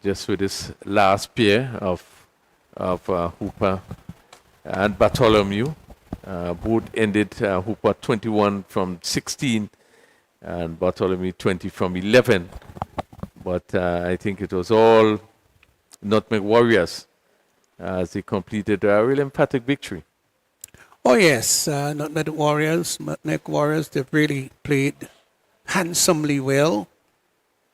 just with this last pair of Hooper and Bartholomew. Both ended Hooper 21 from 16 and Bartholomew 20 from 11. But I think it was all Nutmeg Warriors as they completed a really emphatic victory. Oh yes, Nutmeg Warriors, they've really played handsomely well.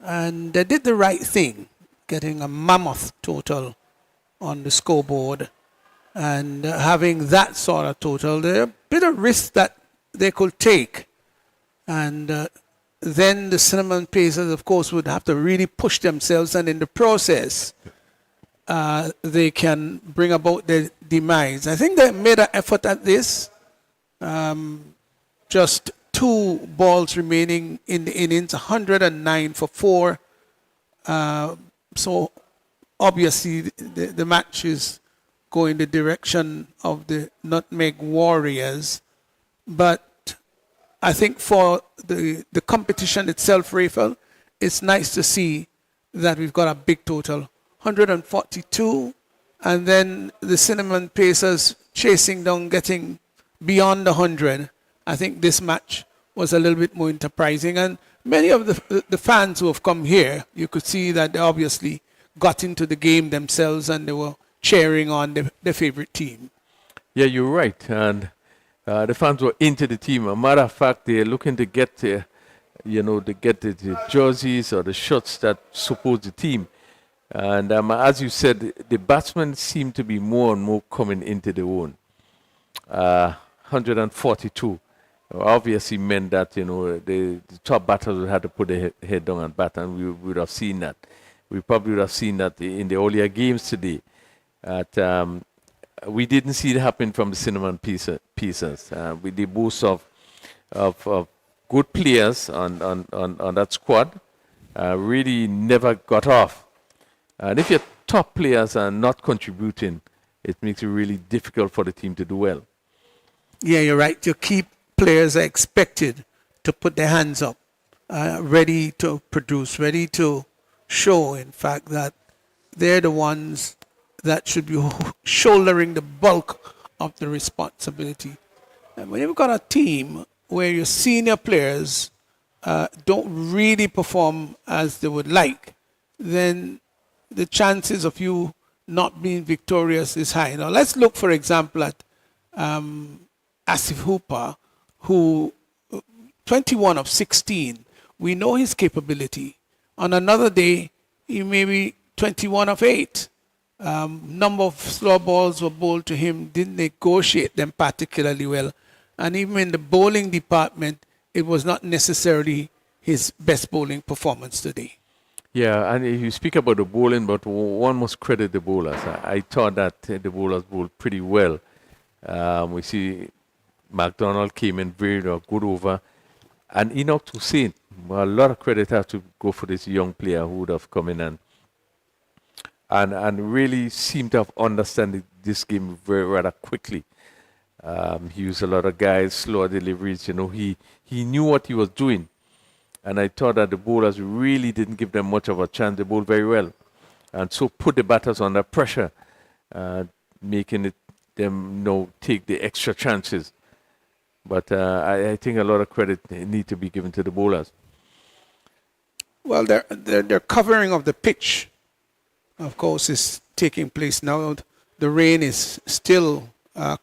And they did the right thing, getting a mammoth total on the scoreboard. And having that sort of total, there are a bit of risk that they could take. And then the Cinnamon Pacers, of course, would have to really push themselves. And in the process, they can bring about their demise. I think they made an effort at this. Just 2 balls remaining in the innings, 109 for 4. So obviously the match is going the direction of the Nutmeg Warriors. But I think for the competition itself, Rafael, it's nice to see that we've got a big total, 142, and then the Cinnamon Pacers chasing down, getting beyond 100. I think this match was a little bit more enterprising, and many of the fans who have come here, you could see that they obviously got into the game themselves and they were cheering on their favorite team. Yeah, you're right. And the fans were into the team. A matter of fact, they're looking to get, the jerseys or the shirts that support the team. And as you said, the batsmen seem to be more and more coming into their own. 142 obviously meant that, the top batters would have to put their head down and bat, and we would have seen that. We probably would have seen that in the earlier games today. We didn't see it happen from the Cinnamon Pieces. With the boost of good players on that squad, really never got off. And if your top players are not contributing, it makes it really difficult for the team to do well. Yeah, you're right. Your key players are expected to put their hands up, ready to produce, ready to show, in fact, that they're the ones that should be shouldering the bulk of the responsibility. And when you've got a team where your senior players don't really perform as they would like, then the chances of you not being victorious is high. Now, let's look, for example, at Asif Hooper, who 21 of 16. We know his capability. On another day, he may be 21 of 8. Number of slow balls were bowled to him, didn't negotiate them particularly well. And even in the bowling department, it was not necessarily his best bowling performance today. Yeah, and you speak about the bowling, but one must credit the bowlers. I thought that the bowlers bowled pretty well. We see McDonald came in very good over. And Enoch Hussain, a lot of credit has to go for this young player who would have come in and really seemed to have understood this game rather quickly. He used a lot of guys, slower deliveries. He knew what he was doing. And I thought that the bowlers really didn't give them much of a chance. They bowled very well. And so put the batters under pressure, making them take the extra chances. But I think a lot of credit need to be given to the bowlers. Well, their covering of the pitch, of course, is taking place now. The rain is still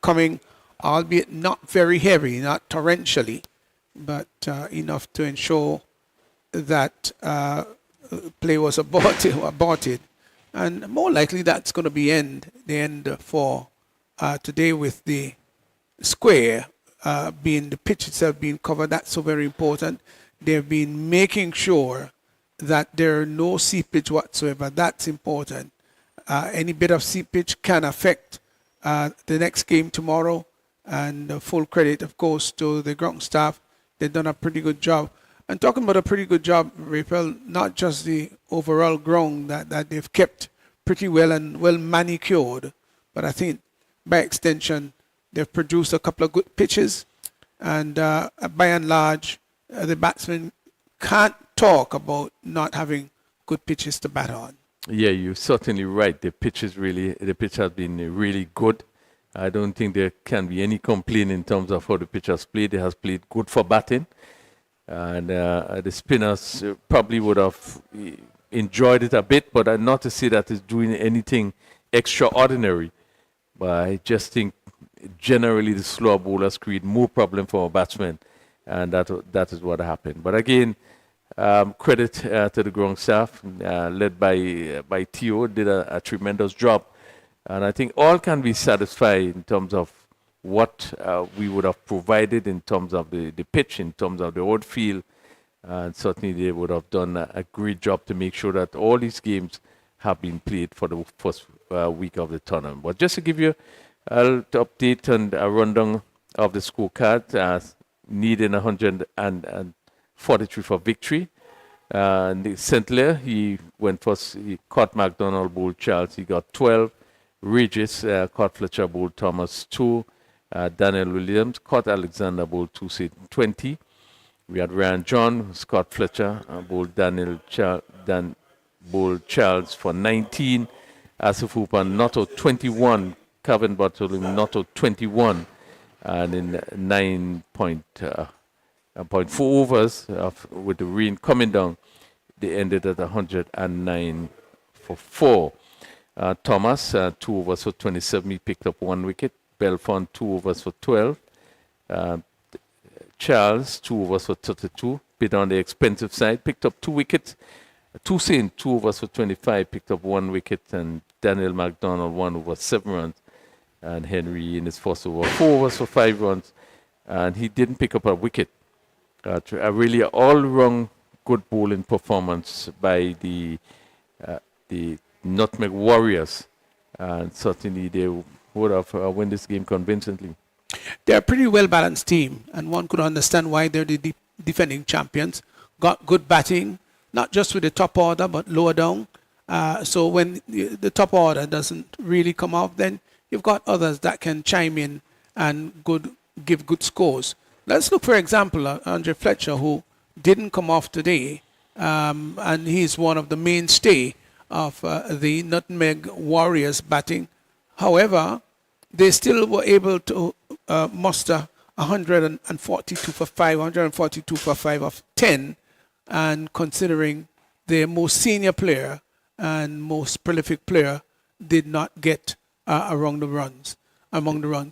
coming, albeit not very heavy, not torrentially, but enough to ensure that play was aborted. And more likely that's going to be the end for today, with the square being the pitch itself being covered. That's so very important. They've been making sure that there are no seepage whatsoever. That's important. Any bit of seepage can affect the next game tomorrow. And full credit, of course, to the ground staff. They've done a pretty good job. And talking about a pretty good job, Raphael, not just the overall ground that they've kept pretty well and well manicured, but I think by extension, they've produced a couple of good pitches. And by and large, the batsmen can't talk about not having good pitches to bat on. Yeah, you're certainly right. The pitch has been really good. I don't think there can be any complaint in terms of how the pitch has played. It has played good for batting. And the spinners probably would have enjoyed it a bit, but not to say that it's doing anything extraordinary. But I just think generally the slower bowlers create more problem for our batsmen, and that is what happened. But again, credit to the ground staff, led by Theo, did a tremendous job. And I think all can be satisfied in terms of what we would have provided in terms of the pitch, in terms of the outfield. And certainly they would have done a great job to make sure that all these games have been played for the first week of the tournament. But just to give you a little update and a rundown of the scorecard, needing 143 for victory. St. Clair, he went first, he caught McDonald, bowled Charles, he got 12. Regis caught Fletcher, bowled Thomas, 2. Daniel Williams caught Alexander, bowled 2, 20. We had Ryan John, Scott Fletcher, bowled bowled Charles for 19. Asif Hoopan, not out 21. Kevin Bartholomew, not out 21. And in 9.4 overs, with the rain coming down, they ended at 109 for 4. Thomas, 2 overs for 27, he picked up 1 wicket. Belfont, 2 overs for 12. Charles, 2 overs for 32, bit on the expensive side, picked up 2 wickets. Toussaint, 2 overs for 25, picked up 1 wicket. And Daniel McDonald, 1 over 7 runs. And Henry in his first over, 4 overs for 5 runs. And he didn't pick up a wicket. A really all-round good bowling performance by the Nutmeg Warriors. And certainly they would have won this game convincingly. They're a pretty well-balanced team, and one could understand why they're the defending champions. Got good batting, not just with the top order, but lower down. So when the top order doesn't really come off, then you've got others that can chime in and give good scores. Let's look, for example, Andre Fletcher, who didn't come off today, and he's one of the mainstay of the Nutmeg Warriors batting. However, they still were able to muster 142 for 5, 142 for 5 of 10, and considering their most senior player and most prolific player did not get among the runs.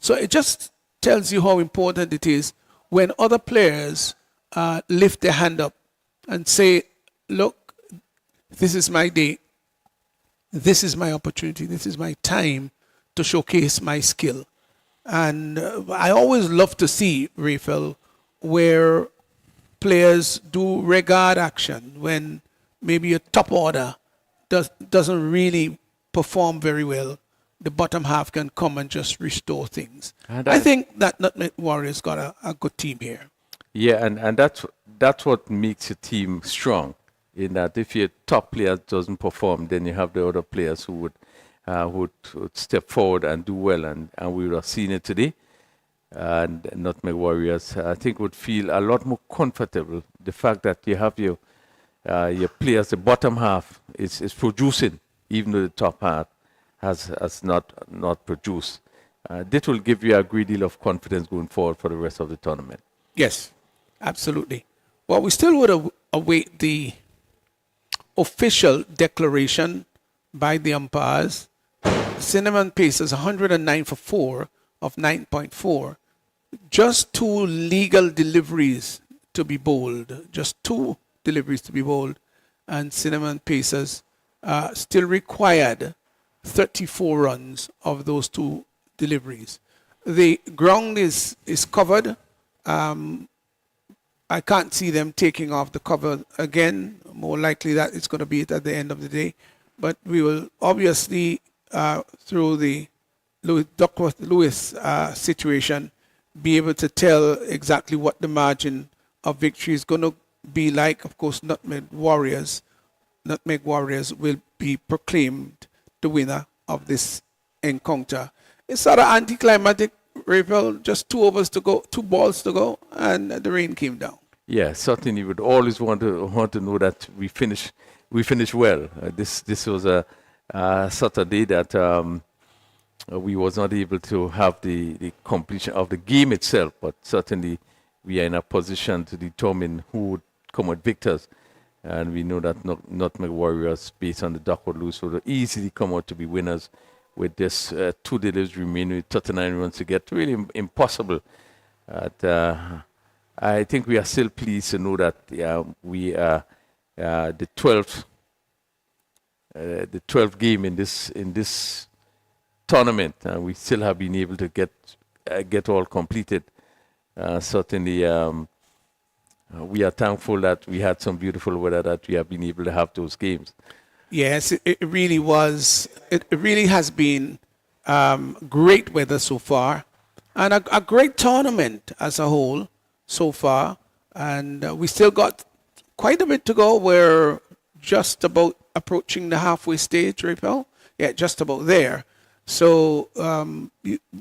So it just tells you how important it is when other players lift their hand up and say, look, this is my day, this is my opportunity, this is my time to showcase my skill. And I always love to see, Raphael, where players do regard action when maybe a top order doesn't really perform very well. The bottom half can come and just restore things. And I think that Nutmeg Warriors got a good team here. Yeah, and that's what makes a team strong. In that if your top player doesn't perform, then you have the other players who would step forward and do well, and we would have seen it today. And Nutmeg Warriors, I think, would feel a lot more comfortable. The fact that you have your players, the bottom half is producing, even though the top half has not produced. This will give you a great deal of confidence going forward for the rest of the tournament. Yes, absolutely. Well, we still would await the official declaration by the umpires. Cinnamon Pacers 109 for 4 of 9.4. Just 2 legal deliveries to be bowled. Just 2 deliveries to be bowled. And Cinnamon Pacers still required 34 runs of those 2 deliveries. The ground is covered. I can't see them taking off the cover again. More likely that it's going to be it at the end of the day. But we will obviously, through the Duckworth-Lewis situation, be able to tell exactly what the margin of victory is going to be like. Of course, Nutmeg Warriors will be proclaimed the winner of this encounter. It's sort of anticlimactic, Raphael. Just 2 overs to go, 2 balls to go, and the rain came down. Yeah, certainly would always want to know that we finish well. This was a Saturday that we was not able to have the completion of the game itself, but certainly we are in a position to determine who would come out victors. And we know that Nutmeg Warriors, based on the Duckwood Loose, would easily come out to be winners with this 2 deliveries remaining with 39 runs to get. Really impossible. I think we are still pleased to know that we are the 12th game in this tournament, and we still have been able to get all completed. Certainly, we are thankful that we had some beautiful weather that we have been able to have those games. Yes, it really was. It really has been great weather so far, and a great tournament as a whole so far. And we still got quite a bit to go. We're just about approaching the halfway stage, Raphael. Yeah, just about there. So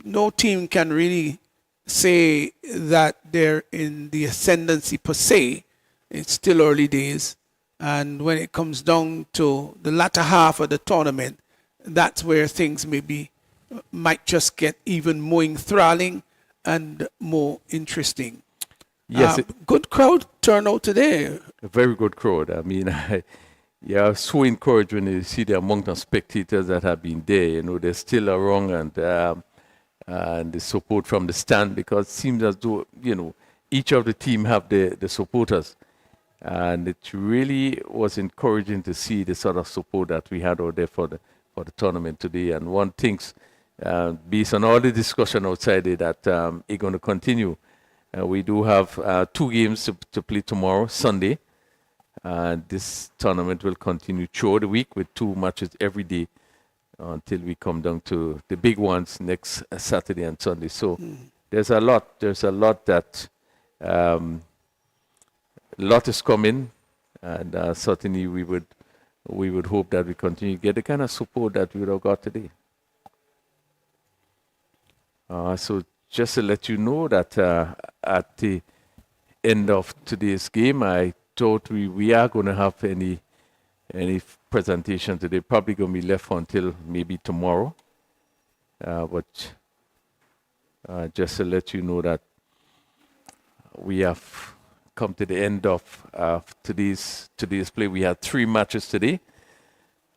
no team can really say that they're in the ascendancy per se. It's still early days. And when it comes down to the latter half of the tournament, that's where things might just get even more enthralling and more interesting. Yes. Good crowd turnout today. A very good crowd. I mean, I was so encouraged when you see the amount of spectators that have been there. You know, they're still around, and the support from the stand, because it seems as though, you know, each of the team have the supporters. And it really was encouraging to see the sort of support that we had out there for the tournament today. And one thinks, based on all the discussion outside it, that it's going to continue. We do have 2 games to play tomorrow, Sunday. This tournament will continue throughout the week with 2 matches every day until we come down to the big ones next Saturday and Sunday. So there's a lot that lot is coming, and certainly we would hope that we continue to get the kind of support that we would have got today. So just to let you know that at the end of today's game, I thought we are going to have any presentation today. Probably going to be left until maybe tomorrow. But just to let you know that we have come to the end of today's play. We had 3 matches today,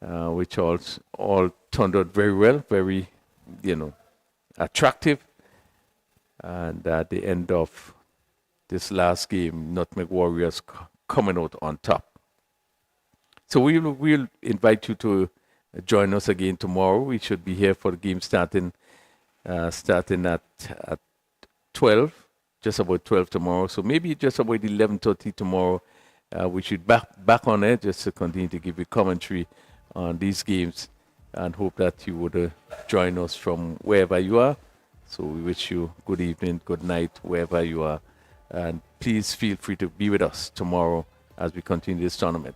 which all turned out very well, very, attractive. And at the end of this last game, Nutmeg Warriors coming out on top. So we'll invite you to join us again tomorrow. We should be here for the game starting at 12, just about 12 tomorrow. So maybe just about 11:30 tomorrow. We should back on it just to continue to give you commentary on these games, and hope that you would join us from wherever you are. So we wish you good evening, good night, wherever you are. And please feel free to be with us tomorrow as we continue this tournament.